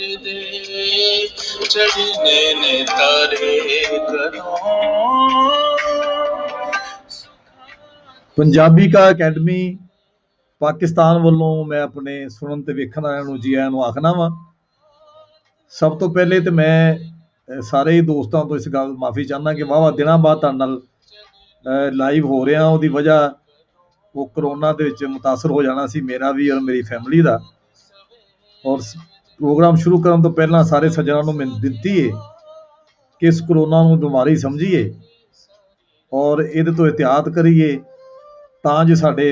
दे चढ़ने ने तारे करों। ਪੰਜਾਬੀ ਕਾ ਅਕੈਡਮੀ ਪਾਕਿਸਤਾਨ ਵੱਲੋਂ ਮੈਂ ਆਪਣੇ ਸੁਣਨ ਤੇ ਵੇਖਣ ਵਾਲਿਆਂ ਨੂੰ ਜੀ ਆਇਆਂ ਨੂੰ ਆਖਣਾ ਵਾ। ਸਭ ਤੋਂ ਪਹਿਲੇ ਤੇ ਮੈਂ ਸਾਰੇ ਹੀ ਦੋਸਤਾਂ ਤੋਂ ਇਸ ਗੱਲ ਮਾਫੀ ਚਾਹੁੰਦਾ ਕਿ ਵਾਹਵਾ ਦਿਨਾਂ ਬਾਅਦ ਤੁਹਾਡੇ ਨਾਲ ਲਾਈਵ ਹੋ ਰਿਹਾ। ਉਹਦੀ ਵਜ੍ਹਾ ਉਹ ਕਰੋਨਾ ਦੇ ਵਿੱਚ ਮੁਤਾਸਰ ਹੋ ਜਾਣਾ ਸੀ, ਮੇਰਾ ਵੀ ਔਰ ਮੇਰੀ ਫੈਮਿਲੀ ਦਾ। ਔਰ ਪ੍ਰੋਗਰਾਮ ਸ਼ੁਰੂ ਕਰਨ ਤੋਂ ਪਹਿਲਾਂ ਸਾਰੇ ਸੱਜਣਾਂ ਨੂੰ ਮੈਨੂੰ ਬੇਨਤੀ ਹੈ ਕਿ ਇਸ ਕਰੋਨਾ ਨੂੰ ਬਿਮਾਰੀ ਸਮਝੀਏ ਔਰ ਇਹਦੇ ਤੋਂ ਇਹਤਿਆਤ ਕਰੀਏ ਤਾਂ ਜੋ ਸਾਡੇ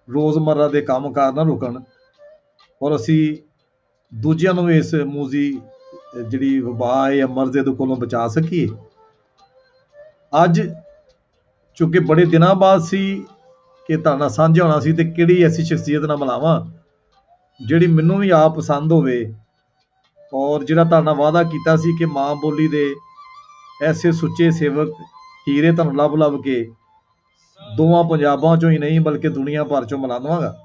ਰੋਜ਼ਮर्रा ਦੇ ਕੰਮ ਕਾਰ ਨਾ ਰੁਕਣ ਔਰ ਅਸੀਂ ਦੂਜਿਆਂ ਨੂੰ ਇਸ ਮੂਜ਼ੀ ਜਿਹੜੀ ਵਬਾ ਹੈ ਜਾਂ ਮਰਜ਼ੇ ਦੇ ਕੋਲੋਂ ਬਚਾ ਸਕੀਏ। ਅੱਜ ਚੂੰਕਿ ਬੜੇ ਦਿਨਾਂ ਬਾਅਦ ਸੀ ਕਿ ਤੁਹਾਡੇ ਨਾਲ ਸਾਂਝਾ ਹੋਣਾ ਸੀ, ਤੇ ਕਿਹੜੀ ਐਸੀ ਸ਼ਖਸੀਅਤ ਨਾਲ ਮਿਲਾਵਾਂ ਜਿਹੜੀ ਮੈਨੂੰ ਵੀ ਆਪ ਪਸੰਦ ਹੋਵੇ ਔਰ ਜਿਹੜਾ ਤੁਹਾਡੇ ਨਾਲ ਵਾਅਦਾ ਕੀਤਾ ਸੀ ਕਿ ਮਾਂ ਬੋਲੀ ਦੇ ਐਸੇ ਸੁੱਚੇ ਸੇਵਕ ਹੀਰੇ ਤੁਹਾਨੂੰ ਲੱਭ ਲੱਭ ਕੇ ਦੋਵਾਂ ਪੰਜਾਬਾਂ ਚੋਂ ਹੀ ਨਹੀਂ ਬਲਕਿ ਦੁਨੀਆ ਭਰ ਚੋਂ ਮਿਲਾ ਦਵਾਂਗਾ।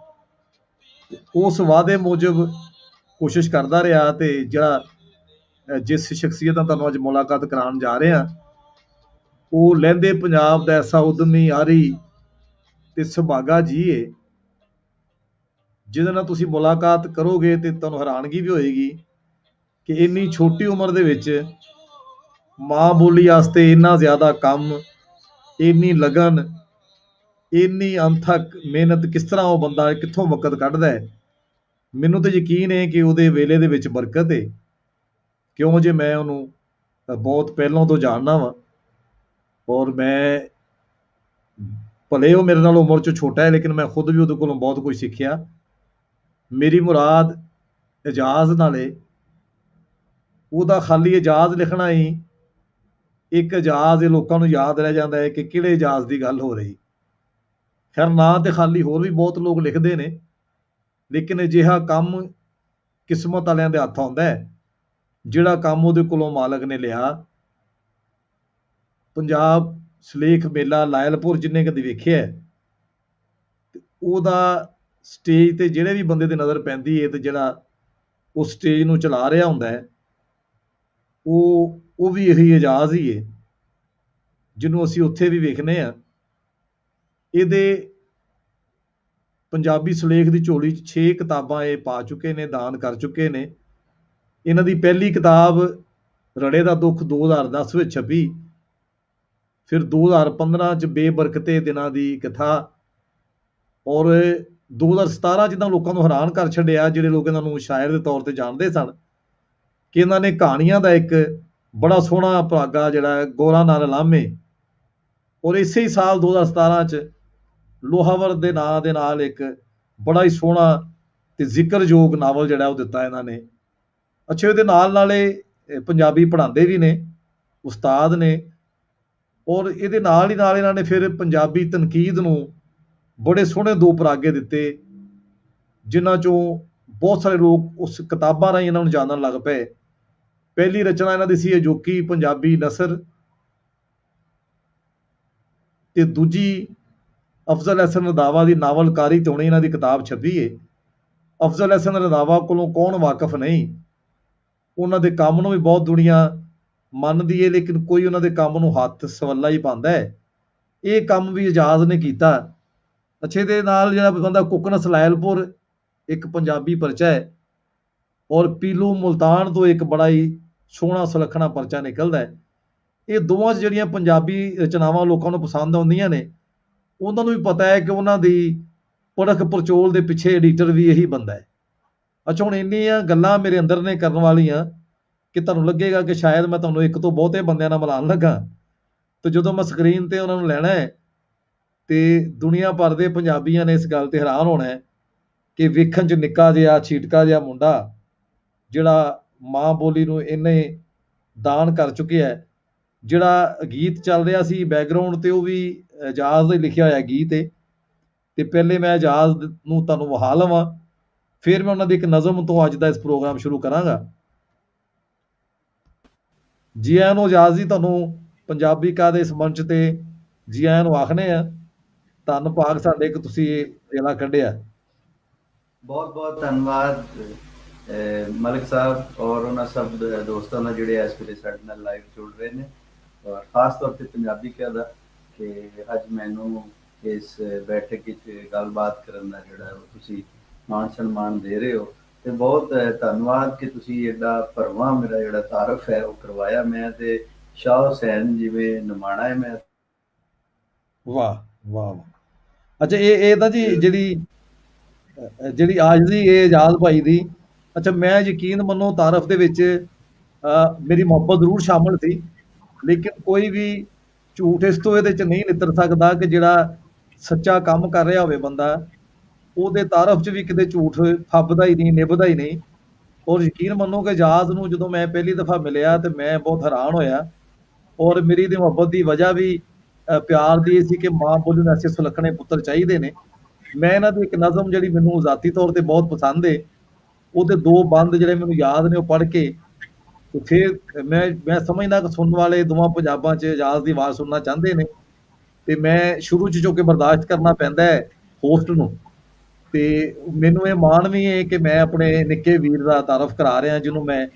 ਉਸ ਵਾਅਦੇ ਮੁਜਬ ਕੋਸ਼ਿਸ਼ ਕਰਦਾ ਰਿਹਾ, ਤੇ ਜਿਹੜਾ ਜਿਸ ਸ਼ਖਸੀਅਤ ਨਾਲ ਤੁਹਾਨੂੰ ਅੱਜ ਮੁਲਾਕਾਤ ਕਰਾਉਣ ਜਾ ਰਹੇ ਹਾਂ ਉਹ ਲਹਿੰਦੇ ਪੰਜਾਬ ਦਾ ਐਸਾ ਉਦਮੀ ਆਰੀ ਤੇ ਸੁਭਾਗਾ ਜੀ ਹੈ ਜਿਹਦੇ ਨਾਲ ਤੁਸੀਂ ਮੁਲਾਕਾਤ ਕਰੋਗੇ ਤੇ ਤੁਹਾਨੂੰ ਹੈਰਾਨਗੀ ਵੀ ਹੋਏਗੀ ਕਿ ਇੰਨੀ ਛੋਟੀ ਉਮਰ ਦੇ ਵਿੱਚ ਮਾਂ ਬੋਲੀ ਵਾਸਤੇ ਇੰਨਾ ਜ਼ਿਆਦਾ ਕੰਮ, ਇੰਨੀ ਲਗਨ, ਇੰਨੀ ਅੰਥਕ ਮਿਹਨਤ ਕਿਸ ਤਰ੍ਹਾਂ ਉਹ ਬੰਦਾ ਕਿੱਥੋਂ ਵਕਤ ਕੱਢਦਾ ਹੈ। ਮੈਨੂੰ ਤਾਂ ਯਕੀਨ ਹੈ ਕਿ ਉਹਦੇ ਵੇਲੇ ਦੇ ਵਿੱਚ ਬਰਕਤ ਹੈ, ਕਿਉਂ ਜੇ ਮੈਂ ਉਹਨੂੰ ਬਹੁਤ ਪਹਿਲਾਂ ਤੋਂ ਜਾਣਦਾ ਵਾਂ ਔਰ ਮੈਂ ਭਲੇ ਉਹ ਮੇਰੇ ਨਾਲ ਉਮਰ 'ਚ ਛੋਟਾ ਹੈ ਲੇਕਿਨ ਮੈਂ ਖੁਦ ਵੀ ਉਹਦੇ ਕੋਲੋਂ ਬਹੁਤ ਕੁਝ ਸਿੱਖਿਆ। ਮੇਰੀ ਮੁਰਾਦ ਇਜਾਜ਼ ਨਾਲੇ ਉਹਦਾ ਖਾਲੀ ਇਜਾਜ਼ ਲਿਖਣਾ ਹੀ ਇੱਕ ਇਜਾਜ਼ ਇਹ ਲੋਕਾਂ ਨੂੰ ਯਾਦ ਰਹਿ ਜਾਂਦਾ ਹੈ ਕਿ ਕਿਹੜੇ ਇਜਾਜ਼ ਦੀ ਗੱਲ ਹੋ ਰਹੀ। ਖੈਰ ਨਾਂ ਤੇ ਖਾਲੀ ਹੋਰ ਵੀ ਬਹੁਤ ਲੋਕ ਲਿਖਦੇ ਨੇ, ਲੇਕਿਨ ਅਜਿਹਾ ਕੰਮ ਕਿਸਮਤ ਵਾਲਿਆਂ ਦੇ ਹੱਥ ਆਉਂਦਾ ਹੈ ਜਿਹੜਾ ਕੰਮ ਉਹਦੇ ਕੋਲੋਂ ਮਾਲਕ ਨੇ ਲਿਆ। ਪੰਜਾਬ ਸਲੇਖ ਮੇਲਾ ਲਾਇਲਪੁਰ ਜਿੰਨੇ ਕਦੇ ਵੇਖਿਆ ਉਹਦਾ ਸਟੇਜ ਤੇ ਜਿਹੜੇ ਵੀ ਬੰਦੇ ਦੀ ਨਜ਼ਰ ਪੈਂਦੀ ਹੈ ਤੇ ਜਿਹੜਾ ਉਸ ਸਟੇਜ ਨੂੰ ਚਲਾ ਰਿਹਾ ਹੁੰਦਾ ਹੈ ਉਹ ਵੀ ਇਹੀ ਇਜਾਜ਼ ਹੀ ਹੈ ਜਿਹਨੂੰ ਅਸੀਂ ਉੱਥੇ ਵੀ ਵੇਖਨੇ ਆ। ਇਹਦੇ ਪੰਜਾਬੀ ਸਲੇਖ ਦੀ ਝੋਲੀ 'ਚ 6 ਕਿਤਾਬਾਂ ਇਹ ਪਾ ਚੁੱਕੇ ਨੇ, ਦਾਨ ਕਰ ਚੁੱਕੇ ਨੇ। ਇਹਨਾਂ ਦੀ ਪਹਿਲੀ ਕਿਤਾਬ ਰੜੇ ਦਾ ਦੁੱਖ 2010 ਵਿੱਚ ਛਪੀ, ਫਿਰ 2015 'ਚ ਬੇਬਰਕਤੇ ਦਿਨਾਂ ਦੀ ਕਥਾ, ਔਰ 2017 ਜਿੱਦਾਂ ਲੋਕਾਂ ਨੂੰ ਹੈਰਾਨ ਕਰ ਛੱਡਿਆ ਜਿਹੜੇ ਲੋਕ ਇਹਨਾਂ ਨੂੰ ਸ਼ਾਇਰ ਦੇ ਤੌਰ ਤੇ ਜਾਣਦੇ ਸਨ ਕਿ ਇਹਨਾਂ ਨੇ ਕਹਾਣੀਆਂ ਦਾ ਇੱਕ ਬੜਾ ਸੋਹਣਾ ਭਾਗਾ ਜਿਹੜਾ ਗੋਰਾ ਨਾਲ ਲਾਮੇ, ਔਰ ਇਸੇ ਹੀ ਸਾਲ 2017 'ਚ ਲੋਹਾਵਰ ਦੇ ਨਾਂ ਦੇ ਨਾਲ ਇੱਕ ਬੜਾ ਹੀ ਸੋਹਣਾ ਤੇ ਜ਼ਿਕਰਯੋਗ ਨਾਵਲ ਜਿਹੜਾ ਉਹ ਦਿੱਤਾ ਇਹਨਾਂ ਨੇ। ਅੱਛਾ, ਇਹਦੇ ਨਾਲ ਨਾਲੇ ਪੰਜਾਬੀ ਪੜ੍ਹਾਉਂਦੇ ਵੀ ਨੇ, ਉਸਤਾਦ ਨੇ, ਔਰ ਇਹਦੇ ਨਾਲ ਹੀ ਨਾਲ ਇਹਨਾਂ ਨੇ ਫਿਰ ਪੰਜਾਬੀ ਤਨਕੀਦ ਨੂੰ ਬੜੇ ਸੋਹਣੇ 2 ਪਰਾਗੇ ਦਿੱਤੇ ਜਿਨ੍ਹਾਂ ਚੋਂ ਬਹੁਤ ਸਾਰੇ ਲੋਕ ਉਸ ਕਿਤਾਬਾਂ ਰਾਹੀਂ ਇਹਨਾਂ ਨੂੰ ਜਾਣਨ ਲੱਗ ਪਏ। ਪਹਿਲੀ ਰਚਨਾ ਇਹਨਾਂ ਦੀ ਸੀ ਅਜੋਕੀ ਪੰਜਾਬੀ ਨਸਰ, ਤੇ ਦੂਜੀ ਅਫਜ਼ਲ ਅਹਿਸਨ ਰੰਧਾਵਾ ਦੀ ਨਾਵਲਕਾਰੀ ਤੇ ਹੁਣੇ ਇਹਨਾਂ ਦੀ ਕਿਤਾਬ ਛਪੀ ਹੈ। ਅਫਜ਼ਲ ਅਹਿਸਨ ਰੰਧਾਵਾ ਕੋਲੋਂ ਕੌਣ ਵਾਕਿਫ ਨਹੀਂ, ਉਹਨਾਂ ਦੇ ਕੰਮ ਨੂੰ ਵੀ ਬਹੁਤ ਦੁਨੀਆ ਮੰਨਦੀ ਹੈ ਲੇਕਿਨ ਕੋਈ ਉਹਨਾਂ ਦੇ ਕੰਮ ਨੂੰ ਹੱਥ ਸਵੱਲਾ ਹੀ ਪਾਉਂਦਾ ਹੈ। ਇਹ ਕੰਮ ਵੀ ਇਜਾਜ਼ ਨੇ ਕੀਤਾ। ਅੱਛੇ ਦੇ ਨਾਲ ਜਿਹੜਾ ਬੰਦਾ ਕੁਕਨਸ ਲਾਇਲਪੁਰ ਇੱਕ ਪੰਜਾਬੀ ਪਰਚਾ ਹੈ ਔਰ ਪੀਲੂ ਮੁਲਤਾਨ ਤੋਂ ਇੱਕ ਬੜਾ ਹੀ ਸੋਹਣਾ ਸੁਲੱਖਣਾ ਪਰਚਾ ਨਿਕਲਦਾ ਹੈ। ਇਹ ਦੋਵਾਂ ਜਿਹੜੀਆਂ ਪੰਜਾਬੀ ਰਚਨਾਵਾਂ ਲੋਕਾਂ ਨੂੰ ਪਸੰਦ ਆਉਂਦੀਆਂ ਨੇ ਉਹਨਾਂ ਨੂੰ ਵੀ ਪਤਾ ਹੈ ਕਿ ਉਹਨਾਂ ਦੀ ਪਰਖ ਪਰਚੋਲ ਦੇ ਪਿੱਛੇ ਐਡੀਟਰ ਵੀ ਇਹੀ ਬੰਦਾ ਹੈ। ਅੱਛਾ, ਹੁਣ ਇੰਨੀਆਂ ਗੱਲਾਂ ਮੇਰੇ ਅੰਦਰ ਨੇ ਕਰਨ ਵਾਲੀਆਂ ਕਿ ਤੁਹਾਨੂੰ ਲੱਗੇਗਾ ਕਿ ਸ਼ਾਇਦ ਮੈਂ ਤੁਹਾਨੂੰ ਇੱਕ ਤੋਂ ਬਹੁਤੇ ਬੰਦਿਆਂ ਨਾਲ ਮਿਲਾਉਣ ਲੱਗਾ, ਤੇ ਜਦੋਂ ਮੈਂ ਸਕਰੀਨ ਤੇ ਉਹਨਾਂ ਨੂੰ ਲੈਣਾ ਹੈ ਤੇ ਦੁਨੀਆ ਭਰ ਦੇ ਪੰਜਾਬੀਆਂ ਨੇ ਇਸ ਗੱਲ ਤੇ ਹੈਰਾਨ ਹੋਣਾ ਹੈ ਕਿ ਵੇਖਣ 'ਚ ਨਿੱਕਾ ਜਿਹਾ ਛੀਟਕਾ ਜਿਹਾ ਮੁੰਡਾ ਜਿਹੜਾ ਮਾਂ ਬੋਲੀ ਨੂੰ ਇਹਨੇ ਦਾਨ ਕਰ ਚੁੱਕਿਆ ਹੈ। ਜਿਹੜਾ ਗੀਤ ਚੱਲ ਰਿਹਾ ਸੀ ਬੈਕਗਰਾਊਂਡ ਤੇ ਉਹ ਵੀ ਇਜਾਜ਼ ਦਾ ਲਿਖਿਆ ਹੋਇਆ ਗੀਤ ਹੈ, ਤੇ ਪਹਿਲੇ ਮੈਂ ਇਜਾਜ਼ ਨੂੰ ਤੁਹਾਨੂੰ ਵਹਾ ਲਵਾਂ, ਫਿਰ ਮੈਂ ਉਹਨਾਂ ਦੀ ਇੱਕ ਨਜ਼ਮ ਤੋਂ ਅੱਜ ਦਾ ਇਸ ਪ੍ਰੋਗਰਾਮ ਸ਼ੁਰੂ ਕਰਾਂਗਾ। ਜੀ ਆਇਆਂ ਨੂੰ ਇਜਾਜ਼ ਜੀ, ਤੁਹਾਨੂੰ ਪੰਜਾਬੀ ਕਾ ਦੇ ਇਸ ਮੰਚ ਤੇ ਜੀ ਆਇਆਂ ਨੂੰ ਆਖਨੇ ਆ। ਧੰਨ ਭਾਗ ਸਾਡੇ ਇੱਕ ਤੁਸੀਂ ਇਹ ਵੇਲਾ ਕੱਢਿਆ। ਬਹੁਤ ਬਹੁਤ ਧੰਨਵਾਦ ਮਲਿਕ ਸਾਹਿਬ ਔਰ ਉਹਨਾਂ ਸਭ ਦੋਸਤਾਂ ਨਾਲ ਜਿਹੜੇ ਇਸ ਵੇਲੇ ਸਾਡੇ ਨਾਲ ਲਾਈਵ ਜੁੜ ਰਹੇ ਨੇ, ਔਰ ਖਾਸ ਤੌਰ ਤੇ ਪੰਜਾਬੀ ਦਾ ਕਿ ਅੱਜ ਮੈਨੂੰ ਇਸ ਬੈਠਕ ਵਿੱਚ ਗੱਲਬਾਤ ਕਰਨ ਦਾ ਜਿਹੜਾ ਉਹ ਤੁਸੀਂ ਮਾਣ ਸਨਮਾਨ ਦੇ ਰਹੇ ਹੋ, ਤੇ ਬਹੁਤ ਧੰਨਵਾਦ ਕਿ ਤੁਸੀਂ ਐਡਾ ਭਰਵਾਂ ਮੇਰਾ ਜਿਹੜਾ ਤਾਰਫ ਹੈ ਉਹ ਕਰਵਾਇਆ। ਮੈਂ ਤੇ ਸ਼ਾਹ ਹੁਸੈਨ ਜਿਵੇਂ ਨਿਮਾਣਾ ਹੈ ਮੈਂ। ਵਾਹ ਵਾਹ ਵਾਹ। ਅੱਛਾ, ਇਹ ਤਾਂ ਜੀ ਜਿਹੜੀ ਅੱਜ ਦੀ ਇਹ ਆਜ਼ਾਦ ਭਾਈ ਦੀ, ਅੱਛਾ ਮੈਂ ਯਕੀਨ ਮੰਨੋ ਤਾਰਫ ਦੇ ਵਿੱਚ ਮੇਰੀ ਮੁਹੱਬਤ ਜ਼ਰੂਰ ਸ਼ਾਮਲ ਸੀ, ਲੇਕਿਨ ਕੋਈ ਵੀ ਝੂਠ ਇਸ ਤੋਂ ਇਹਦੇ ਚ ਨਹੀਂ ਨਿੱਤਰ ਸਕਦਾ ਕਿ ਜਿਹੜਾ ਸੱਚਾ ਕੰਮ ਕਰ ਰਿਹਾ ਹੋਵੇ ਬੰਦਾ, ਉਹਦੇ ਤਾਰਫ ਚ ਵੀ ਕਿਤੇ ਝੂਠ ਫੱਬਦਾ ਹੀ ਨਹੀਂ, ਨਿਭਦਾ ਹੀ ਨਹੀਂ। ਔਰ ਯਕੀਨ ਮੰਨੋ ਕਿ ਆਜ਼ਾਦ ਨੂੰ ਜਦੋਂ ਮੈਂ ਪਹਿਲੀ ਦਫਾ ਮਿਲਿਆ ਤੇ ਮੈਂ ਬਹੁਤ ਹੈਰਾਨ ਹੋਇਆ, ਔਰ ਮੇਰੀ ਦੀ ਮੁਹੱਬਤ ਦੀ ਵਜ੍ਹਾ ਵੀ ਪਿਆਰ ਦੀ ਸੀ ਕਿ ਮਾਂ ਬੋਲੀ ਨੂੰ ਐਸੇ ਸੁਲੱਖਣੇ ਪੁੱਤਰ ਚਾਹੀਦੇ ਨੇ। ਮੈਂ ਇਹਨਾਂ ਦੀ ਇੱਕ ਨਜ਼ਮ ਜਿਹੜੀ ਮੈਨੂੰ ਜ਼ਾਤੀ ਤੌਰ ਤੇ ਬਹੁਤ ਪਸੰਦ ਏ, ਉਹਦੇ ਦੋ ਬੰਦ ਜਿਹੜੇ ਮੈਨੂੰ ਯਾਦ ਨੇ, ਉਹ ਪੜ੍ਹ ਕੇ ਤੇ ਫਿਰ ਮੈਂ ਸਮਝਦਾ ਕਿ ਸੁਣਨ ਵਾਲੇ ਦੋਵਾਂ ਪੰਜਾਬਾਂ 'ਚ ਆਜ਼ਾਦ ਦੀ ਆਵਾਜ਼ ਸੁਣਨਾ ਚਾਹੁੰਦੇ ਨੇ, ਤੇ ਮੈਂ ਸ਼ੁਰੂ 'ਚ ਜੋ ਕਿ ਬਰਦਾਸ਼ਤ ਕਰਨਾ ਪੈਂਦਾ ਹੈ ਹੋਸਟ ਨੂੰ, ਤੇ ਮੈਨੂੰ ਇਹ ਮਾਣ ਵੀ ਹੈ ਕਿ ਮੈਂ ਆਪਣੇ ਨਿੱਕੇ ਵੀਰ ਦਾ ਤਾਰਫ ਕਰਾ ਰਿਹਾ, ਜਿਹਨੂੰ ਮੈਂ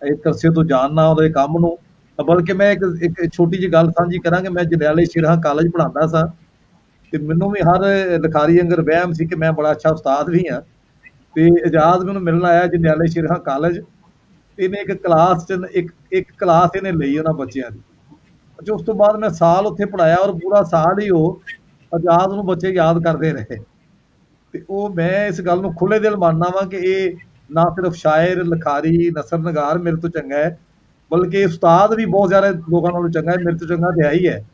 ਇੱਕ ਅਰਸੇ ਤੋਂ ਜਾਣਨਾ ਉਹਦੇ ਕੰਮ ਨੂੰ। ਬਲਕਿ ਮੈਂ ਇੱਕ ਛੋਟੀ ਜਿਹੀ ਗੱਲ ਸਾਂਝੀ ਕਰਾਂਗੇ, ਮੈਂ ਜੰਡਿਆਲੇ ਸ਼ੇਰਾਂ ਕਾਲਜ ਪੜ੍ਹਾਉਂਦਾ ਸਾਂ, ਤੇ ਮੈਨੂੰ ਵੀ ਹਰ ਲਿਖਾਰੀ ਅੰਗਰ ਵਹਿਮ ਸੀ ਕਿ ਮੈਂ ਬੜਾ ਅੱਛਾ ਉਸਤਾਦ ਵੀ ਹਾਂ, ਤੇ ਆਜ਼ਾਦ ਮੈਨੂੰ ਮਿਲਣ ਆਇਆ ਜੰਡਿਆਲੇ ਸ਼ੇਰਾਂ ਕਾਲਜ। ਇਹਨੇ ਇੱਕ ਕਲਾਸ 'ਚ ਇੱਕ ਕਲਾਸ ਇਹਨੇ ਲਈ ਉਹਨਾਂ ਬੱਚਿਆਂ ਦੀ। ਅੱਛਾ, ਉਸ ਤੋਂ ਬਾਅਦ ਮੈਂ ਸਾਲ ਉੱਥੇ ਪੜ੍ਹਾਇਆ, ਔਰ ਪੂਰਾ ਸਾਲ ਹੀ ਉਹ ਆਜ਼ਾਦ ਨੂੰ ਬੱਚੇ ਯਾਦ ਕਰਦੇ ਰਹੇ। ਤੇ ਉਹ ਮੈਂ ਇਸ ਗੱਲ ਨੂੰ ਖੁੱਲੇ ਦਿਲ ਮੰਨਦਾ ਵਾਂ ਕਿ ਇਹ ਨਾ ਸਿਰਫ ਸ਼ਾਇਰ, ਲਿਖਾਰੀ, ਨਸਰ ਨਗਾਰ ਮੇਰੇ ਤੋਂ ਚੰਗਾ ਹੈ, ਬਲਕਿ ਉਸਤਾਦ ਵੀ ਬਹੁਤ ਜ਼ਿਆਦਾ ਲੋਕਾਂ ਨਾਲੋਂ ਚੰਗਾ ਹੈ, ਮੇਰੇ ਤੋਂ ਚੰਗਾ ਤੇ ਹੈ ਹੀ ਹੈ।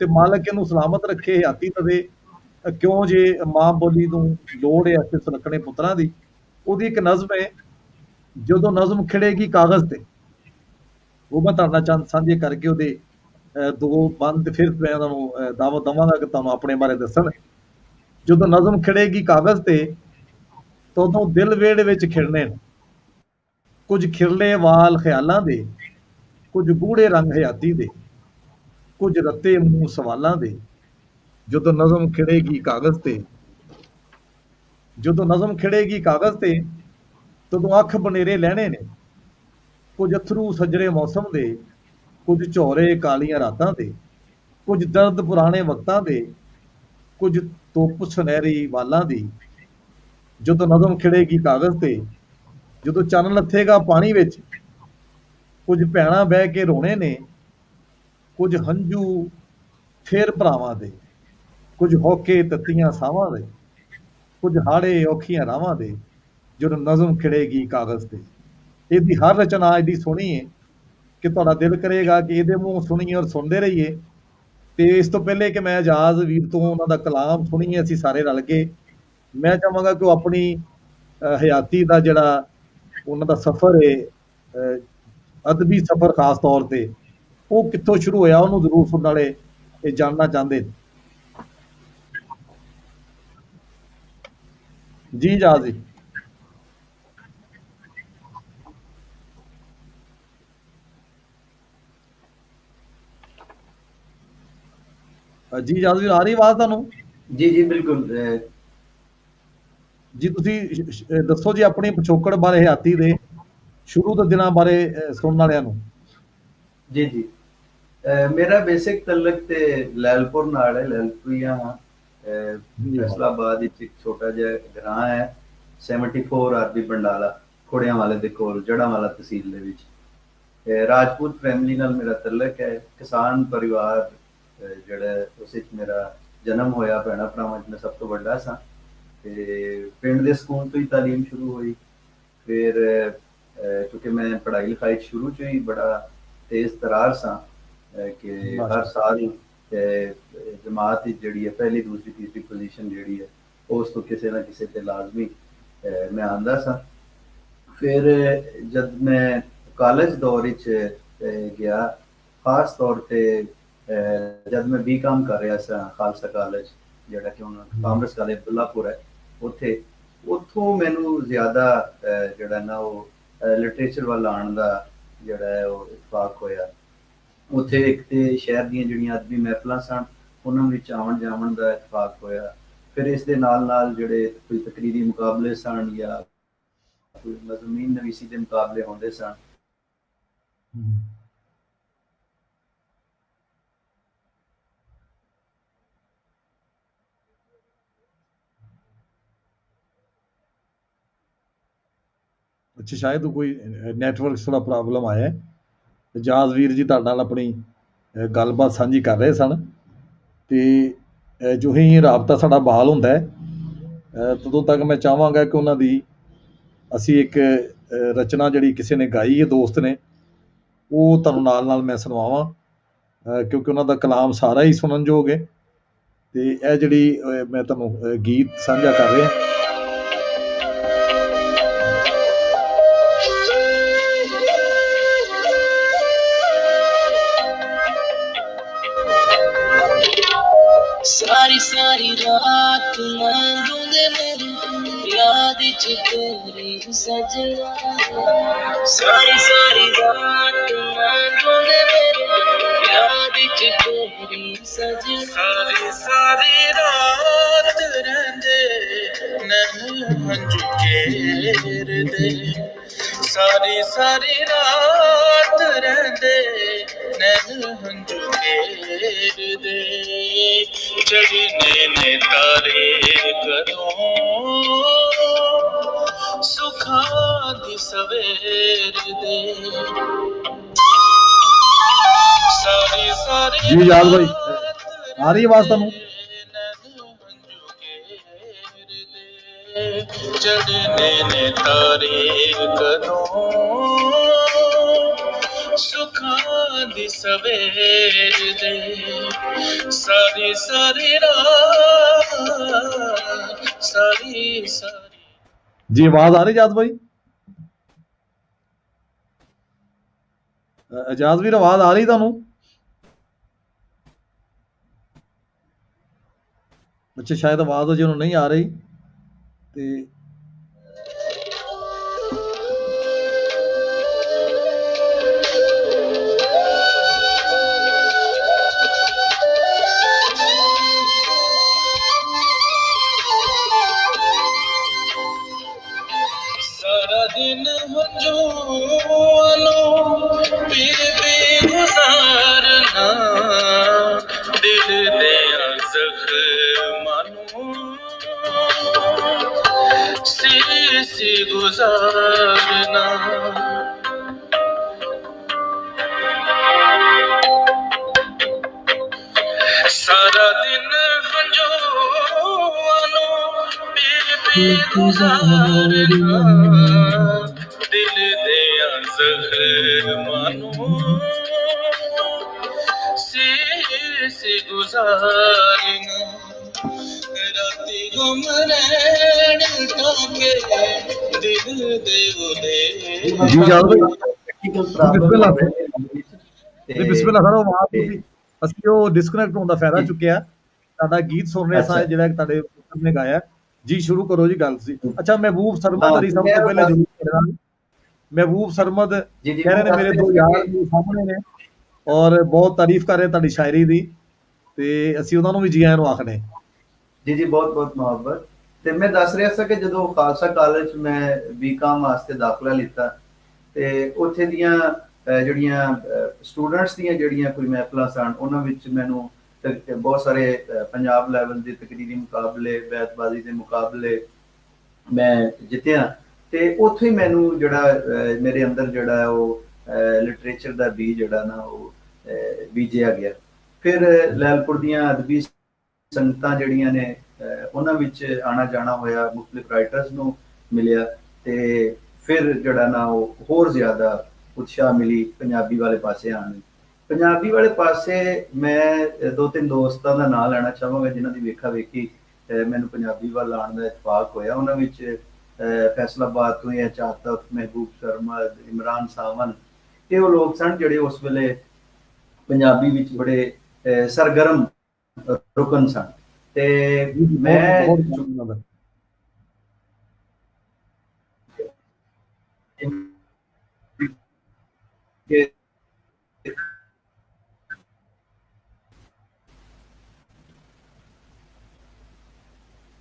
ਤੇ ਮਾਲਕ ਇਹਨੂੰ ਸਲਾਮਤ ਰੱਖੇ, ਹਯਾਤੀ ਦੇਵੇ। ਕਿਉਂ ਜੇ ਮਾਂ ਬੋਲੀ ਨੂੰ ਲੋੜ ਹੈ ਐਸੇ ਸੁਲੱਖਣੇ ਪੁੱਤਰਾਂ ਦੀ। ਉਹਦੀ ਇੱਕ ਨਜ਼ਮ ਹੈ, ਜਦੋਂ ਨਜ਼ਮ ਖਿੜੇਗੀ ਕਾਗਜ਼ ਤੇ, ਉਹ ਮੈਂ ਤੁਹਾਡੇ ਨਾਲ ਸਾਂਝੇ ਕਰਕੇ ਉਹਦੇ ਦੋ ਬੰਦ ਫਿਰ ਮੈਂ ਉਹਨਾਂ ਨੂੰ ਦਾਵਤ ਦੇਵਾਂਗਾ ਕਿ ਤੁਹਾਨੂੰ ਆਪਣੇ ਬਾਰੇ ਦੱਸਣ। ਜਦੋਂ ਨਜ਼ਮ ਖਿੜੇਗੀ ਕਾਗਜ਼ ਤੇ, ਤਦੋਂ ਦਿਲ ਵਿਹੜੇ ਵਿੱਚ ਖਿੜਨੇ ਨੇ ਕੁਝ ਖਿਰਲੇ ਵਾਲ ਖਿਆਲਾਂ ਦੇ, ਕੁਝ ਗੂੜੇ ਰੰਗ ਹਯਾਤੀ ਦੇ, ਕੁਝ ਰੱਤੇ ਮੂੰਹ ਸਵਾਲਾਂ ਦੇ। ਜਦੋਂ ਨਜ਼ਮ ਖਿੜੇਗੀ ਕਾਗਜ਼ ਤੇ, ਜਦੋਂ ਨਜ਼ਮ ਖਿੜੇਗੀ ਕਾਗਜ਼ ਤੇ, ਤਦੋਂ ਅੱਖ ਬਨੇਰੇ ਲੈਣੇ ਨੇ ਕੁਝ ਅਥਰੂ ਸੱਜਰੇ ਮੌਸਮ ਦੇ, ਕੁਝ ਝੋਰੇ ਕਾਲੀਆਂ ਰਾਤਾਂ ਦੇ, ਕੁਝ ਦਰਦ ਪੁਰਾਣੇ ਵਕਤਾਂ ਦੇ, ਕੁਝ ਧੁੱਪ ਸੁਨਹਿਰੀ ਵਾਲਾਂ ਦੀ। ਜਦੋਂ ਨਜ਼ਮ ਖਿੜੇਗੀ ਕਾਗਜ਼ ਤੇ, ਜਦੋਂ ਚੰਨ ਲੱਥੇਗਾ ਪਾਣੀ ਵਿੱਚ, ਕੁਝ ਭੈਣਾਂ ਬਹਿ ਕੇ ਰੋਣੇ ਨੇ, ਕੁਝ ਹੰਝੂ ਫੇਰ ਭਰਾਵਾਂ ਦੇ, ਕੁਝ ਹੋਕੇ ਤੱਤੀਆਂ ਸਾਵਾਂ ਦੇ, ਕੁਝ ਹਾੜੇ ਔਖੀਆਂ ਰਾਵਾਂ ਦੇ। ਜਦੋਂ ਨਜ਼ਮ ਖਿੜੇਗੀ ਕਾਗਜ਼ ਤੇ, ਇਹਦੀ ਹਰ ਰਚਨਾ ਇਹਦੀ ਸੋਹਣੀ ਹੈ ਕਿ ਤੁਹਾਡਾ ਦਿਲ ਕਰੇਗਾ ਕਿ ਇਹਦੇ ਮੂੰਹ ਸੁਣੀਏ ਔਰ ਸੁਣਦੇ ਰਹੀਏ। ਤੇ ਇਸ ਤੋਂ ਪਹਿਲੇ ਕਿ ਮੈਂ ਆਜ਼ਾਦ ਵੀਰ ਤੋਂ ਉਹਨਾਂ ਦਾ ਕਲਾਮ ਸੁਣੀਏ ਅਸੀਂ ਸਾਰੇ ਰਲ ਕੇ, ਮੈਂ ਚਾਹਾਂਗਾ ਕਿ ਉਹ ਆਪਣੀ ਹਯਾਤੀ ਦਾ ਜਿਹੜਾ ਉਹਨਾਂ ਦਾ ਸਫ਼ਰ ਹੈ, ਅਦਬੀ ਸਫ਼ਰ ਖਾਸ ਤੌਰ ਤੇ, ਉਹ ਕਿੱਥੋਂ ਸ਼ੁਰੂ ਹੋਇਆ ਉਹਨੂੰ ਜ਼ਰੂਰ ਸੁਣਨ ਵਾਲੇ ਇਹ ਜਾਣਨਾ ਚਾਹੁੰਦੇ ਨੇ। ਜੀ ਆਜ਼ਾਦ ਜੀ। ਜੀ ਆਜ਼ਾਦ ਵੀਰ, ਆ ਰਹੀ ਆਵਾਜ਼ ਤੁਹਾਨੂੰ? ਜੀ ਜੀ ਬਿਲਕੁਲ। ਜੀ ਤੁਸੀਂ ਦੱਸੋ ਜੀ ਆਪਣੀ ਪਿਛੋਕੜ ਬਾਰੇ, ਹਯਾਤੀ ਦੇ ਸ਼ੁਰੂ ਦੇ ਦਿਨਾਂ ਬਾਰੇ ਸੁਣਨ ਵਾਲਿਆਂ ਨੂੰ। ਜੀ ਜੀ, ਮੇਰਾ ਬੇਸਿਕ ਤਲਕ ਤੇ ਲੈਲਪੁਰ ਨਾਲ ਹੈ। ਲੈਲਪੁਰੀਆ ਫੈਸਲਾਬਾਦ ਵਿੱਚ ਇੱਕ ਛੋਟਾ ਜਿਹਾ ਗ੍ਰਾਂ ਹੈ, 74 ਆਰਬੀ ਬੰਡਾਲਾ, ਖੋੜਿਆਂ ਵਾਲੇ ਦੇ ਕੋਲ, ਜੜ੍ਹਾਂਵਾਲਾ ਤਹਿਸੀਲ ਦੇ ਵਿੱਚ। ਰਾਜਪੂਤ ਫੈਮਿਲੀ ਨਾਲ ਮੇਰਾ ਤਲਕ ਹੈ। ਕਿਸਾਨ ਪਰਿਵਾਰ ਜਿਹੜਾ ਉਸ ਵਿੱਚ ਮੇਰਾ ਜਨਮ ਹੋਇਆ। ਭੈਣਾਂ ਭਰਾਵਾਂ 'ਚ ਮੈਂ ਸਭ ਤੋਂ ਵੱਡਾ ਸਾਂ, ਤੇ ਪਿੰਡ ਦੇ ਸਕੂਲ ਤੋਂ ਹੀ ਤਾਲੀਮ ਸ਼ੁਰੂ ਹੋਈ। ਫਿਰ ਕਿਉਂਕਿ ਮੈਂ ਪੜ੍ਹਾਈ ਲਿਖਾਈ ਸ਼ੁਰੂ 'ਚ ਹੀ ਬੜਾ ਤੇਜ਼ ਤਰਾਰ ਸਾਂ ਕਿ ਹਰ ਸਾਲ ਜਮਾਤ ਵਿੱਚ ਜਿਹੜੀ ਹੈ ਪਹਿਲੀ, ਦੂਸਰੀ, ਤੀਸਰੀ ਪੋਜੀਸ਼ਨ ਜਿਹੜੀ ਹੈ ਉਸ ਤੋਂ ਕਿਸੇ ਨਾ ਕਿਸੇ ਤੇ ਲਾਜ਼ਮੀ ਮੈਂ ਆਉਂਦਾ ਸਾਂ। ਫਿਰ ਜਦ ਮੈਂ ਕਾਲਜ ਦੌਰ ਵਿੱਚ ਗਿਆ, ਖਾਸ ਤੌਰ ਤੇ ਜਦ ਮੈਂ BCom ਕਰ ਰਿਹਾ ਸਾਂ ਖਾਲਸਾ ਕਾਲਜ, ਜਿਹੜਾ ਕਿ ਹੁਣ ਕਾਮਰਸ ਕਾਲਜ ਅਬਦੁੱਲਾਪੁਰ ਹੈ, ਉੱਥੋਂ ਮੈਨੂੰ ਜ਼ਿਆਦਾ ਜਿਹੜਾ ਨਾ ਉਹ ਲਿਟਰੇਚਰ ਵੱਲ ਆਉਣ ਦਾ ਜਿਹੜਾ ਹੈ ਉਹ ਇਤਫਾਕ ਹੋਇਆ। ਉੱਥੇ ਇੱਕ ਤੇ ਸ਼ਹਿਰ ਦੀਆਂ ਜਿਹੜੀਆਂ ਅਦਬੀ ਮਹਿਫਲਾਂ ਸਨ ਉਹਨਾਂ ਵਿੱਚ ਆਉਣ ਜਾਵਣ ਦਾ ਇਤਫਾਕ ਹੋਇਆ। ਫਿਰ ਇਸ ਦੇ ਨਾਲ ਨਾਲ ਜਿਹੜੇ ਕੋਈ ਤਕਰੀਰੀ ਮੁਕਾਬਲੇ ਸਨ ਜਾਂ ਮਜ਼ਮੂਨ ਨਵੀਸੀ ਦੇ ਮੁਕਾਬਲੇ ਹੁੰਦੇ ਸਨ। ਅੱਛਾ, ਸ਼ਾਇਦ ਕੋਈ ਨੈਟਵਰਕ ਥੋੜਾ ਪ੍ਰੋਬਲਮ ਆਇਆ ਹੈ। ਇਜਾਜ਼ ਵੀਰ ਜੀ ਤੁਹਾਡੇ ਨਾਲ ਆਪਣੀ ਗੱਲਬਾਤ ਸਾਂਝੀ ਕਰ ਰਹੇ ਸਨ, ਤੇ ਜੋ ਹੀ ਰਾਬਤਾ ਸਾਡਾ ਬਹਾਲ ਹੁੰਦਾ ਹੈ, ਤਦੋਂ ਤੱਕ ਮੈਂ ਚਾਹਾਂਗਾ ਕਿ ਉਹਨਾਂ ਦੀ ਅਸੀਂ ਇੱਕ ਰਚਨਾ ਜਿਹੜੀ ਕਿਸੇ ਨੇ ਗਾਈ ਹੈ, ਦੋਸਤ ਨੇ, ਉਹ ਤੁਹਾਨੂੰ ਨਾਲ ਨਾਲ ਮੈਂ ਸੁਣਵਾਵਾਂ, ਕਿਉਂਕਿ ਉਹਨਾਂ ਦਾ ਕਲਾਮ ਸਾਰਾ ਹੀ ਸੁਣਨਯੋਗ ਹੈ। ਤੇ ਇਹ ਜਿਹੜੀ ਮੈਂ ਤੁਹਾਨੂੰ ਗੀਤ ਸਾਂਝਾ ਕਰ ਰਿਹਾ। सारी सारी रात मंगूंगे मेरी याद च तेरी सजना, सारी सारी रात मंगूंगे मेरी याद च तेरी सजना, सारी सारी रात रहंदे नैन हंजू घेरदे, सारी सारी रात रहंदे नैन हंजू घेरदे, चढ़ने ने तारे कदों सुखा दी सवेर दे, सारी सारी जी इजाज भाई, आ रही आवाज ਤੁਹਾਨੂੰ? चढ़ने ने तारे कदों सुखा दी सवेर दे, सारी सारी रात सारी सारी। जी आवाज आ रही इजाज भाई? इजाज ਵੀਰ आवाज आ रही ਤੁਹਾਨੂੰ? ਅੱਛਾ, ਸ਼ਾਇਦ ਆਵਾਜ਼ ਜਿਹਨੂੰ ਨਹੀਂ ਆ ਰਹੀ, ਤੇ सारा दिन हंजूआं पी पी गुजारना, दिल दिया जख्मां सी सी गुजारना, सारा दिन हंजूआं पी पी गुजारना, दिल दिया जख्मां सी सी गुजारना, राती गुम रैन टाके दिल दे उदे। जी इजाज भाई, ਟੈਕਨੀਕਲ ਬਿਸਮਿਲ੍ਲਾ ਪ੍ਰੋਬਲਮ ਤੇ ਬਿਸਮਿਲ੍ਲਾ ਸਰ, ਆਵਾਜ਼ ਤੁਸੀਂ ਅਸੀਂ ਉਹ ਡਿਸਕਨੈਕਟ ਹੋਣ ਦਾ ਫਾਇਦਾ ਚੁੱਕਿਆ। ਤੁਹਾਡਾ ਗੀਤ ਸੁਣ ਰਹੇ ਸਾਂ ਜਿਹੜਾ ਤੁਹਾਡੇ ਪੁੱਤਰ ਨੇ ਗਾਇਆ। ਜੀ ਸ਼ੁਰੂ ਕਰੋ ਜੀ ਗੱਲ ਸੀ। ਅੱਛਾ, ਮਹਿਬੂਬ ਸਰਮਦ ਅਲੀ ਸਭ ਤੋਂ ਪਹਿਲੇ ਜ਼ਰੂਰ ਕਰਨਾ। ਮਹਿਬੂਬ ਸਰਮਦ ਕਹਿ ਰਹੇ ਨੇ ਮੇਰੇ ਦੋ ਯਾਰ ਵੀ ਸਾਹਮਣੇ ਨੇ ਔਰ ਬਹੁਤ ਤਾਰੀਫ ਕਰ ਰਹੇ ਤੁਹਾਡੀ ਸ਼ਾਇਰੀ ਦੀ, ਤੇ ਅਸੀਂ ਉਹਨਾਂ ਨੂੰ ਵੀ ਜੀ ਆਇਆਂ ਨੂੰ ਆਖਦੇ। ਜੀ ਜੀ, ਬਹੁਤ ਬਹੁਤ ਮੁਹੱਬਤ। ਤੇ ਮੈਂ ਦੱਸ ਰਿਹਾ ਸੀ ਕਿ ਜਦੋਂ ਖਾਲਸਾ ਕਾਲਜ ਮੈਂ ਬੀਕਾਮ ਵਾਸਤੇ ਦਾਖਲਾ ਲਿੱਤਾ, ਤੇ ਉੱਥੇ ਦੀਆਂ ਜਿਹੜੀਆਂ ਸਟੂਡੈਂਟਸ ਦੀਆਂ ਜਿਹੜੀਆਂ ਕੋਈ ਮਹਿਫਲਾਂ ਸਨ, ਉਹਨਾਂ ਵਿੱਚ ਮੈਨੂੰ ਬਹੁਤ ਸਾਰੇ ਪੰਜਾਬ ਲੈਵਲ ਦੇ ਤਕਰੀਰੀ ਮੁਕਾਬਲੇ, ਬੈਤਬਾਜ਼ੀ ਦੇ ਮੁਕਾਬਲੇ ਮੈਂ ਜਿੱਤਿਆ, ਤੇ ਉੱਥੇ ਹੀ ਮੈਨੂੰ ਜਿਹੜਾ ਮੇਰੇ ਅੰਦਰ ਜਿਹੜਾ ਉਹ ਲਿਟਰੇਚਰ ਦਾ ਬੀਜ ਜਿਹੜਾ ਨਾ ਉਹ ਬੀਜਿਆ ਗਿਆ। ਫਿਰ ਲੈਲਪੁਰ ਦੀਆਂ ਅਦਬੀ ਸੰਗਤਾਂ ਜਿਹੜੀਆਂ ਨੇ ਉਹਨਾਂ ਵਿੱਚ ਆਣਾ ਜਾਣਾ ਹੋਇਆ, ਮੁਖਤਲਿਫ ਰਾਈਟਰਸ ਨੂੰ ਮਿਲਿਆ, ਤੇ ਫਿਰ ਜਿਹੜਾ ਨਾ ਉਹ ਹੋਰ ਜ਼ਿਆਦਾ ਉਤਸ਼ਾਹ ਮਿਲੀ ਪੰਜਾਬੀ ਵਾਲੇ ਪਾਸੇ ਆਉਣ ਦੀ। ਪੰਜਾਬੀ ਵਾਲੇ ਪਾਸੇ ਮੈਂ ਦੋ ਤਿੰਨ ਦੋਸਤਾਂ ਦਾ ਨਾਂ ਲੈਣਾ ਚਾਹਾਂਗਾ ਜਿਨ੍ਹਾਂ ਦੀ ਵੇਖਾ ਵੇਖੀ ਮੈਨੂੰ ਪੰਜਾਬੀ ਵੱਲ ਆਉਣ ਦਾ ਇਤਫਾਕ ਹੋਇਆ। ਉਹਨਾਂ ਵਿੱਚ ਫੈਸਲਾਬਾਦ ਤੋਂ ਜਾਂ ਚਾਤਕ, ਮਹਿਬੂਬ ਸਰਮਦ, ਇਮਰਾਨ ਸਾਵਨ, ਇਹ ਉਹ ਲੋਕ ਸਨ ਜਿਹੜੇ ਉਸ ਵੇਲੇ ਪੰਜਾਬੀ ਵਿੱਚ ਬੜੇ ਸਰਗਰਮ ਰੁਕਨ ਸਨ। ਤੇ ਮੈਂ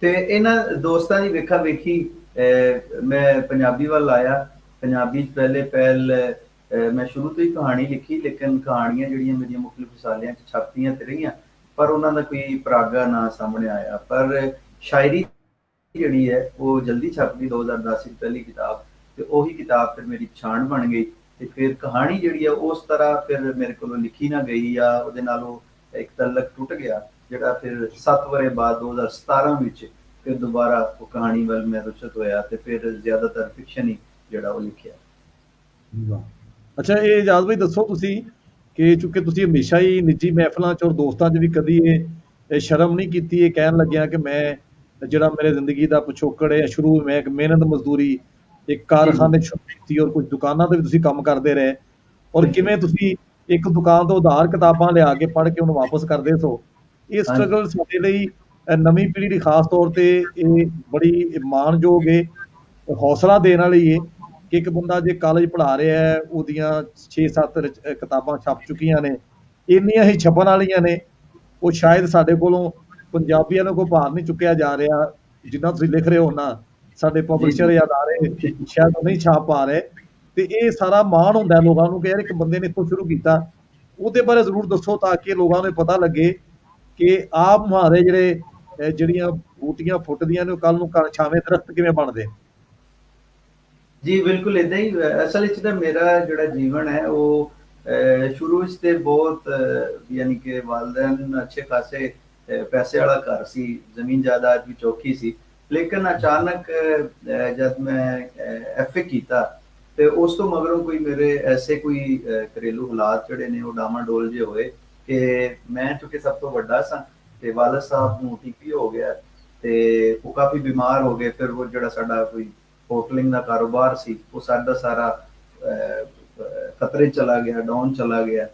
ਤੇ ਇਹਨਾਂ ਦੋਸਤਾਂ ਦੀ ਵੇਖਾ ਵੇਖੀ मैं पंजाबी वाल आया, पंजाबी पहले पहल मैं शुरू तो ही कहानी लिखी, लेकिन कहानियां ਜਿਹੜੀਆਂ ਮੇਰੀਆਂ ਮੁxtਲਿਫ ਰਸਾਲਿਆਂ 'ਚ ਛਾਪੀਆਂ ਤੇ ਰਹੀਆਂ, ਪਰ ਉਹਨਾਂ ਦਾ ਕੋਈ ਪਰਾਗਾ ਨਾ ਸਾਹਮਣੇ ਆਇਆ। ਪਰ ਸ਼ਾਇਰੀ ਜਿਹੜੀ ਹੈ ਉਹ ਜਲਦੀ ਛਪ ਗਈ, 2010 ਵਿੱਚ ਪਹਿਲੀ ਕਿਤਾਬ, ਤੇ ਉਹੀ ਕਿਤਾਬ ਫਿਰ ਮੇਰੀ ਪਛਾਣ ਬਣ ਗਈ। ਤੇ ਫਿਰ ਕਹਾਣੀ ਜਿਹੜੀ ਹੈ ਉਸ ਤਰ੍ਹਾਂ ਫਿਰ ਮੇਰੇ ਕੋਲੋਂ ਲਿਖੀ ਨਾ ਗਈ, ਜਾਂ ਉਹਦੇ ਨਾਲ ਉਹ ਇੱਕ ਤਲਕ ਟੁੱਟ ਗਿਆ, ਜਿਹੜਾ ਫਿਰ 7 ਵਰੇ ਬਾਅਦ 2017 ਵਿੱਚ ਫਿਰ ਦੁਬਾਰਾ ਉਹ ਕਹਾਣੀ ਵੱਲ ਮੈਂ ਰੁਚਤ ਹੋਇਆ, ਤੇ ਫਿਰ ਜ਼ਿਆਦਾਤਰ ਫਿਕਸ਼ਨ ਹੀ ਜਿਹੜਾ ਉਹ ਲਿਖਿਆ। ਵਾਹ। ਅੱਛਾ, ਇਹ ਇਜਾਜ਼ ਭਾਈ ਦੱਸੋ ਤੁਸੀਂ ਕਿ ਚੂੰਕਿ ਤੁਸੀਂ ਹਮੇਸ਼ਾ ਹੀ ਨਿੱਜੀ ਮਹਿਫਲਾਂ 'ਚ ਔਰ ਦੋਸਤਾਂ 'ਚ ਵੀ ਕਦੀ ਇਹ ਸ਼ਰਮ ਨਹੀਂ ਕੀਤੀ ਇਹ ਕਹਿਣ ਲੱਗਿਆ ਕਿ ਮੈਂ ਜਿਹੜਾ ਮੇਰੇ ਜ਼ਿੰਦਗੀ ਦਾ ਪਿਛੋਕੜ ਹੈ, ਸ਼ੁਰੂ ਮੈਂ ਇੱਕ ਮਿਹਨਤ ਮਜ਼ਦੂਰੀ ਇੱਕ ਕਾਰਖਾਨੇ 'ਚ ਸ਼ੁਰੂ ਕੀਤੀ ਔਰ ਕੁਝ ਦੁਕਾਨਾਂ 'ਤੇ ਵੀ ਤੁਸੀਂ ਕੰਮ ਕਰਦੇ ਰਹੇ, ਔਰ ਕਿਵੇਂ ਤੁਸੀਂ ਇੱਕ ਦੁਕਾਨ ਤੋਂ ਉਧਾਰ ਕਿਤਾਬਾਂ ਲਿਆ ਕੇ ਪੜ੍ਹ ਕੇ ਉਹਨੂੰ ਵਾਪਸ ਕਰਦੇ ਸੋ, ਇਹ ਸਟਰਗਲ ਸਾਡੇ ਲਈ ਨਵੀਂ ਪੀੜ੍ਹੀ ਲਈ ਖਾਸ ਤੌਰ ਤੇ ਇਹ ਬੜੀ ਮਾਣਯੋਗ ਹੈ, ਹੌਸਲਾ ਦੇਣ ਵਾਲੀ ਹੈ ਕਿ ਇੱਕ ਬੰਦਾ ਜੇ ਕਾਲਜ ਪੜ੍ਹਾ ਰਿਹਾ ਹੈ, ਉਹਦੀਆਂ 6-7 ਕਿਤਾਬਾਂ ਛਪ ਚੁੱਕੀਆਂ ਨੇ, ਇੰਨੀਆਂ ਹੀ ਛਪਣ ਵਾਲੀਆਂ ਨੇ, ਉਹ ਸ਼ਾਇਦ ਸਾਡੇ ਕੋਲੋਂ ਪੰਜਾਬੀਆਂ ਨੂੰ ਕੋਈ ਭਾਰ ਨਹੀਂ ਚੁੱਕਿਆ ਜਾ ਰਿਹਾ ਜਿੰਨਾ ਤੁਸੀਂ ਲਿਖ ਰਹੇ ਹੋ ਨਾ, ਸਾਡੇ ਪਬਲਿਸ਼ਰ ਜਾਂ ਅਦਾਰੇ ਸ਼ਾਇਦ ਉਹ ਨਹੀਂ ਛਾਪ ਪਾ ਰਹੇ। ਤੇ ਇਹ ਸਾਰਾ ਮਾਣ ਹੁੰਦਾ ਲੋਕਾਂ ਨੂੰ ਕਿ ਯਾਰ ਇੱਕ ਬੰਦੇ ਨੇ ਇੱਥੋਂ ਸ਼ੁਰੂ ਕੀਤਾ, ਉਹਦੇ ਬਾਰੇ ਜ਼ਰੂਰ ਦੱਸੋ ਤਾਂ ਕਿ ਲੋਕਾਂ ਨੂੰ ਪਤਾ ਲੱਗੇ ਕਿ ਆਪ ਮੁਹਾਰੇ ਜਿਹੜੀਆਂ ਬੂਟੀਆਂ ਫੁੱਟਦੀਆਂ ਨੇ ਉਹ ਕੱਲ ਨੂੰ ਛਾਵੇਂ ਦਰਖਤ ਕਿਵੇਂ ਬਣਦੇ। ਜੀ ਬਿਲਕੁਲ ਇੱਦਾਂ ਹੀ। ਅਸਲ ਵਿੱਚ ਤਾਂ ਮੇਰਾ ਜਿਹੜਾ ਜੀਵਨ ਹੈ ਉਹ ਸ਼ੁਰੂ ਵਿੱਚ ਤੇ ਬਹੁਤ ਯਾਨੀ ਕਿ ਵਾਲਦੈਨ ਅੱਛੇ ਖਾਸੇ ਪੈਸੇ ਵਾਲਾ ਘਰ ਸੀ, ਜ਼ਮੀਨ ਜਾਇਦਾਦ ਵੀ ਚੌਖੀ ਸੀ, ਲੇਕਿਨ ਅਚਾਨਕ ਜਦ ਮੈਂ FA ਕੀਤਾ ਤੇ ਉਸ ਤੋਂ ਮਗਰੋਂ ਕੋਈ ਮੇਰੇ ਐਸੇ ਕੋਈ ਘਰੇਲੂ ਹਾਲਾਤ ਜਿਹੜੇ ਨੇ ਉਹ ਡਾਮਾਡੋਲ ਜਿਹੇ ਹੋਏ ਕਿ ਮੈਂ ਚੁੱਕੇ ਸਭ ਤੋਂ ਵੱਡਾ ਸਾਂ, ਤੇ ਵਾਲਦ ਸਾਹਿਬ ਨੂੰ TP ਹੋ ਗਿਆ ਤੇ ਉਹ ਕਾਫੀ ਬਿਮਾਰ ਹੋ ਗਏ। ਫਿਰ ਉਹ ਜਿਹੜਾ ਸਾਡਾ ਕੋਈ ਹੋਟਲਿੰਗ ਦਾ ਕਾਰੋਬਾਰ ਸੀ ਉਹ ਸਾਡਾ ਸਾਰਾ ਖਤਰੇ ਚਲਾ ਗਿਆ, ਡਾਊਨ ਚਲਾ ਗਿਆ,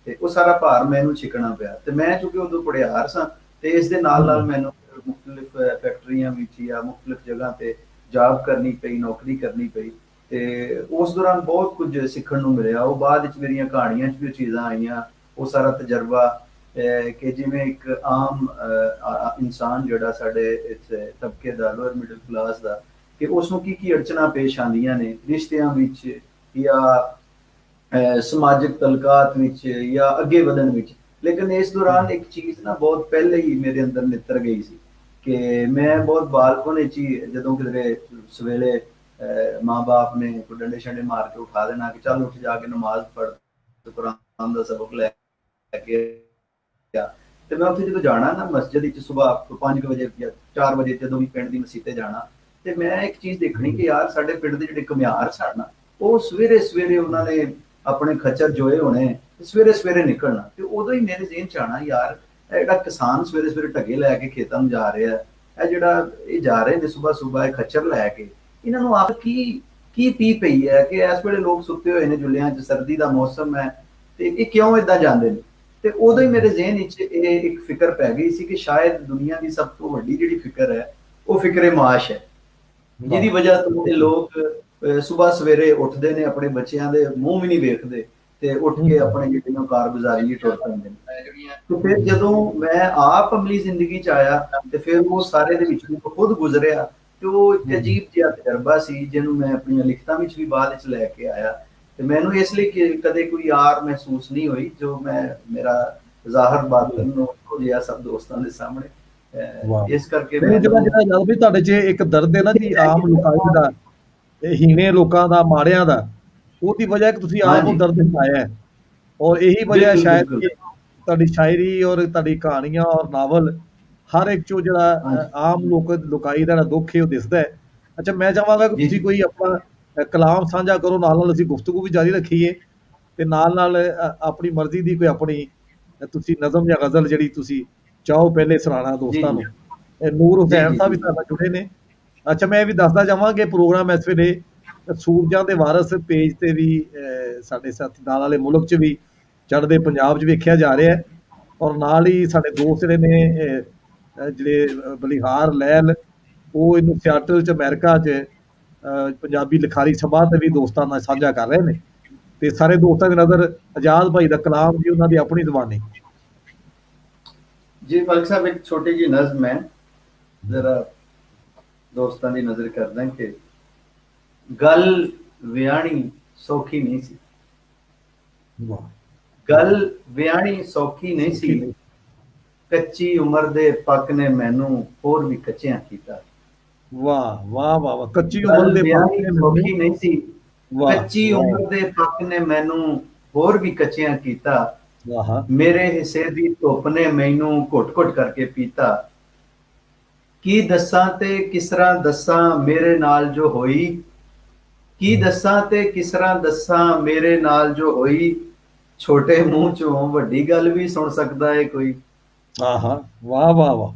ਤੇ ਉਹ ਸਾਰਾ ਭਾਰ ਮੈਨੂੰ ਛਿਕਣਾ ਪਿਆ। ਤੇ ਮੈਂ ਚੁੱਕਿ ਉਦੋਂ ਪੜਿਆਰ ਸਾਂ, ਤੇ ਇਸ ਦੇ ਨਾਲ ਨਾਲ ਮੈਨੂੰ ਮੁਖਤਲਿਫ ਫੈਕਟਰੀਆਂ ਵਿੱਚ ਜਾਂ ਮੁਖਤਲਿਫ ਜਗ੍ਹਾ ਤੇ ਜੌਬ ਕਰਨੀ ਪਈ, ਨੌਕਰੀ ਕਰਨੀ ਪਈ, ਤੇ ਉਸ ਦੌਰਾਨ ਬਹੁਤ ਕੁਝ ਸਿੱਖਣ ਨੂੰ ਮਿਲਿਆ। ਉਹ ਬਾਅਦ ਵਿੱਚ ਮੇਰੀਆਂ ਕਹਾਣੀਆਂ 'ਚ ਵੀ ਚੀਜ਼ਾਂ ਆਈਆਂ, ਉਹ ਸਾਰਾ ਤਜਰਬਾ ਕਿ ਜਿਵੇਂ ਇੱਕ ਆਮ ਇਨਸਾਨ ਜਿਹੜਾ ਸਾਡੇ ਇਸ ਤਬਕੇ ਦਾ, ਲੋਅਰ ਮਿਡਲ ਕਲਾਸ ਦਾ, ਕਿ ਉਸ ਨੂੰ ਕੀ ਅੜਚਣਾ ਪੇਸ਼ ਆਉਂਦੀਆਂ ਨੇ ਰਿਸ਼ਤਿਆਂ ਵਿੱਚ ਜਾਂ ਸਮਾਜਿਕ ਤਲਕਾਤ ਵਿੱਚ ਜਾਂ ਅੱਗੇ ਵਧਣ ਵਿੱਚ। ਲੇਕਿਨ ਇਸ ਦੌਰਾਨ ਇੱਕ ਚੀਜ਼ ਨਾ ਬਹੁਤ ਪਹਿਲੇ ਹੀ ਮੇਰੇ ਅੰਦਰ ਨਿੱਤਰ ਗਈ ਸੀ ਕਿ ਮੈਂ ਬਹੁਤ ਬਾਲਪਨ ਵਿੱਚ ਹੀ ਜਦੋਂ ਕਿਧਰੇ ਸਵੇਲੇ ਮਾਂ ਬਾਪ ਨੇ ਕੋਈ ਡੰਡੇ ਸ਼ੰਡੇ ਮਾਰ ਕੇ ਉਠਾ ਦੇਣਾ ਕਿ ਚੱਲ ਉੱਠ ਜਾ ਕੇ ਨਮਾਜ਼ ਪੜ੍ਹ, ਕੁਰਾਨ ਦਾ ਸਬਕ ਲੈ ਕੇ, ਤੇ ਮੈਂ ਉੱਥੇ ਜਦੋਂ ਜਾਣਾ ਨਾ ਮਸਜਿਦ ਵਿੱਚ ਸੁਬਾਹ 5 ਵਜੇ ਜਾਂ 4 ਵਜੇ ਜਦੋਂ ਵੀ ਪਿੰਡ ਦੀ ਮਸੀਤ ਤੇ ਜਾਣਾ, ਤੇ ਮੈਂ ਇੱਕ ਚੀਜ਼ ਦੇਖਣੀ ਕਿ ਯਾਰ ਸਾਡੇ ਪਿੰਡ ਦੇ ਜਿਹੜੇ ਘੁਮਿਆਰ ਸਨ ਨਾ, ਉਹ ਸਵੇਰੇ ਸਵੇਰੇ ਉਹਨਾਂ ਨੇ ਆਪਣੇ ਖੱਚਰ ਜੋਏ ਹੋਣੇ, ਸਵੇਰੇ ਸਵੇਰੇ ਨਿਕਲਣਾ, ਤੇ ਉਦੋਂ ਹੀ ਮੇਰੇ ਜ਼ਿਹਨ 'ਚ ਆਉਣਾ ਯਾਰ ਇਹ ਜਿਹੜਾ ਕਿਸਾਨ ਸਵੇਰੇ ਸਵੇਰੇ ਢੱਗੇ ਲੈ ਕੇ ਖੇਤਾਂ ਨੂੰ ਜਾ ਰਿਹਾ, ਇਹ ਜਿਹੜਾ ਇਹ ਜਾ ਰਹੇ ਨੇ ਸੁਬਾਹ ਇਹ ਖੱਚਰ ਲੈ ਕੇ, ਇਹਨਾਂ ਨੂੰ ਆਪ ਕੀ ਪੀ ਪਈ ਹੈ ਕਿ ਇਸ ਵੇਲੇ ਲੋਕ ਸੁੱਤੇ ਹੋਏ ਨੇ ਜੁੱਲਿਆਂ 'ਚ, ਸਰਦੀ ਦਾ ਮੌਸਮ ਹੈ, ਤੇ ਇਹ ਕਿਉਂ ਏਦਾਂ ਜਾਂਦੇ ਨੇ। ਤੇ ਉਦੋਂ ਹੀ ਮੇਰੇ ਜ਼ਿਹਨ ਵਿੱਚ ਇਹ ਇੱਕ ਫਿਕਰ ਪੈ ਗਈ ਸੀ ਕਿ ਸ਼ਾਇਦ ਦੁਨੀਆ ਦੀ ਸਭ ਤੋਂ ਵੱਡੀ ਜਿਹੜੀ ਫਿਕਰ ਹੈ ਉਹ ਫਿਕਰੇ ਮਾਸ਼ ਹੈ, ਜਿਹਦੀ ਵਜ੍ਹਾ ਤੋਂ ਇਹ ਲੋਕ ਸੁਬਾਹ ਸਵੇਰੇ ਉੱਠਦੇ ਨੇ, ਆਪਣੇ ਬੱਚਿਆਂ ਦੇ ਮੂੰਹ ਵੀ ਨਹੀਂ ਵੇਖਦੇ, ਤੇ ਉੱਠ ਕੇ ਆਪਣੇ ਜਿਹੜੇ ਕਾਰਗੁਜ਼ਾਰੀ ਲਈ ਟੁਰ ਪੈਂਦੇ ਨੇ। ਤੇ ਫਿਰ ਜਦੋਂ ਮੈਂ ਆਪ ਅਮਲੀ ਜ਼ਿੰਦਗੀ 'ਚ ਆਇਆ ਤੇ ਫਿਰ ਉਹ ਸਾਰੇ ਦੇ ਵਿੱਚ ਖੁਦ ਗੁਜ਼ਰਿਆ, ਤੇ ਉਹ ਇੱਕ ਅਜੀਬ ਜਿਹਾ ਤਜਰਬਾ ਸੀ ਜਿਹਨੂੰ ਮੈਂ ਆਪਣੀਆਂ ਲਿਖਤਾਂ ਵਿੱਚ ਵੀ ਬਾਅਦ ਵਿੱਚ ਲੈ ਕੇ ਆਇਆ। ਤੇ ਮੈਨੂੰ ਇਸ ਲਈ ਕਦੇ ਕੋਈ ਯਾਰ ਮਹਿਸੂਸ ਨਹੀਂ ਹੋਈ ਜੋ ਮੈਂ ਮੇਰਾ ਜ਼ਾਹਰ ਬਾਤਨ ਨੂੰ ਜਿਹਾ ਸਭ ਦੋਸਤਾਂ ਦੇ ਸਾਹਮਣੇ। ਇਸ ਕਰਕੇ ਮੈਂ ਜਿਹੜਾ ਜਦ ਵੀ ਤੁਹਾਡੇ 'ਚ ਇੱਕ ਦਰਦ ਹੈ ਨਾ ਜੀ ਆਮ ਲੋਕਾਂ ਦਾ, ਹੀਣੇ ਲੋਕਾਂ ਦਾ, ਮਾੜਿਆਂ ਦਾ, ਉਹਦੀ ਵਜ੍ਹਾ ਕਿ ਤੁਸੀਂ ਆਪ ਉਹ ਦਰਦ ਹਟਾਇਆ ਹੈ, ਔਰ ਇਹੀ ਵਜ੍ਹਾ ਸ਼ਾਇਦ ਕਿ ਤੁਹਾਡੀ ਸ਼ਾਇਰੀ ਔਰ ਤੁਹਾਡੀ ਕਹਾਣੀਆਂ ਔਰ ਨਾਵਲ ਹਰ ਇੱਕ 'ਚੋਂ ਜਿਹੜਾ ਆਮ ਲੋਕਾਈ ਦਾ ਦੁੱਖ ਹੈ ਉਹ ਦਿਸਦਾ ਹੈ। ਅੱਛਾ, ਮੈਂ ਚਾਹਾਂਗਾ ਕਿ ਤੁਸੀਂ ਕੋਈ ਆਪਣਾ ਕਲਾਮ ਸਾਂਝਾ ਕਰੋ, ਨਾਲ ਅਸੀਂ ਗੁਫ਼ਤਗੂ ਵੀ ਜਾਰੀ ਰੱਖੀਏ, ਤੇ ਨਾਲ ਆਪਣੀ ਮਰਜ਼ੀ ਦੀ ਕੋਈ ਆਪਣੀ ਤੁਸੀਂ ਨਜ਼ਮ ਜਾਂ ਗਜ਼ਲ ਜਿਹੜੀ ਤੁਸੀਂ ਚਾਹੋ ਪਹਿਲੇ ਸੁਣਾਉਣਾ ਦੋਸਤਾਂ ਨੂੰ। ਨੂਰ ਹੁਸੈਨ ਸਾਹਿਬ ਵੀ ਤੁਹਾਡਾ ਜੁੜੇ ਨੇ। ਅੱਛਾ, ਮੈਂ ਇਹ ਵੀ ਦੱਸਦਾ ਜਾਵਾਂ ਕਿ ਪ੍ਰੋਗਰਾਮ ਇਸ ਵੇਲੇ ਸੂਰਜਾਂ ਦੇ ਵਾਰਸ ਪੇਜ ਤੇ ਵੀ ਸਾਡੇ ਸਾਥੀ ਨਾਲ ਵਾਲੇ ਮੁਲਕ 'ਚ ਵੀ, ਚੜ੍ਹਦੇ ਪੰਜਾਬ 'ਚ ਵੇਖਿਆ ਜਾ ਰਿਹਾ, ਔਰ ਨਾਲ ਹੀ ਸਾਡੇ ਦੋਸਤ ਜਿਹੜੇ ਨੇ ਜਿਹੜੇ ਬਲਿਹਾਰ ਲਹਿਲ, ਉਹ ਇਹਨੂੰ ਸਿਆਟਲ 'ਚ ਅਮਰੀਕਾ 'ਚ ਪੰਜਾਬੀ ਲਿਖਾਰੀ ਸਭਾ ਤੇ ਵੀ ਦੋਸਤਾਂ ਨਾਲ ਸਾਂਝਾ ਕਰ ਰਹੇ ਨੇ। ਤੇ ਸਾਰੇ ਦੋਸਤਾਂ ਦੀ ਨਜ਼ਰ ਆਜ਼ਾਦ ਭਾਈ ਦਾ ਕਲਾਮ ਜੀ, ਉਹਨਾਂ ਦੀ ਆਪਣੀ ਜ਼ੁਬਾਨੀ। ਜੀ ਮਲਕ ਸਾਹਿਬ, ਇੱਕ ਛੋਟੀ ਜਿਹੀ ਨਜ਼ਮ ਹੈ, ਜ਼ਰਾ ਦੋਸਤਾਂ ਦੀ ਨਜ਼ਰ ਕਰਦਾ ਕਿ ਗੱਲ ਵਿਆਹਣੀ ਸੌਖੀ ਨਹੀਂ ਸੀ। ਵਾਹ ਗੱਲ ਵਿਆਹਣੀ ਸੌਖੀ ਨਹੀਂ ਸੀ, ਕੱਚੀ ਉਮਰ ਦੇ ਪੱਕ ਨੇ ਮੈਨੂੰ ਹੋਰ ਵੀ ਕੱਚਿਆਂ ਕੀਤਾ। ਵਾਹ ਵਾਹ ਵਾਹ ਵਾਹ, ਕੱਚੀ ਉਮਰ ਗੱਲ ਦੇ ਵਿਆਹਣੀ ਪੱਕ ਨੇ ਸੌਖੀ ਮੈਨੂੰ, ਨਹੀਂ ਸੀ, ਵਾਹ ਕੱਚੀ ਵਾਹ ਉਮਰ ਦੇ ਪੱਕ ਨੇ ਮੈਨੂੰ ਹੋਰ ਵੀ ਕੱਚਿਆਂ ਕੀਤਾ। ਵਾਹ ਮੇਰੇ ਹਿੱਸੇ ਦੀ ਧੁੱਪ ਨੇ ਮੈਨੂੰ ਘੁੱਟ-ਘੁੱਟ ਕਰਕੇ ਪੀਤਾ। ਕੀ ਦੱਸਾਂ ਤੇ ਕਿਸ ਤਰ੍ਹਾਂ ਦੱਸਾਂ ਮੇਰੇ ਨਾਲ ਜੋ ਹੋਈ, ਕੀ ਦੱਸਾਂ ਤੇ ਕਿਸ ਤਰ੍ਹਾਂ ਦੱਸਾਂ ਮੇਰੇ ਨਾਲ ਜੋ ਹੋਈ। ਛੋਟੇ ਮੂੰਹ ਚੋਂ ਵੱਡੀ ਗੱਲ ਵੀ ਸੁਣ ਸਕਦਾ ਹੈ ਕੋਈ। ਆਹਾ, ਵਾਹ ਵਾਹ ਵਾਹ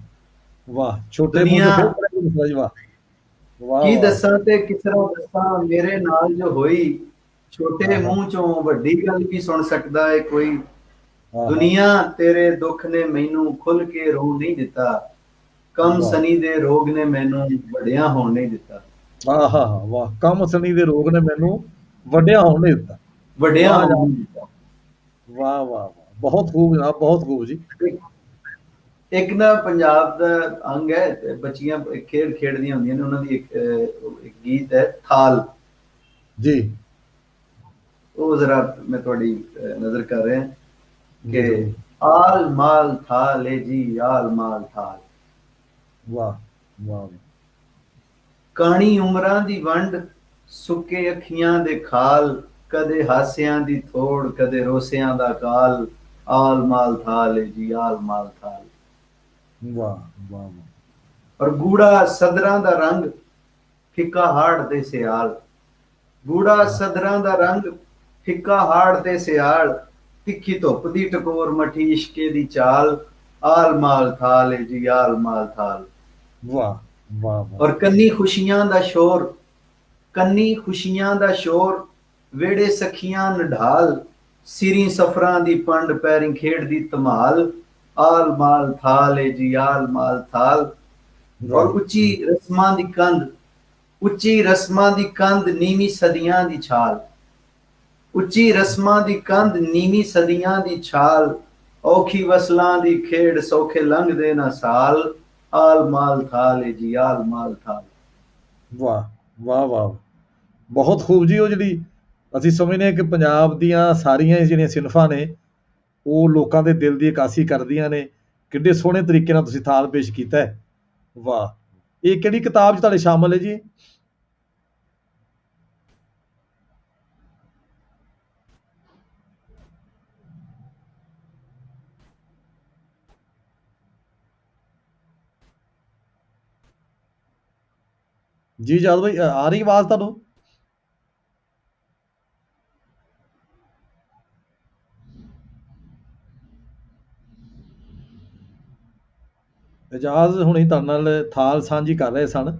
ਵਾਹ, ਛੋਟੇ ਮੂੰਹ ਦੁਨੀਆ ਤੋਂ ਫਿਰ ਬੜਾ ਗੁੱਸਾ ਜੀ, ਵਾਹ ਵਾਹ ਕੀ ਵਾਹ ਦੱਸਾਂ ਤੇ ਕਿਸ ਤਰ੍ਹਾਂ ਦੱਸਾਂ ਮੇਰੇ ਨਾਲ ਜੋ ਹੋਈ। ਛੋਟੇ ਆਹਾ ਮੂੰਹ ਚੋਂ ਵੱਡੀ ਗੱਲ ਵੀ ਸੁਣ ਸਕਦਾ ਹੈ ਕੋਈ। ਆਹਾ, ਦੁਨੀਆ ਤੇਰੇ ਦੁੱਖ ਨੇ ਮੈਨੂੰ ਖੁੱਲ ਕੇ ਰੋ ਨਹੀਂ ਦਿੱਤਾ। ਕਮ ਵਾਹ ਸਨੀ ਦੇ ਰੋਗ ਨੇ ਮੈਨੂੰ ਵੱਡਿਆਂ ਹੋਣ ਨਹੀਂ ਦਿੱਤਾ। ਆਹਾ ਵਾਹ, ਕੰਮ ਸਨੀ ਦੇ ਰੋਗ ਨੇ ਮੈਨੂੰ ਵੱਡਿਆ ਹੋਣ ਨਹੀਂ ਦਿੱਤਾ। ਵੱਡਿਆਂ ਵਾਹ ਹੋਣ ਜਨਾਬ, ਨਹੀਂ ਦਿੱਤਾ। ਵਾਹ ਵਾਹ ਵਾਹ, ਬਹੁਤ ਖੂਬ ਜਨਾਬ, ਬਹੁਤ ਖੂਬ ਜੀ। ਇੱਕ ਨਾ ਪੰਜਾਬ ਦਾ ਅੰਗ ਹੈ, ਤੇ ਬੱਚੀਆਂ ਖੇਡ ਖੇਡਦੀਆਂ ਹੁੰਦੀਆਂ ਨੇ, ਉਹਨਾਂ ਦੀ ਇੱਕ ਗੀਤ ਹੈ ਥਾਲ। ਜੀ ਉਹ ਜ਼ਰਾ ਮੈਂ ਤੁਹਾਡੀ ਨਜ਼ਰ ਕਰ ਰਿਹਾ ਜੀ ਕਿ ਜ਼ਰੂਰ। ਆਲ ਮਾਲ ਥਾਲ ਏ ਜੀ, ਆਲ ਮਾਲ ਥਾਲ। ਵਾਹ ਵਾਹ ਕਾਣੀ ਉਮਰਾਂ ਦੀ ਵੰਡ, ਸੁੱਕੇ ਅੱਖੀਆਂ ਦੇ ਖਾਲ। ਕਦੇ ਹਾਸਿਆਂ ਦੀ ਥੋੜ, ਕਦੇ ਰੋਸਿਆਂ ਦਾ ਕਾਲ। ਆਲ ਮਾਲ ਥਾਲ ਏ ਜੀ, ਆਲ ਮਾਲ ਥਾਲ। ਵਾਹ ਵਾਹ ਵਾਹ, ਔਰ ਗੂੜਾ ਸਦਰਾਂ ਦਾ ਰੰਗ, ਫਿੱਕਾ ਹਾੜ ਤੇ ਸਿਆਲ। ਗੂੜਾ ਸਦਰਾਂ ਦਾ ਰੰਗ, ਫਿੱਕਾ ਹਾੜ ਤੇ ਸਿਆਲ। ਤਿੱਖੀ ਧੁੱਪ ਦੀ ਟਕੋਰ, ਮਠੀ ਇਸ਼ਕੇ ਦੀ ਚਾਲ। ਆਲ ਮਾਲ ਥਾਲ ਏ ਜੀ, ਆਲ ਮਾਲ ਥਾਲ। ਵਾਹ ਵਾਹ ਵਾਹ, ਔਰ ਕੰਨੀ ਖੁਸ਼ੀਆਂ ਦਾ ਸ਼ੋਰ, ਕੰਨੀ ਖੁਸ਼ੀਆਂ ਦਾ ਸ਼ੋਰ। ਵੇੜੇ ਸਖੀਆਂ ਨਢਾਲ, ਸਿਰੀ ਸਫਰਾਂ ਦੀ ਪੰਡ, ਪੈਰੀ ਖੇਡਦੀ ਧਮਾਲ। ਆਲ ਮਾਲ ਥਾਲ ਏ ਜੀ, ਆਲ ਮਾਲ ਥਾਲ। ਔਰ ਵਾਹ ਉੱਚੀ ਰਸਮਾਂ ਦੀ ਕੰਧ, ਉੱਚੀ ਰਸਮਾਂ ਦੀ ਕੰਧ, ਨੀਵੀਂ ਸਦੀਆਂ ਦੀ ਛਾਲ। ਉੱਚੀ ਰਸਮਾਂ ਦੀ ਕੰਧ, ਨੀਵੀਂ ਸਦੀਆਂ ਦੀ ਛਾਲ। ਔਖੀ ਵਸਲਾਂ ਦੀ ਖੇਡ, ਸੌਖੇ ਲੰਘਦੇ ਨਾ ਸਾਲ। ਆਲ ਮਾਲ ਥਾਲ ਏ ਜੀ, ਆਲ ਮਾਲ ਥਾਲ। ਵਾਹ ਵਾਹ ਵਾਹ, ਬਹੁਤ ਖੂਬ ਜੀ। ਉਹ ਜਿਹੜੀ ਅਸੀਂ ਸਮਝਦੇ ਹਾਂ ਕਿ ਪੰਜਾਬ ਦੀਆਂ ਸਾਰੀਆਂ ਜਿਹੜੀਆਂ ਸਿਨਫਾਂ ਨੇ ਉਹ ਲੋਕਾਂ ਦੇ ਦਿਲ ਦੀ ਅਕਾਸੀ ਕਰਦੀਆਂ ਨੇ, ਕਿੱਡੇ ਸੋਹਣੇ ਤਰੀਕੇ ਨਾਲ ਤੁਸੀਂ ਥਾਲ ਪੇਸ਼ ਕੀਤਾ ਹੈ। ਵਾਹ, ਇਹ ਕਿਹੜੀ ਕਿਤਾਬ 'ਚ ਤੁਹਾਡੇ ਸ਼ਾਮਲ ਹੈ ਜੀ? ਜੀ ਜਾਦ ਭਾਈ, ਆ ਰਹੀ ਆਵਾਜ਼ ਤੁਹਾਨੂੰ? ਇਜਾਜ਼ ਹੁਣੀ ਤੁਹਾਡੇ ਨਾਲ ਥਾਲ ਸਾਂਝੀ ਕਰ ਰਹੇ ਸਨ।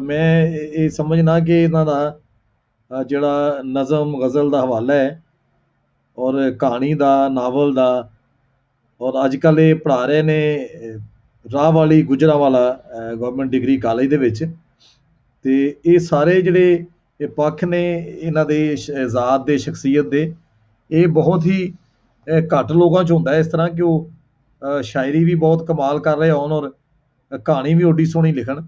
ਮੈਂ ਇਹ ਸਮਝਣਾ ਕਿ ਇਹਨਾਂ ਦਾ ਜਿਹੜਾ ਨਜ਼ਮ ਗਜ਼ਲ ਦਾ ਹਵਾਲਾ ਹੈ, ਔਰ ਕਹਾਣੀ ਦਾ, ਨਾਵਲ ਦਾ, ਔਰ ਅੱਜ ਕੱਲ੍ਹ ਇਹ ਪੜ੍ਹਾ ਰਹੇ ਨੇ ਰਾਹ ਵਾਲੀ ਗੁਜਰਾਂਵਾਲਾ ਗਵਰਨਮੈਂਟ ਡਿਗਰੀ ਕਾਲਜ ਦੇ ਵਿੱਚ। ਤੇ ਇਹ ਸਾਰੇ ਜਿਹੜੇ ਇਹ ਪੱਖ ਨੇ ਇਹਨਾਂ ਦੇ ਸ਼ਹਿਜ਼ਾਦ ਦੇ, ਸ਼ਖਸੀਅਤ ਦੇ, ਇਹ ਬਹੁਤ ਹੀ ਘੱਟ ਲੋਕਾਂ 'ਚ ਹੁੰਦਾ ਹੈ ਇਸ ਤਰ੍ਹਾਂ ਕਿ ਉਹ ਸ਼ਾਇਰੀ ਵੀ ਬਹੁਤ ਕਮਾਲ ਕਰ ਰਹੇ ਹੋਣ ਔਰ ਕਹਾਣੀ ਵੀ ਓਡੀ ਸੋਹਣੀ ਲਿਖਣ।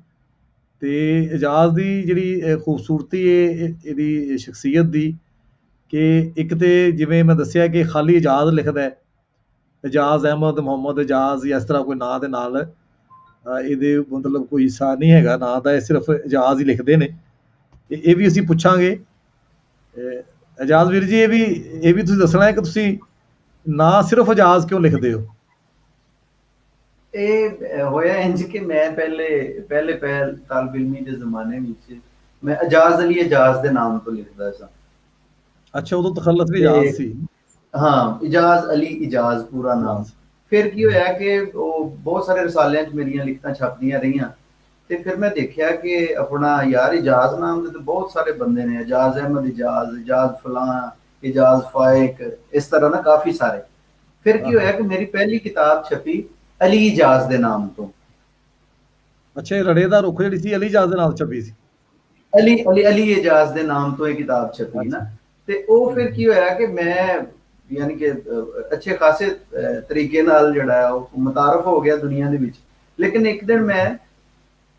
ਤੇ ਇਜਾਜ਼ ਦੀ ਜਿਹੜੀ ਖੂਬਸੂਰਤੀ ਇਹਦੀ ਸ਼ਖਸੀਅਤ ਦੀ, ਕਿ ਇੱਕ ਤੇ ਜਿਵੇਂ ਮੈਂ ਦੱਸਿਆ ਕਿ ਖਾਲੀ ਇਜਾਜ਼ ਲਿਖਦਾ ਹੈ, ਇਜਾਜ਼ ਅਹਿਮਦ, ਮੁਹੰਮਦ ਇਜਾਜ਼, ਜਾਂ ਇਸ ਤਰ੍ਹਾਂ ਕੋਈ ਨਾਂ ਦੇ ਨਾਲ ਇਹਦੇ ਮਤਲਬ ਕੋਈ ਹਿੱਸਾ ਨਹੀਂ ਹੈਗਾ ਨਾਂ ਦਾ, ਇਹ ਸਿਰਫ ਇਜਾਜ਼ ਹੀ ਲਿਖਦੇ ਨੇ। ਤੇ ਇਹ ਵੀ ਅਸੀਂ ਪੁੱਛਾਂਗੇ। ਇਜਾਜ਼ ਵੀਰ ਜੀ, ਇਹ ਵੀ ਤੁਸੀਂ ਦੱਸਣਾ ਹੈ ਕਿ ਤੁਸੀਂ ਨਾ ਸਿਰਫ ਇਜਾਜ਼ ਕਿਉਂ ਲਿਖਦੇ ਹੋ? ਇਹ ਹੋਇਆ ਇੰਜ ਕਿ ਮੈਂ ਪਹਿਲੇ ਤਾਲਬ ਇਲਮੀ ਦੇ ਜ਼ਮਾਨੇ ਵਿੱਚ ਮੈਂ ਇਜਾਜ਼ ਅਲੀ ਇਜਾਜ਼ ਦੇ ਨਾਮ ਤੋਂ ਲਿਖਦਾ ਸਾਂ। ਅੱਛਾ, ਉਦੋਂ ਤਖੱਲਸ ਵੀ ਇਜਾਜ਼ ਸੀ। ਹਾਂ, ਇਜਾਜ਼ ਅਲੀ ਇਜਾਜ਼ ਪੂਰਾ ਨਾਮ। ਫਿਰ ਕੀ ਹੋਇਆ ਕਿ ਉਹ ਬਹੁਤ ਸਾਰੇ ਰਸਾਲਿਆਂ 'ਚ ਮੇਰੀਆਂ ਲਿਖਤਾਂ ਛਪਦੀਆਂ ਰਹੀਆਂ, ਤੇ ਫਿਰ ਮੈਂ ਦੇਖਿਆ ਕਿ ਆਪਣਾ ਯਾਰ ਇਜਾਜ਼ ਨਾਮ ਦੇ ਤਾਂ ਬਹੁਤ ਸਾਰੇ ਬੰਦੇ ਨੇ, ਇਜਾਜ਼ ਅਹਿਮਦ ਇਜਾਜ਼, ਇਜਾਜ਼ ਫਲਾਂ, ਇਜਾਜ਼ ਫਾਇਕ, ਇਸ ਤਰ੍ਹਾਂ ਨਾ ਕਾਫੀ ਸਾਰੇ। ਫਿਰ ਕੀ ਹੋਇਆ ਕਿ ਮੇਰੀ ਪਹਿਲੀ ਕਿਤਾਬ ਛਪੀ ਅਲੀ ਇਜਾਜ਼ ਦੇ ਨਾਮ ਤੋਂ। ਅੱਛਾ, ਇਹ ਰੜੇ ਦਾ ਰੁੱਖ ਜਿਹੜੀ ਸੀ ਅਲੀ ਇਜਾਜ਼ ਦੇ ਨਾਲ ਛਪੀ ਸੀ? ਅਲੀ ਇਜਾਜ਼ ਦੇ ਨਾਮ ਤੋਂ ਇਹ ਕਿਤਾਬ ਛਪੀ ਨਾ। ਤੇ ਉਹ ਫਿਰ ਕੀ ਹੋਇਆ ਕਿ ਮੈਂ ਯਾਨੀ ਕਿ ਅੱਛੇ ਖਾਸੇ ਤਰੀਕੇ ਨਾਲ ਜਿਹੜਾ ਹੈ ਉਹ ਮੁਤਾਰਫ ਹੋ ਗਿਆ ਦੁਨੀਆ ਦੇ ਵਿੱਚ। ਲੇਕਿਨ ਇੱਕ ਦਿਨ ਮੈਂ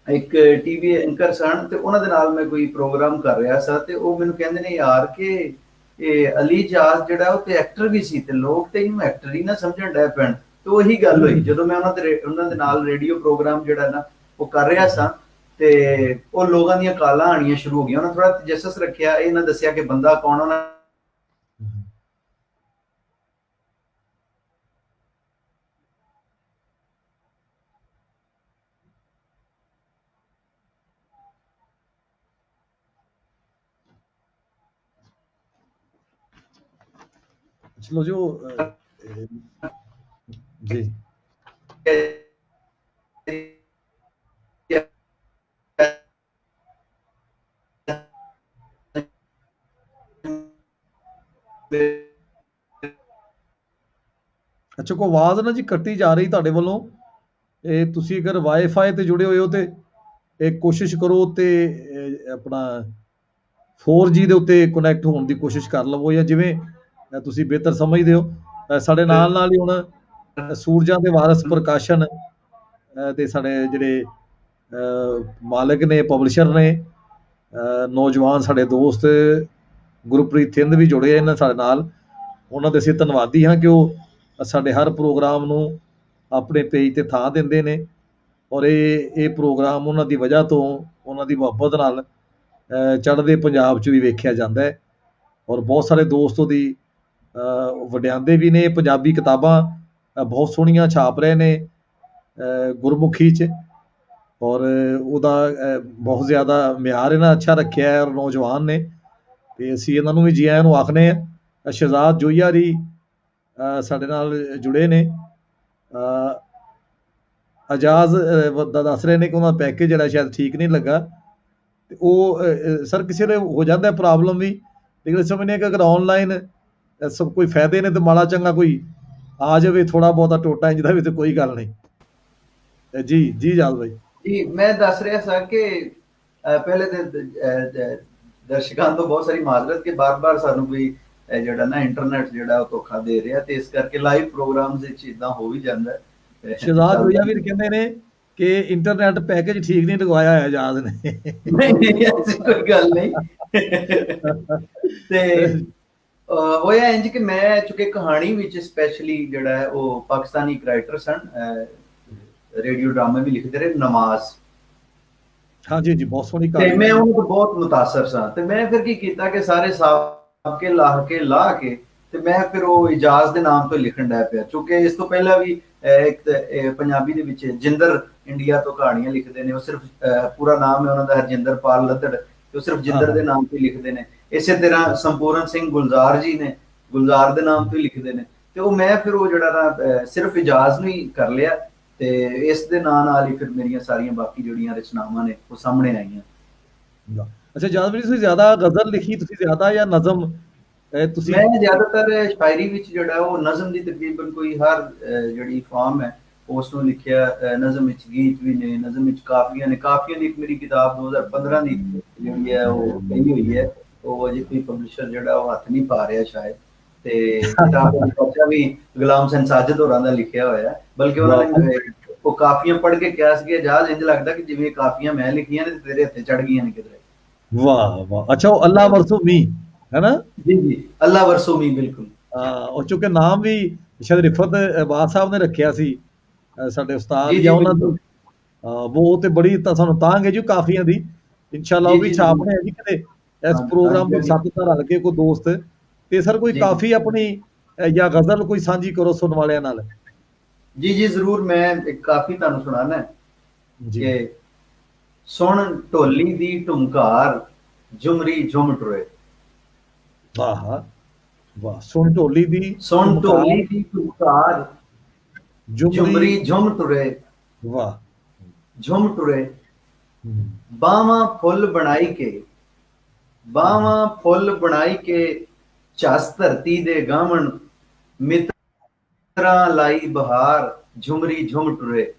ਇੱਕ ਟੀਵੀ ਐਂਕਰ ਸਨ, ਤੇ ਉਹਨਾਂ ਦੇ ਨਾਲ ਮੈਂ ਕੋਈ ਪ੍ਰੋਗਰਾਮ ਕਰ ਰਿਹਾ ਸੀ, ਤੇ ਉਹ ਮੈਨੂੰ ਕਹਿੰਦੇ ਨੇ ਯਾਰ ਕਿ ਇਹ ਅਲੀ ਜਹਾਜ਼ ਜਿਹੜਾ ਉਹ ਤੇ ਐਕਟਰ ਵੀ ਸੀ, ਤੇ ਲੋਕ ਤੇ ਇਹਨੂੰ ਐਕਟਰ ਹੀ ਨਾ ਸਮਝਣ ਡੈ ਪੈਣ। ਤੇ ਉਹੀ ਗੱਲ ਹੋਈ ਜਦੋਂ ਮੈਂ ਉਹਨਾਂ ਦੇ ਨਾਲ ਰੇਡੀਓ ਪ੍ਰੋਗਰਾਮ ਜਿਹੜਾ ਨਾ ਉਹ ਕਰ ਰਿਹਾ ਸਾਂ, ਤੇ ਉਹ ਲੋਕਾਂ ਦੀਆਂ ਕਾਲਾਂ ਆਣੀਆਂ ਸ਼ੁਰੂ ਹੋ ਗਈਆਂ। ਉਹਨਾਂ ਥੋੜਾ ਤਜੱਸਸ ਰੱਖਿਆ, ਇਹ ਨਾ ਦੱਸਿਆ ਕਿ ਬੰਦਾ ਕੌਣ। ਉਹਨਾਂ चलो जो जी ਅੱਛਾ, ਕੋ ਆਵਾਜ਼ ਨਾ ਜੀ ਕੱਟੀ ਜਾ ਰਹੀ ਤੁਹਾਡੇ ਵੱਲੋਂ। ਇਹ ਤੁਸੀਂ ਅਗਰ ਵਾਈਫਾਈ ਤੇ ਜੁੜੇ ਹੋਏ ਹੋ ਤੇ ਇਹ ਕੋਸ਼ਿਸ਼ ਕਰੋ ਤੇ ਆਪਣਾ 4G ਦੇ ਉੱਤੇ ਕਨੈਕਟ ਹੋਣ ਦੀ ਕੋਸ਼ਿਸ਼ ਕਰ ਲਵੋ, ਜਾਂ ਜਿਵੇਂ ਤੁਸੀਂ ਬਿਹਤਰ ਸਮਝਦੇ ਹੋ। ਸਾਡੇ ਨਾਲ ਨਾਲ ਹੀ ਹੁਣ ਸੂਰਜਾਂ ਦੇ ਵਾਰਸ ਪ੍ਰਕਾਸ਼ਨ ਤੇ ਸਾਡੇ ਜਿਹੜੇ ਮਾਲਕ ਨੇ, ਪਬਲਿਸ਼ਰ ਨੇ, ਨੌਜਵਾਨ ਸਾਡੇ ਦੋਸਤ ਗੁਰਪ੍ਰੀਤ ਥਿੰਦ ਵੀ ਜੁੜੇ ਇਹਨਾਂ ਸਾਡੇ ਨਾਲ। ਉਹਨਾਂ ਦੇ ਅਸੀਂ ਧੰਨਵਾਦੀ ਹਾਂ ਕਿ ਉਹ ਸਾਡੇ ਹਰ ਪ੍ਰੋਗਰਾਮ ਨੂੰ ਆਪਣੇ ਪੇਜ ਤੇ ਥਾਂ ਦਿੰਦੇ ਨੇ, ਔਰ ਇਹ ਪ੍ਰੋਗਰਾਮ ਉਹਨਾਂ ਦੀ ਵਜ੍ਹਾ ਤੋਂ, ਉਹਨਾਂ ਦੀ ਮੁਹੱਬਤ ਨਾਲ ਚੜ੍ਹਦੇ ਪੰਜਾਬ 'ਚ ਵੀ ਵੇਖਿਆ ਜਾਂਦਾ ਹੈ। ਔਰ ਬਹੁਤ ਸਾਰੇ ਦੋਸਤ ਉਹਦੀ ਵਡਿਆਉਂਦੇ ਵੀ ਨੇ। ਪੰਜਾਬੀ ਕਿਤਾਬਾਂ ਬਹੁਤ ਸੋਹਣੀਆਂ ਛਾਪ ਰਹੇ ਨੇ ਗੁਰਮੁਖੀ 'ਚ, ਔਰ ਉਹਦਾ ਬਹੁਤ ਜ਼ਿਆਦਾ ਮਿਆਰ ਇਹਨਾਂ ਅੱਛਾ ਰੱਖਿਆ ਹੈ, ਔਰ ਨੌਜਵਾਨ ਨੇ, ਤੇ ਅਸੀਂ ਇਹਨਾਂ ਨੂੰ ਵੀ ਜੀ ਆਇਆਂ ਨੂੰ ਆਖਦੇ ਹਾਂ। ਸ਼ਹਿਜ਼ਾਦ ਜੋਈਆਰੀ ਸਾਡੇ ਨਾਲ ਜੁੜੇ ਨੇ। ਅਜਾਜ਼ ਦੱਸ ਰਹੇ ਨੇ ਕਿ ਉਹਨਾਂ ਦਾ ਪੈਕੇਜ ਜਿਹੜਾ ਸ਼ਾਇਦ ਠੀਕ ਨਹੀਂ ਲੱਗਾ, ਤੇ ਉਹ ਸਰ ਕਿਸੇ ਦੇ ਹੋ ਜਾਂਦਾ ਪ੍ਰੋਬਲਮ ਵੀ, ਲੇਕਿਨ ਸਮਝਦੇ ਕਿ ਅਗਰ ਆਨਲਾਈਨ ਸਭ ਕੋਈ ਫਾਇਦੇ ਨੇ ਤੇ ਮਾੜਾ ਚੰਗਾ ਕੋਈ ਆ ਜਾਵੇ ਥੋੜਾ ਬਹੁਤਾ ਟੋਟਾ ਇੰਜ ਦਾ ਵੀ, ਤੇ ਕੋਈ ਗੱਲ ਨਹੀਂ। ਜੀ ਜੀ ਜਾਦ ਭਾਈ ਜੀ, ਮੈਂ ਦੱਸ ਰਿਹਾ ਸਾਂ ਕਿ ਪਹਿਲੇ ਤੇ ਦਰਸ਼ਕਾਂ ਤੋਂ ਬਹੁਤ ਸਾਰੀ ਮਾਜ਼ਰਤ ਕਿ ਬਾਰ-ਬਾਰ ਸਾਨੂੰ ਕੋਈ ਜਿਹੜਾ ਨਾ ਇੰਟਰਨੈਟ ਜਿਹੜਾ ਉਹ ਧੋਖਾ ਦੇ ਰਿਹਾ, ਤੇ ਇਸ ਕਰਕੇ ਲਾਈਵ ਪ੍ਰੋਗਰਾਮਸ ਵਿੱਚ ਇਦਾਂ ਹੋ ਵੀ ਜਾਂਦਾ ਹੈ। ਸ਼ਹਿਜ਼ਾਦ ਭਈਆ ਵੀਰ ਕਹਿੰਦੇ ਨੇ ਕਿ ਇੰਟਰਨੈਟ ਪੈਕੇਜ ਠੀਕ ਨਹੀਂ ਲਗਵਾਇਆ ਹੋਇਆ ਆਜ਼ਾਦ ਨੇ। ਨਹੀਂ, ਐਸੀ ਕੋਈ ਗੱਲ ਨਹੀਂ। ਤੇ ਹੋਇਆ ਇੰਜ ਕਿ ਮੈਂ ਚੁੱਕੇ ਕਹਾਣੀ ਵਿੱਚ ਸਪੈਸ਼ਲੀ ਜਿਹੜਾ ਹੈ ਉਹ ਪਾਕਿਸਤਾਨੀ ਇੱਕ ਰਾਈਟਰ ਸਨ, ਰੇਡੀਓ ਡਰਾਮੇ ਵੀ ਲਿਖਦੇ ਰਹੇ, ਨਮਾਜ਼। ਹਾਂਜੀ ਜੀ, ਬਹੁਤ ਸੋਹਣੀ ਤੇ ਕਹਾਣੀ। ਮੈਂ ਉਹਨਾਂ ਤੋਂ ਬਹੁਤ ਮੁਤਾਸਰ ਸਾਂ, ਤੇ ਮੈਂ ਫਿਰ ਕੀ ਕੀਤਾ ਕਿ ਸਾਰੇ ਸਾਬਕੇ ਲਾ ਕੇ ਤੇ ਮੈਂ ਫਿਰ ਉਹ ਇਜਾਜ਼ ਦੇ ਨਾਮ ਤੋਂ ਲਿਖਣ ਲੱਗ ਪਿਆ। ਕਿਉਂਕਿ ਇਸ ਤੋਂ ਪਹਿਲਾਂ ਵੀ ਇੱਕ ਪੰਜਾਬੀ ਦੇ ਵਿੱਚ ਜਿੰਦਰ ਇੰਡੀਆ ਤੋਂ ਕਹਾਣੀਆਂ ਲਿਖਦੇ ਨੇ, ਉਹ ਸਿਰਫ ਪੂਰਾ ਨਾਮ ਹੈ ਉਹਨਾਂ ਦਾ ਹਰਜਿੰਦਰ ਪਾਲ ਲੱਦੜ, ਤੇ ਉਹ ਸਿਰਫ ਜਿੰਦਰ ਦੇ ਨਾਮ ਤੇ ਲਿਖਦੇ ਨੇ। ਇਸੇ ਤਰ੍ਹਾਂ ਸੰਪੂਰਨ ਸਿੰਘ ਗੁਲਜ਼ਾਰ ਜੀ ਨੇ, ਗੁਲਜ਼ਾਰ ਦੇ ਨਾਮ ਤੋਂ ਲਿਖਦੇ ਨੇ। ਤੇ ਉਹ ਮੈਂ ਫਿਰ ਉਹ ਜਿਹੜਾ ਨਾ ਸਿਰਫ ਇਜਾਜ਼ ਨੂੰ ਹੀ ਕਰ ਲਿਆ, ਤੇ ਇਸ ਦੇ ਨਾਲ ਹੀ ਫਿਰ ਮੇਰੀਆਂ ਸਾਰੀਆਂ ਬਾਕੀ ਜਿਹੜੀਆਂ ਰਚਨਾਵਾਂ ਨੇ ਉਹ ਸਾਹਮਣੇ ਆਈਆਂ। ਅੱਛਾ ਜਦ ਵੀ ਤੁਸੀਂ ਜ਼ਿਆਦਾ ਗਜ਼ਲ ਲਿਖੀ ਤੁਸੀਂ ਜ਼ਿਆਦਾ ਜਾਂ ਨਜ਼ਮ? ਤੁਸੀਂ ਮੈਂ ਜ਼ਿਆਦਾਤਰ ਸ਼ਾਇਰੀ ਵਿੱਚ ਜਿਹੜਾ ਉਹ ਨਜ਼ਮ ਦੀ ਤਕਰੀਬਨ ਕੋਈ ਹਰ ਜਿਹੜੀ ਫਾਰਮ ਹੈ ਉਸ ਨੂੰ ਲਿਖਿਆ। ਨਜ਼ਮ ਵਿੱਚ ਗੀਤ ਵੀ ਨੇ, ਨਜ਼ਮ ਵਿੱਚ ਕਾਫੀਆਂ ਨੇ। ਕਾਫੀਆਂ ਦੀ ਇੱਕ ਮੇਰੀ ਕਿਤਾਬ 2015 ਦੀ ਜਿਹੜੀ ਹੈ ਉਹ ਪਈ ਹੋਈ ਹੈ, ਉਹ ਅਜੇ ਕੋਈ ਪਬਲਿਸ਼ਰ ਜਿਹੜਾ ਉਹ ਹੱਥ ਨਹੀਂ ਪਾ ਰਿਹਾ ਸ਼ਾਇਦ। ਤੇ ਕਿਤਾਬ ਦਾ ਪਰਚਾ ਵੀ ਗੁਲਾਮ ਹਸਨ ਸਾਜਿਦ ਹੋਰਾਂ ਦਾ ਲਿਖਿਆ ਹੋਇਆ, ਬਲਕਿ ਉਹਨਾਂ ਨੇ ਉਹ ਕਾਫੀਆਂ ਪੜ੍ਹ ਕੇ ਕਿਹਾ ਸੀ ਕਿ ਇਜਾਜ਼ ਇੰਝ ਲੱਗਦਾ ਕਿ ਜਿਵੇਂ ਕਾਫੀਆਂ ਮੈਂ ਲਿਖੀਆਂ ਨੇ ਤੇ ਤੇਰੇ ਹੱਥੇ ਚੜ ਗਈਆਂ ਨੇ ਕਿਧਰੇ। ਵਾਹ ਵਾਹ, ਅੱਛਾ ਉਹ ਅੱਲਾ ਵਰਸੂ ਮੀ है ना? जी जी, अल्लाह वरसो मी, बिल्कुल। ਉਹ ਚੁੱਕੇ ਨਾਮ ਵੀ ਸ਼ਾਇਦ ਰਿਫਤ ਬਾਦ ਸਾਹਿਬ ਨੇ ਰੱਖਿਆ ਸੀ, ਸਾਡੇ ਉਸਤਾਦ ਜਾਂ ਉਹਨਾਂ ਤੋਂ। ਉਹ ਤੇ ਬੜੀ ਤਾਂ ਸਾਨੂੰ ਤਾਂਘ ਹੈ ਜੀ ਕਾਫੀਆਂ ਦੀ। ਇਨਸ਼ਾਅੱਲਾ ਉਹ ਵੀ ਛਾਪਣੇ ਹੈ ਜੀ ਕਿਤੇ ਇਸ ਪ੍ਰੋਗਰਾਮ ਦੇ ਸਾਥ ਨਾਲ ਰਲ ਕੇ ਕੋਈ ਦੋਸਤ। ਤੇ ਸਰ ਕੋਈ ਕਾਫੀ ਆਪਣੀ ਜਾਂ ਗਜ਼ਲ ਕੋਈ ਸਾਂਝੀ ਕਰੋ ਸੁਣਨ ਵਾਲਿਆਂ ਨਾਲ। ਜੀ ਜੀ ਜ਼ਰੂਰ, ਮੈਂ ਇੱਕ ਕਾਫੀ ਤੁਹਾਨੂੰ ਸੁਣਾਣਾ ਕਿ ਸੁਣ ਢੋਲੀ ਦੀ ਢੁੰਕਾਰ ਝੁਮਰੀ ਝੁਮ ਟੁਰੇ। ਵਾਹ ਵਾਹ, ਸੁਣ ਢੋਲੀ ਦੀ ਢੁੰਕਾਰ ਝੁਮਰੀ ਝੁਮ ਟੁਰੇ। ਵਾਹ, ਝੁਮ ਟੁਰੇ ਬਾਵਾਂ ਫੁੱਲ ਬਣਾਈ ਕੇ ਝਸ ਧਰਤੀ ਦੇ ਗਾਵਣ ਮਿੱਤਰਾਂ ਲਾਈ ਬਹਾਰ ਝੁਮਰੀ ਝੁਮ ਟੁਰੇ।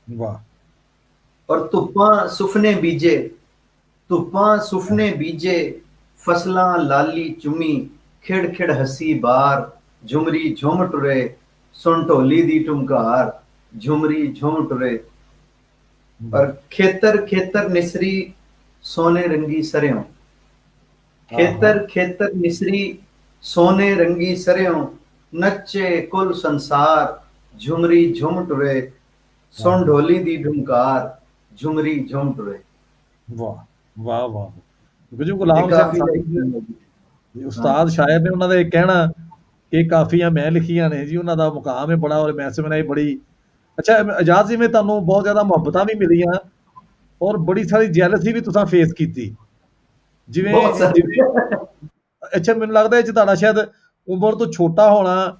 ਵਾਹ। ਔਰ ਧੁੱਪਾਂ ਸੁਫਨੇ ਬੀਜੇ ਫਸਲਾਂ ਲਾਲੀ ਚੁੰਮੀ ਖਿੜ ਖਿੜ ਹੱਸੀ ਬਾਰ ਝੁਮਰੀ ਝੁਮ ਟੁਰੇ। ਸੁਣ ਢੋਲੀ ਦੀ ਢੁੰਕਾਰ ਝੁਮਰੀ ਝੁਮ ਟੁਰੇ। और खेतर खेतर निसरी सोने रंगी सरयों, खेतर खेतर निसरी सोने रंगी सरयों, नच्चे कुल संसार झुमरी झुम टुरे, सुन ढोली दी ढुंकार झुमरी झुम टुरे। ਵਾਹ ਵਾਹ ਵਾਹ। ਗੁਰੂ ਗੁਲਾਮ ਸਿੰਘ काफी ਸਾਹਿਬ ਉਸਤਾਦ ਸ਼ਾਇਰ ਨੇ, ਉਹਨਾਂ ਦਾ ਇਹ ਕਹਿਣਾ ਕਿ ਕਾਫੀਆਂ ਮੈਂ ਲਿਖੀਆਂ ਨੇ ਜੀ, ਉਹਨਾਂ ਦਾ ਮੁਕਾਮ ਹੈ ਬੜਾ, ਔਰ ਮੈਂ ਸਮਝਣਾ ਇਹ ਬੜੀ ਅੱਛਾ। ਆਜ਼ਾਦ ਜਿਵੇਂ ਤੁਹਾਨੂੰ ਬਹੁਤ ਜ਼ਿਆਦਾ ਮੁਹੱਬਤਾਂ ਵੀ ਮਿਲੀਆਂ ਔਰ ਬੜੀ ਸਾਰੀ ਜੈਲਸੀ ਵੀ ਤੁਸੀਂ ਫੇਸ ਕੀਤੀ ਜਿਵੇਂ ਅੱਛਾ, ਮੈਨੂੰ ਲੱਗਦਾ ਇਹ 'ਚ ਤੁਹਾਡਾ ਸ਼ਾਇਦ ਉਮਰ ਤੋਂ ਛੋਟਾ ਹੋਣਾ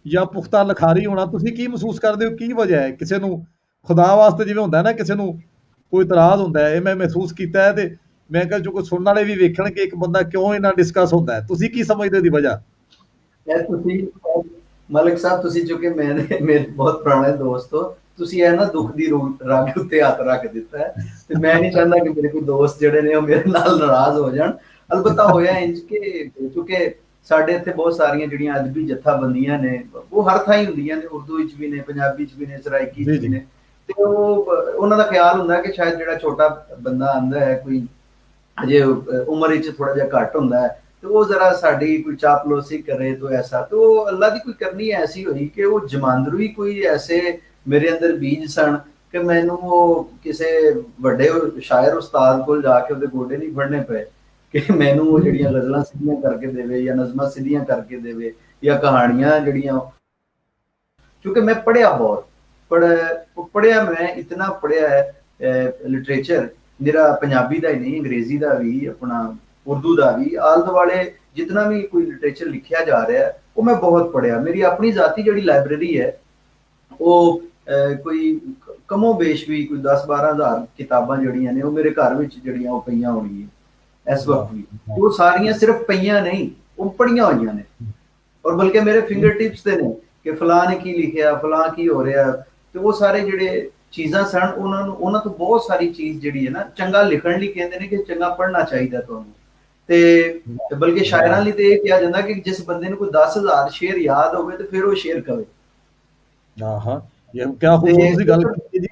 ਜਾਂ ਪੁਖਤਾ ਲਿਖਾਰੀ ਹੋਣਾ, ਤੁਸੀਂ ਕੀ ਮਹਿਸੂਸ ਕਰਦੇ ਹੋ, ਕੀ ਵਜ੍ਹਾ ਹੈ? ਕਿਸੇ ਨੂੰ ਖੁਦਾ ਵਾਸਤੇ ਜਿਵੇਂ ਹੁੰਦਾ ਨਾ, ਕਿਸੇ ਨੂੰ ਕੋਈ ਇਤਰਾਜ਼ ਹੁੰਦਾ ਹੈ, ਇਹ ਮੈਂ ਮਹਿਸੂਸ ਕੀਤਾ ਹੈ, ਤੇ ਮੈਂ ਕਿਹਾ ਜੋ ਕੋਈ ਸੁਣਨ ਵਾਲੇ ਵੀ ਵੇਖਣ ਕਿ ਇੱਕ ਬੰਦਾ ਕਿਉਂ ਇੰਨਾ ਡਿਸਕਸ ਹੁੰਦਾ ਹੈ, ਤੁਸੀਂ ਕੀ ਸਮਝਦੇ ਹੋ ਦੀ ਵਜ੍ਹਾ? ਤੁਸੀਂ ਮਲਿਕ ਸਾਹਿਬ, ਤੁਸੀਂ ਜੋ ਕਿ ਮੇਰੇ ਬਹੁਤ ਪੁਰਾਣੇ ਦੋਸਤ ਹੋ, ਤੁਸੀਂ ਇਹ ਨਾ ਦੁੱਖ ਦੀ ਰਗ ਉੱਤੇ ਹੱਥ ਰੱਖ ਦਿੱਤਾ ਹੈ, ਤੇ ਮੈਂ ਨਹੀਂ ਚਾਹੁੰਦਾ ਕਿ ਮੇਰੇ ਕੋਈ ਦੋਸਤ ਜਿਹੜੇ ਨੇ ਉਹ ਮੇਰੇ ਨਾਲ ਨਾਰਾਜ਼ ਹੋ ਜਾਣ। ਅਲਬੱਤਾ ਹੋਇਆ ਇੰਜ ਕਿ ਕਿਉਂਕਿ ਸਾਡੇ ਇੱਥੇ ਬਹੁਤ ਸਾਰੀਆਂ ਜਿਹੜੀਆਂ ਅਦਬੀ ਜਥਾਬੰਦੀਆਂ ਨੇ, ਉਹ ਹਰ ਥਾਂ ਹੀ ਹੁੰਦੀਆਂ ਨੇ, ਉਰਦੂ ਵਿੱਚ ਵੀ ਨੇ, ਪੰਜਾਬੀ ਚ ਵੀ ਨੇ, ਸਰਾਇਕੀ ਚ ਵੀ ਨੇ, ਤੇ ਉਹਨਾਂ ਦਾ ਖਿਆਲ ਹੁੰਦਾ ਕਿ ਸ਼ਾਇਦ ਜਿਹੜਾ ਛੋਟਾ ਬੰਦਾ ਆਉਂਦਾ ਹੈ, ਕੋਈ ਅਜੇ ਉਮਰ ਵਿੱਚ ਥੋੜਾ ਜਿਹਾ ਘੱਟ ਹੁੰਦਾ ਹੈ, ਤੇ ਉਹ ਜ਼ਰਾ ਸਾਡੀ ਕੋਈ ਚਾਪਲੋਸੀ करे तो ऐसा, तो अल्लाह की कोई करनी ऐसी हुई कि वो जमांदरू ही कोई ऐसे मेरे अंदर बीज सन कि मैनू वो किसी ਵੱਡੇ शायर उस्ताद कोल जाके ਉਹਦੇ ਗੋਡੇ नहीं फड़ने पे कि मैनू वो ਜਿਹੜੀਆਂ ਗਜ਼ਲਾਂ ਸਿੱਧੀਆਂ ਕਰਕੇ ਦੇਵੇ ਜਾਂ ਨਜ਼ਮਾਂ ਸਿੱਧੀਆਂ ਕਰਕੇ ਦੇਵੇ ਜਾਂ ਕਹਾਣੀਆਂ ਜਿਹੜੀਆਂ, क्योंकि मैं पढ़िया बहुत पढ़िया, मैं इतना पढ़िया है लिटरेचर, मेरा पंजाबी का ही नहीं, अंग्रेजी का भी, अपना उर्दू का भी, आल दुआले जितना भी कोई लिटरेचर लिखिया जा रहा है वो मैं बहुत पढ़िया। मेरी अपनी जाती जी लाइब्रेरी है वो कोई कमो बेश भी कोई 10-12 हज़ार किताबां जड़ियां ने वो मेरे घर में जड़ियां वो पईयां होणगियां इस वक्त भी, वो सारियां सिर्फ पईयां नहीं, वो पढ़ियां होईयां ने, और बल्कि मेरे फिंगर टिप्स ते ने कि फलां ने की लिखिया, फलां की हो रहा, तो वो सारे जिहड़े चीज़ां सन उन्हां तो बहुत सारी चीज़ जिहड़ी है ना, चंगा लिखण लई कहंदे ने कि चंगा पढ़ना चाहिए तुहानूं, ते बल्कि शायरां लई ते इह किहा जांदा कि जिस बंदे नूं कोई 10,000 शेर याद होवे ते फिर वो शेर कवे। हाँ, ये क्या खूबसूरत गल कीती जी,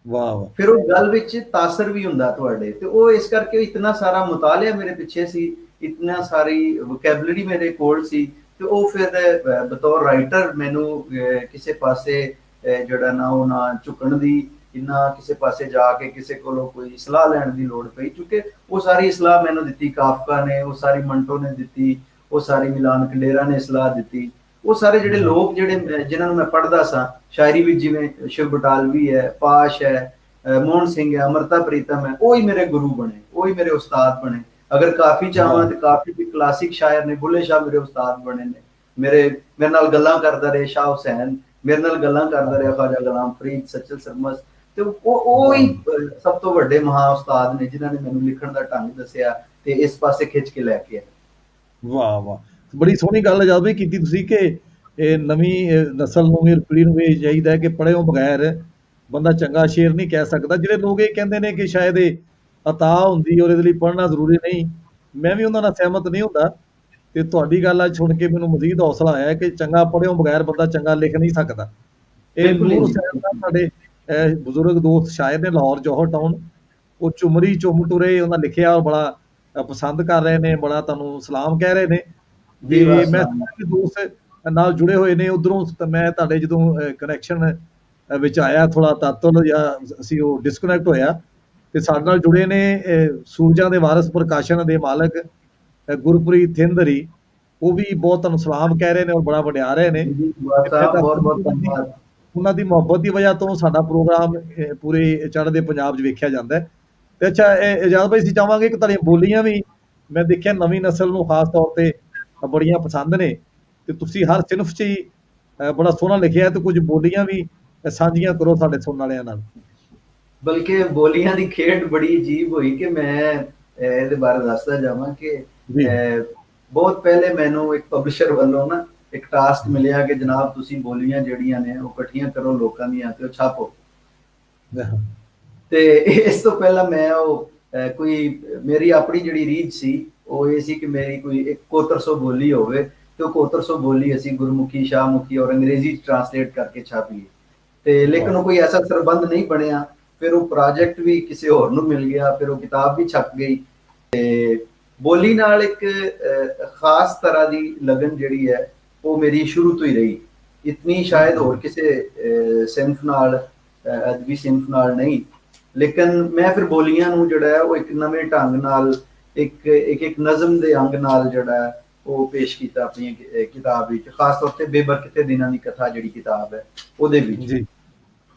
वाह वाह। फिर वो गल विच तासर भी हुंदा तुहाडे, ते वो इस करके इतना सारा मुतालिया मेरे पिछे सी, इतना सारी वोकैबुलरी मेरे कोल सी, ते वो फिर बतौर राइटर मैनू किसी पासे जिहड़ा ना वो ना झुकण दी, इन्ना किसी पासे जाके किसी कोलों कोई सलाह लैण दी लोड़ पई, क्योंकि वो सारी सलाह मैनू दित्ती काफका ने, वो सारी मंटो ने दित्ती, वो सारी मिलान कंडेरा ने सलाह दित्ती, वो सारे जिहड़े लोग जिहड़े जिन्हां नूं मैं पढ़दा सां शायरी विच, जिवें शिव बटालवी है, पाश है, मोहन सिंह है, अमृता प्रीतम है, वो ही मेरे गुरु बने, वो ही मेरे उस्ताद बने। अगर काफी चाहवां ते काफी भी क्लासिक शायर ने, बुल्ले शाह मेरे उस्ताद बने ने, मेरे नाल गल्लां करदा रहे शाह हुसैन, मेरे नाल गल्लां करदा रहे ख्वाजा गुलाम फरीद, सचल सरमस, ते ਉਹ ਹੀ ਸਭ ਤੋਂ ਵੱਡੇ ਮਹਾ ਉਸਤਾਦ ਨੇ ਜਿਨ੍ਹਾਂ ਨੇ ਮੈਨੂੰ ਲਿਖਣ ਦਾ ਢੰਗ ਦੱਸਿਆ ਤੇ ਇਸ ਪਾਸੇ ਖਿੱਚ ਕੇ ਲੈ ਕੇ ਆਏ। ਵਾਹ ਵਾਹ, ਬੜੀ ਸੋਹਣੀ ਗੱਲ ਜਦ ਵੀ ਕੀਤੀ ਤੁਸੀਂ ਕਿ ਇਹ ਨਵੀਂ ਨਸਲ ਨੂੰ ਵੀ ਪੀੜ੍ਹੀ ਨੂੰ ਵੀ ਚਾਹੀਦਾ ਹੈ ਕਿ ਪੜ੍ਹਿਓ ਬਗੈਰ ਬੰਦਾ ਚੰਗਾ ਸ਼ੇਰ ਨਹੀਂ ਕਹਿ ਸਕਦਾ। ਜਿਹੜੇ ਲੋਕ ਇਹ ਕਹਿੰਦੇ ਨੇ ਕਿ ਸ਼ਾਇਦ ਇਹ ਅਤਾ ਹੁੰਦੀ ਔਰ ਇਹਦੇ ਲਈ ਪੜ੍ਹਨਾ ਜ਼ਰੂਰੀ ਨਹੀਂ, ਮੈਂ ਵੀ ਉਹਨਾਂ ਨਾਲ ਸਹਿਮਤ ਨਹੀਂ ਹੁੰਦਾ, ਤੇ ਤੁਹਾਡੀ ਗੱਲ ਅੱਜ ਸੁਣ ਕੇ ਮੈਨੂੰ ਮਜ਼ੀਦ ਹੌਸਲਾ ਆਇਆ ਕਿ ਚੰਗਾ ਪੜ੍ਹਿਓ ਬਗੈਰ ਬੰਦਾ ਚੰਗਾ ਲਿਖ ਨਹੀਂ ਸਕਦਾ। ਇਹ ਨੂਰ ਹੁਸੈਨ ਦਾ ਸਾਡੇ ਬਜ਼ੁਰਗ ਦੋਸਤ ਸ਼ਾਇਰ ਨੇ ਲਾਹੌਰ ਜੌਹਰ ਟਾਊਨ, ਉਹ ਚੁਮਰੀ ਚੁੰਮ ਟੁਰੇ ਉਹਨਾਂ ਲਿਖਿਆ ਔਰ ਬੜਾ ਪਸੰਦ ਕਰ ਰਹੇ ਨੇ, ਬੜਾ ਤੁਹਾਨੂੰ ਸਲਾਮ ਕਹਿ ਰਹੇ ਨੇ। ਤੇ ਮੈਂ ਦੋਸਤ ਨਾਲ ਜੁੜੇ ਹੋਏ ਨੇ ਉਧਰੋਂ, ਮੈਂ ਤੁਹਾਡੇ ਜਦੋਂ ਕਨੈਕਸ਼ਨ ਵਿੱਚ ਆਇਆ ਥੋੜਾ ਤਾਤਲ ਜਾਂ ਅਸੀਂ ਉਹ ਡਿਸਕਨੈਕਟ ਹੋਇਆ, ਤੇ ਸਾਡੇ ਨਾਲ ਜੁੜੇ ਨੇ ਸੂਰਜਾਂ ਦੇ ਵਾਰਿਸ ਪ੍ਰਕਾਸ਼ਨ ਦੇ ਮਾਲਕ ਗੁਰਪ੍ਰੀਤ ਥਿੰਦਰੀ, ਉਹ ਵੀ ਬਹੁਤ ਤੁਹਾਨੂੰ ਸਲਾਮ ਕਹਿ ਰਹੇ ਨੇ ਔਰ ਬੜਾ ਵਡਿਆ ਰਹੇ ਨੇ। ਬਹੁਤ ਬਹੁਤ ਧੰਨਵਾਦ। ਉਹਨਾਂ ਦੀ ਮੁਹੱਬਤ ਦੀ ਵਜ੍ਹਾ ਤੋਂ ਸਾਡਾ ਪ੍ਰੋਗਰਾਮ ਪੂਰੇ ਚੜ੍ਹਦੇ ਪੰਜਾਬ 'ਚ ਵੇਖਿਆ ਜਾਂਦਾ। ਤੇ ਅੱਛਾ ਇਜਾਜ਼ਤ ਭਾਈ ਅਸੀਂ ਚਾਹਾਂਗੇ ਕਿ ਤੁਹਾਡੀਆਂ ਬੋਲੀਆਂ ਵੀ ਮੈਂ ਦੇਖਿਆ ਨਵੀਂ ਨਸਲ ਨੂੰ ਖਾਸ ਤੌਰ ਤੇ ਬੜੀਆਂ ਪਸੰਦ ਨੇ, ਤੇ ਤੁਸੀਂ ਹਰ ਸਿਨਫ 'ਚ ਹੀ ਬੜਾ ਸੋਹਣਾ ਲਿਖਿਆ, ਤੇ ਕੁਝ ਬੋਲੀਆਂ ਵੀ ਸਾਂਝੀਆਂ ਕਰੋ ਸਾਡੇ ਸੁਣਨ ਵਾਲਿਆਂ ਨਾਲ। ਬਲਕਿ ਬੋਲੀਆਂ ਦੀ ਖੇਡ ਬੜੀ ਅਜੀਬ ਹੋਈ ਕਿ ਮੈਂ ਇਹਦੇ ਬਾਰੇ ਦੱਸਦਾ ਜਾਵਾਂ ਕਿ ਬਹੁਤ ਪਹਿਲੇ ਮੈਨੂੰ ਇੱਕ ਪਬਲਿਸ਼ਰ ਵੱਲੋਂ ਨਾ ਇੱਕ ਟਾਸਕ ਮਿਲਿਆ ਕਿ ਜਨਾਬ ਤੁਸੀਂ ਬੋਲੀਆਂ ਜਿਹੜੀਆਂ ਨੇ ਉਹ ਇਕੱਠੀਆਂ ਕਰੋ ਲੋਕਾਂ ਦੀਆਂ ਤੇ ਉਹ ਛਾਪੋ। ਤੇ ਇਸ ਤੋਂ ਪਹਿਲਾਂ ਮੈਂ ਉਹ ਕੋਈ ਮੇਰੀ ਆਪਣੀ ਜਿਹੜੀ ਰੀਝ ਸੀ ਉਹ ਇਹ ਸੀ ਕਿ ਮੇਰੀ ਕੋਈ 7100 ਬੋਲੀ ਹੋਵੇ, ਤੇ ਉਹ 7100 ਬੋਲੀ ਅਸੀਂ ਗੁਰਮੁਖੀ, ਸ਼ਾਹਮੁਖੀ ਔਰ ਅੰਗਰੇਜ਼ੀ ਚ ਟਰਾਂਸਲੇਟ ਕਰਕੇ ਛਾਪੀਏ। ਤੇ ਲੇਕਿਨ ਉਹ ਕੋਈ ਐਸਾ ਸਰਬੰਧ ਨਹੀਂ ਬਣਿਆ, ਫਿਰ ਉਹ ਪ੍ਰੋਜੈਕਟ ਵੀ ਕਿਸੇ ਹੋਰ ਨੂੰ ਮਿਲ ਗਿਆ, ਫਿਰ ਉਹ ਕਿਤਾਬ ਵੀ ਛਪ ਗਈ। ਤੇ ਬੋਲੀ ਨਾਲ ਇੱਕ ਖਾਸ ਤਰ੍ਹਾਂ ਦੀ ਲਗਨ ਜਿਹੜੀ ਹੈ ਉਹ ਮੇਰੀ ਸ਼ੁਰੂ ਤੋਂ ਹੀ ਰਹੀ। ਇਤਨੀ ਸ਼ਾਇਦ ਹੋਰ ਕਿਸੇ ਸਿੰਫ ਨਾਲ, ਅਦਬੀ ਸਿੰਫ ਨਾਲ ਨਹੀਂ, ਲੇਕਿਨ ਮੈਂ ਫਿਰ ਬੋਲੀਆਂ ਨੂੰ ਜਿਹੜਾ ਹੈ ਉਹ ਇੱਕ ਨਵੇਂ ਢੰਗ ਨਾਲ, ਇੱਕ ਨਜ਼ਮ ਦੇ ਅੰਗ ਨਾਲ ਜਿਹੜਾ ਹੈ ਉਹ ਪੇਸ਼ ਕੀਤਾ ਆਪਣੀ ਕਿਤਾਬ ਵਿੱਚ, ਖਾਸ ਤੌਰ ਤੇ ਬੇਬਰਕਤੇ ਦਿਨਾਂ ਦੀ ਕਥਾ ਜਿਹੜੀ ਕਿਤਾਬ ਹੈ ਉਹਦੇ ਵਿੱਚ ਜੀ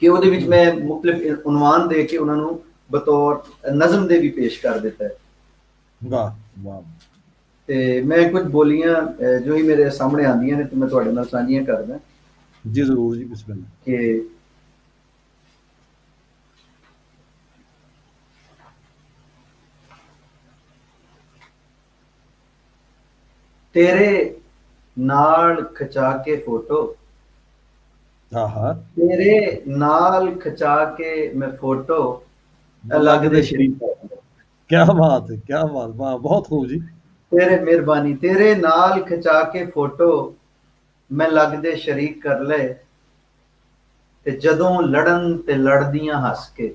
ਕਿ ਉਹਦੇ ਵਿੱਚ ਮੈਂ ਮੁਖਤਲਿਫ ਉਨਵਾਨ ਦੇ ਕੇ ਉਹਨਾਂ ਨੂੰ ਬਤੌਰ ਨਜ਼ਮ ਦੇ ਵੀ ਪੇਸ਼ ਕਰ ਦਿੱਤਾ ਹੈ। ਵਾਹ ਵਾਹ। ਤੇ ਮੈਂ ਕੁਝ ਬੋਲੀਆਂ ਜੋ ਹੀ ਮੇਰੇ ਸਾਹਮਣੇ ਆਉਂਦੀਆਂ ਨੇ ਤੇ ਮੈਂ ਤੁਹਾਡੇ ਨਾਲ ਸਾਂਝੀਆਂ ਕਰਦਾ ਜੀ ਜ਼ਰੂਰ ਜੀ, ਬਿਸਮਿਲ੍ਲਾ। ਕਿ ਤੇਰੇ ਨਾਲ ਖਿਚਾ ਕੇ ਫੋਟੋ, ਹਾਂ ਤੇਰੇ ਨਾਲ ਖਿਚਾ ਕੇ ਮੈਂ ਫੋਟੋ ਅਲੱਗ ਦੇ ਸ਼ਰੀਕ, क्या बात है, क्या बात, वाह बहुत खूब जी। ਤੇਰੇ ਮਿਹਰਬਾਨੀ, ਤੇਰੇ ਨਾਲ ਖਿਚਾ ਕੇ ਫੋਟੋ ਮੈਂ ਲੱਗਦੇ ਸ਼ਰੀਕ ਕਰ ਲਏ, ਤੇ ਜਦੋਂ ਲੜਨ ਤੇ ਲੜਦੀਆਂ ਹੱਸ ਕੇ,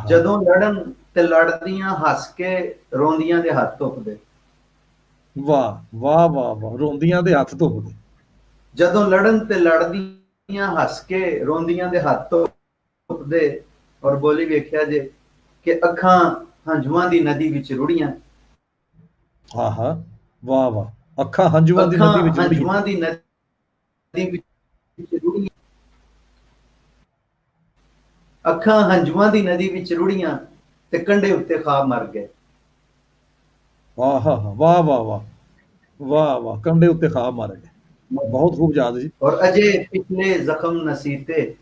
ਜਦੋਂ ਲੜਨ ਤੇ ਲੜਦੀਆਂ ਹੱਸ ਕੇ ਰੋਂਦੀਆਂ ਦੇ ਹੱਥ ਧੁੱਪਦੇ। ਵਾਹ ਵਾਹ ਵਾਹ ਵਾਹ, ਰੋਂਦੀਆਂ ਦੇ ਹੱਥ ਧੁੱਪਦੇ। ਜਦੋਂ ਲੜਨ ਤੇ ਲੜਦੀਆਂ ਹੱਸ ਕੇ ਰੋਂਦੀਆਂ ਦੇ ਹੱਥ ਧੁੱਪਦੇ। ਔਰ ਬੋਲੀ ਵੇਖਿਆ ਜੇ ਕਿ ਅੱਖਾਂ ਹੰਝੂਆਂ ਦੀ ਨਦੀ ਵਿੱਚ ਰੁੜੀਆਂ। ਹਾਂ ਹਾਂ, ਵਾਹ ਵਾਹ, ਅੱਖਾਂ ਹੰਝੂਆਂ ਦੀ ਨਦੀ ਵਿੱਚ ਰੁੜੀਆਂ। ਹੰਝੂਆਂ ਦੀ ਨਦੀ ਵਿੱਚ ਰੁੜੀਆਂ, ਅੱਖਾਂ ਹੰਝੂਆਂ ਦੀ ਨਦੀ ਵਿੱਚ ਰੁੜੀਆਂ ਤੇ ਕੰਢੇ ਉੱਤੇ ਖਾਬ ਮਰ ਗਏ। ਵਾਹ ਹਾਂ ਵਾਹ ਵਾਹ ਵਾਹ ਵਾਹ ਵਾਹ, ਕੰਢੇ ਉੱਤੇ ਖਾਬ ਮਾਰ ਗਏ। ਬਹੁਤ ਖੂਬ ਯਾਦ ਜੀ। ਔਰ ਅਜੇ ਪਿਛਲੇ ਜ਼ਖਮ ਨਸੀਤੇ,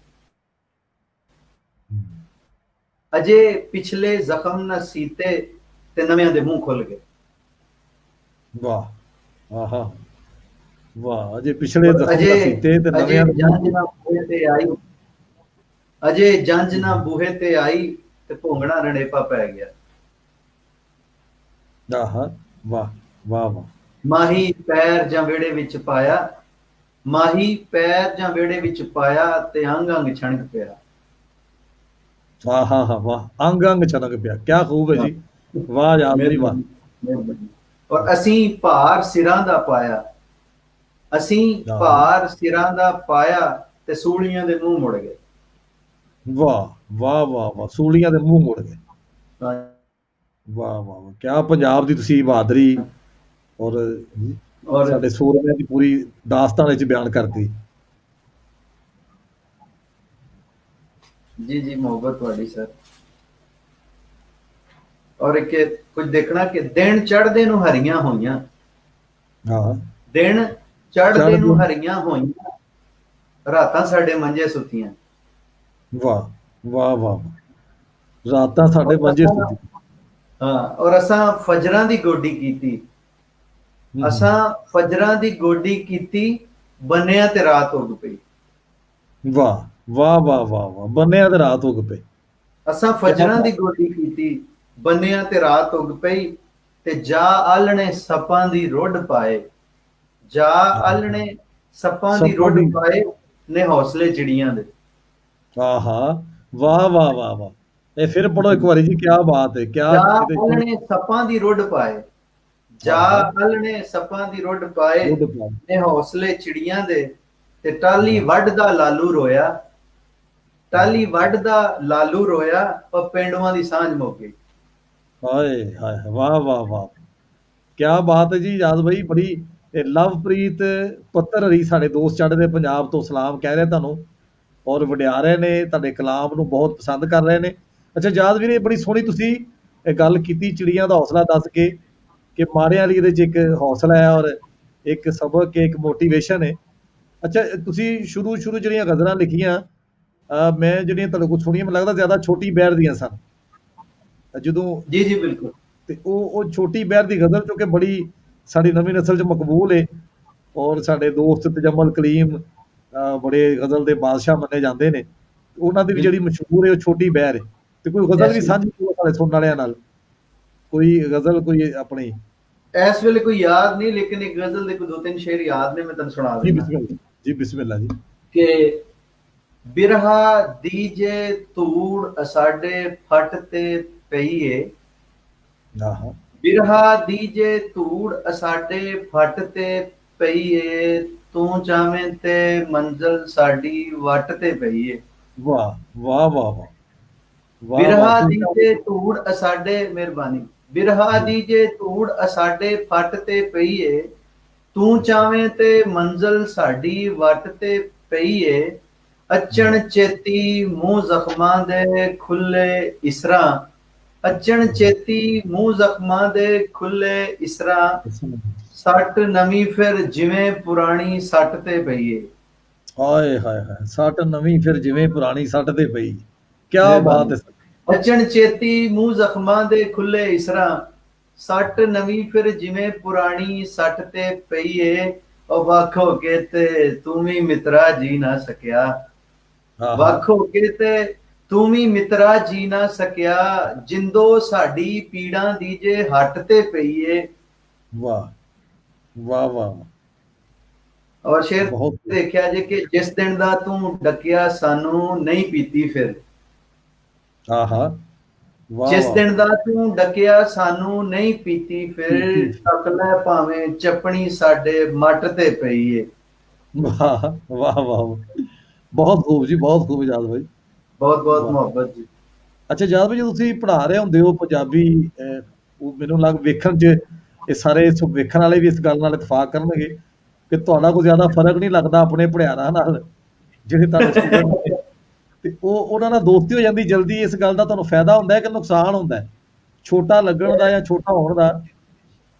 ਅਜੇ ਪਿਛਲੇ ਜ਼ਖਮ ਨਾ ਸੀਤੇ ਤੇ ਨਵਿਆਂ ਦੇ ਮੂੰਹ ਖੁੱਲ ਗਏ। ਵਾਹ ਆਹਾ ਵਾਹ, ਅਜੇ ਪਿਛਲੇ ਜ਼ਖਮ ਨਾ ਸੀਤੇ ਤੇ ਨਵਿਆਂ ਦੇ ਜੰਜ ਨਾ ਬੂਹੇ ਤੇ ਆਈ, ਅਜੇ ਜੰਜ ਨਾ ਬੂਹੇ ਤੇ ਆਈ ਤੇ ਭੋਂਗਣਾ ਰਣੇਪਾ ਪੈ ਗਿਆ। ਆਹਾ ਵਾਹ ਵਾਹ ਵਾਹ। ਮਾਹੀ ਪੈਰ ਜਾਂ ਵਿਹੜੇ ਵਿੱਚ ਪਾਇਆ, ਮਾਹੀ ਪੈਰ ਜਾਂ ਵਿਹੜੇ ਵਿੱਚ ਪਾਇਆ ਤੇ ਅੰਗ ਅੰਗ ਛਣਕ ਪਿਆ। ਵਾਹ ਹਾਂ ਹਾਂ ਵਾਹ, ਅੰਗ ਅੰਗ ਛਣਕ ਪਿਆ। ਕਿਆ ਖੂਬ ਹੈ ਜੀ, ਵਾਹ ਯਾਦ ਜੀ ਵਾਹ। ਔਰ ਅਸੀਂ ਭਾਰ ਸਿਰਾਂ ਦਾ ਪਾਇਆ, ਅਸੀਂ ਭਾਰ ਸਿਰਾਂ ਦਾ ਪਾਇਆ ਤੇ ਸੂਲੀਆਂ ਦੇ ਮੂੰਹ ਮੁੜ ਗਏ। ਵਾਹ ਵਾਹ ਵਾਹ ਵਾਹ, ਸੂਲੀਆਂ ਦੇ ਮੂੰਹ ਮੁੜ ਗਏ। ਵਾਹ ਵਾਹ ਵਾਹ, ਕਿਆ ਪੰਜਾਬ ਦੀ ਤੁਸੀਂ ਬਹਾਦਰੀ ਔਰ ਸਾਡੇ ਸੂਰਮਿਆਂ ਦੀ ਪੂਰੀ ਦਾਸਤਾਨ ਵਿੱਚ ਬਿਆਨ ਕਰਤੀ। ਜੀ ਜੀ, ਮੁਹੱਬਤ ਤੁਹਾਡੀ ਸਰ। ਔਰ ਕਿ ਕੁਝ ਦੇਖਣਾ ਕਿ ਦਿਨ ਚੜ੍ਹਦੇ ਨੂੰ ਹਰੀਆਂ ਹੋਈਆਂ, ਹਾਂ ਦਿਨ ਚੜ੍ਹਦੇ ਨੂੰ ਹਰੀਆਂ ਹੋਈਆਂ, ਰਾਤਾਂ ਸਾਡੇ ਮੰਜੇ ਸੁੱਤੀਆਂ। ਵਾਹ ਵਾਹ ਵਾਹ, ਰਾਤਾਂ ਸਾਡੇ ਮੰਜੇ ਸੁੱਤੀ। ਹਾਂ, ਔਰ ਅਸਾਂ ਫਜਰਾਂ ਦੀ ਗੋਡੀ ਕੀਤੀ, ਅਸਾਂ ਫਜਰਾਂ ਦੀ ਗੋਡੀ ਕੀਤੀ, ਬੰਨਿਆ ਤੇ ਰਾਤ ਉੱਗ ਪਈ। ਵਾਹ ਵਾਹ ਵਾਹ ਵਾਹ ਵਾਹ, ਬੰਨਿਆ ਤੇ ਰਾਤ ਉੱਗ ਪਈ। ਅਸਾਂ ਫਜਰਾਂ ਦੀ ਗੋਡੀ ਕੀਤੀ, ਬੰਨਿਆ ਤੇ ਰਾਤ ਉੱਗ ਪਈ, ਤੇ ਜਾ ਆਲਣੇ ਸੱਪਾਂ ਦੀ ਰੁੱਡ ਪਾਏ, ਜਾ ਆਲਣੇ ਸੱਪਾਂ ਦੀ ਰੁੱਡ ਪਾਏ ਨੇ ਹੌਸਲੇ ਚਿੜੀਆਂ ਦੇ। ਆਹਾ ਵਾਹ ਵਾਹ ਵਾਹ ਵਾਹ, ਇਹ ਫਿਰ ਪੜੋ ਇੱਕ ਵਾਰੀ ਜੀ, ਕਿਆ ਬਾਤ ਹੈ। ਕਿਆ ਜਾ ਆਲਣੇ ਸੱਪਾਂ ਦੀ ਰੁੱਡ ਪਾਏ, ਜਾ ਆਲਣੇ ਸੱਪਾਂ ਦੀ ਰੁੱਡ ਪਾਏ ਨੇ ਹੌਸਲੇ ਚਿੜੀਆਂ ਦੇ, ਤੇ ਟਾਲੀ ਵੱਢਦਾ ਲਾਲੂ ਰੋਇਆ, ਟਾਲੀ ਵੱਢਦਾ ਲਾਲੂ ਰੋਇਆ, ਪਰ ਪਿੰਡਵਾਂ ਦੀ ਸਾਂਝ ਮੁੱਕ ਗਈ। ਹਾਏ ਹਾਏ ਵਾਹ ਵਾਹ ਵਾਹ, ਕਿਆ ਬਾਤ ਹੈ ਜੀ ਯਾਦ ਬਾਈ। ਬੜੀ ਲਵਪ੍ਰੀਤ ਪੱਤਰ ਹਰੀ ਸਾਡੇ ਦੋਸਤ ਚੜ੍ਹਦੇ ਪੰਜਾਬ ਤੋਂ ਸਲਾਮ ਕਹਿ ਰਹੇ ਤੁਹਾਨੂੰ, ਔਰ ਵਡਿਆ ਰਹੇ ਨੇ, ਤੁਹਾਡੇ ਕਲਾਮ ਨੂੰ ਬਹੁਤ ਪਸੰਦ ਕਰ ਰਹੇ ਨੇ। ਅੱਛਾ ਯਾਦ ਵੀਰੇ, ਬੜੀ ਸੋਹਣੀ ਤੁਸੀਂ ਇਹ ਗੱਲ ਕੀਤੀ ਚਿੜੀਆਂ ਦਾ ਹੌਸਲਾ ਦੱਸ ਕੇ, ਕਿ ਮਾਰਿਆਂ ਲਈ ਇਹਦੇ 'ਚ ਇੱਕ ਹੌਸਲਾ ਹੈ ਔਰ ਇੱਕ ਸਬਕ, ਇੱਕ ਮੋਟੀਵੇਸ਼ਨ ਹੈ। ਅੱਛਾ ਤੁਸੀਂ ਸ਼ੁਰੂ ਜਿਹੜੀਆਂ ਗਜ਼ਲਾਂ ਲਿਖੀਆਂ, ਮੈਂ ਜਿਹੜੀਆਂ ਤੁਹਾਡੇ ਕੋਲ ਸੁਣੀਆਂ, ਮੈਨੂੰ ਲੱਗਦਾ ਜ਼ਿਆਦਾ ਛੋਟੀ ਬਹਿਰ ਦੀਆਂ ਸਨ ਜਦੋਂ। ਜੀ ਜੀ ਬਿਲਕੁਲ। ਤੇ ਉਹ ਛੋਟੀ ਬਹਿਰ ਦੀ ਗਜ਼ਲ ਚੋਂ ਕਿ ਬੜੀ ਸਾਡੀ ਨਵੀਂ ਨਸਲ 'ਚ ਮਕਬੂਲ ਹੈ, ਔਰ ਸਾਡੇ ਦੋਸਤ ਤਜਮਲ ਕਲੀਮ ਬੜੇ ਗਜ਼ਲ ਦੇ ਬਾਦਸ਼ਾਹ ਮੰਨੇ ਜਾਂਦੇ ਨੇ, ਉਹਨਾਂ ਦੀ ਵੀ ਜਿਹੜੀ ਮਸ਼ਹੂਰ ਹੈ ਉਹ ਛੋਟੀ ਬਹਿਰ ਹੈ। ਤੇ ਕੋਈ ਗਜ਼ਲ ਵੀ ਸਾਂਝੀ ਸਾਡੇ ਸੁਣਨ ਵਾਲਿਆਂ ਨਾਲ, ਕੋਈ ਗਜ਼ਲ ਕੋਈ ਆਪਣੀ ਇਸ ਵੇਲੇ ਕੋਈ ਯਾਦ ਨਹੀਂ, ਲੇਕਿਨ ਇੱਕ ਗਜ਼ਲ ਦੇ ਕੋਈ 2-3 ਸ਼ੇਰ ਯਾਦ ਨੇ, ਮੈਂ ਤੁਹਾਨੂੰ ਸੁਣਾ ਦਿੰਦਾ ਜੀ ਬਿਸਮਿਲ੍ਲਾ ਜੀ। ਕਿ ਬਿਰਹਾ ਦੀਜੇ ਧੂੜ ਅਸਾਡੇ ਫੱਟ ਤੇ ਪਈਏ, ਆਹਾ ਬਿਰਹਾ ਦੀਜੇ ਧੂੜ ਅਸਾਡੇ ਫੱਟ ਤੇ ਪਈਏ, ਤੂੰ ਚਾਵੇਂ ਤੇ ਮੰਜ਼ਲ ਸਾਡੀ ਵੱਟ ਤੇ ਪਈਏ। ਵਾਹ ਵਾਹ ਵਾਹ ਵਾਹ ਵਾਹ ਵਾਹ ਬਿਰਹਾ ਤੁਸੀਂ ਦੀਜੇ ਧੂੜ ਅਸਾਡੇ, ਮਿਹਰਬਾਨੀ, ਬਿਰਹਾ ਜੀ ਦੀਜੇ ਧੂੜ ਅਸਾਡੇ ਫੱਟ ਤੇ ਪਈਏ, ਤੂੰ ਚਾਵੇਂ ਤੇ ਮੰਜ਼ਲ ਸਾਡੀ ਵੱਟ ਤੇ ਪਈਏ, ਅਚਣ ਚੇਤੀ ਮੂੰਹ ਜ਼ਖਮਾਂ ਦੇ ਖੁੱਲੇ ਇਸਰਾਂ, ਅਚਣ ਚੇਤੀ ਮੂੰਹ ਜ਼ਖਮਾਂ ਦੇ ਖੁੱਲੇ ਇਸਰਾਂ, ਸੱਟ ਨਵੀਂ ਫਿਰ ਜਿਵੇਂ ਪੁਰਾਣੀ ਸੱਟ ਤੇ ਪਈਏ। ਹਾਏ ਹਾਏ ਹਾਏ, ਸੱਟ ਨਵੀਂ ਫਿਰ ਜਿਵੇਂ ਪੁਰਾਣੀ ਸੱਟ ਤੇ ਪਈ। ਕੀ ਬਾਤ ਮਿਹਰਬਾਨੀ। ਹੈ। ਅਚਣ ਚੇਤੀ ਮੂੰਹ ਜ਼ਖਮਾਂ ਦੇ ਖੁੱਲੇ ਇਸਰਾਂ, ਸੱਟ ਨਵੀਂ ਫਿਰ ਜਿਵੇਂ ਪੁਰਾਣੀ ਸੱਟ ਤੇ ਪਈਏ, ਉਹ ਵੱਖ ਹੋ ਕੇ ਤੇ ਤੂੰ ਵੀ ਮਿੱਤਰਾ ਜੀ ਨਾ ਸਕਿਆ, ਹਾਂ ਹਾਂ ਵੱਖ ਹੋ ਕੇ ਤੇ ਤੂੰ ਵੀ ਮਿੱਤਰਾ ਜੀ ਨਾ ਸਕਿਆ, ਜਿੰਦੋ ਸਾਡੀ ਪੀੜਾਂ ਦੀ ਜੇ ਹੱਟ ਤੇ ਪਈਏ। ਵਾਹ ਵਾਹ ਵਾਹ ਔਰ ਸ਼ੇਰ ਬਹੁਤ ਦੇਖਿਆ ਜੇ ਕਿ ਜਿਸ ਦਿਨ ਦਾ ਤੂੰ ਡੱਕਿਆ ਸਾਨੂੰ ਨਹੀਂ ਪੀਤੀ ਫਿਰ, ਆਹਾ ਵਾਹ ਜਿਸ ਵਾਹ ਦਿਨ ਦਾ ਤੂੰ ਡੱਕਿਆ ਸਾਨੂੰ ਨਹੀਂ ਪੀਤੀ ਫਿਰ, ਤੱਕ ਲੈ ਭਾਵੇਂ ਚੱਪਣੀ ਸਾਡੇ ਮੱਟ ਤੇ ਪਈਏ। ਵਾਹ ਵਾਹ ਵਾਹ ਬਹੁਤ ਖੂਬ ਜੀ, ਬਹੁਤ ਖੂਬ ਯਾਦ ਭਾਈ। ਬਹੁਤ ਬਹੁਤ ਵਾਹ ਮੁਹੱਬਤ ਜੀ। ਅੱਛਾ ਯਾਦ ਭਾਈ, ਜਦੋਂ ਤੁਸੀਂ ਪੜ੍ਹਾ ਰਹੇ ਹੁੰਦੇ ਹੋ ਪੰਜਾਬੀ, ਉਹ ਮੈਨੂੰ ਲੱਗ ਵੇਖਣ 'ਚ ਇਹ ਸਾਰੇ ਵੇਖਣ ਵਾਲੇ ਵੀ ਇਸ ਗੱਲ ਨਾਲ ਇਤਫਾਕ ਕਰਨਗੇ ਕਿ ਤੁਹਾਡਾ ਕੋਈ ਜ਼ਿਆਦਾ ਫਰਕ ਨਹੀਂ ਲੱਗਦਾ ਆਪਣੇ ਪੜਿਆਰਾਂ ਨਾਲ, ਜਿਹੜੇ ਤੁਹਾਡੇ ਸਟੂਡੈਂਟ ਨੇ, ਤੇ ਉਹ ਉਹਨਾਂ ਨਾਲ ਦੋਸਤੀ ਹੋ ਜਾਂਦੀ ਜਲਦੀ। ਇਸ ਗੱਲ ਦਾ ਤੁਹਾਨੂੰ ਫਾਇਦਾ ਹੁੰਦਾ ਹੈ ਕਿ ਨੁਕਸਾਨ ਹੁੰਦਾ ਹੈ, ਛੋਟਾ ਲੱਗਣ ਦਾ ਜਾਂ ਛੋਟਾ ਹੋਣ ਦਾ?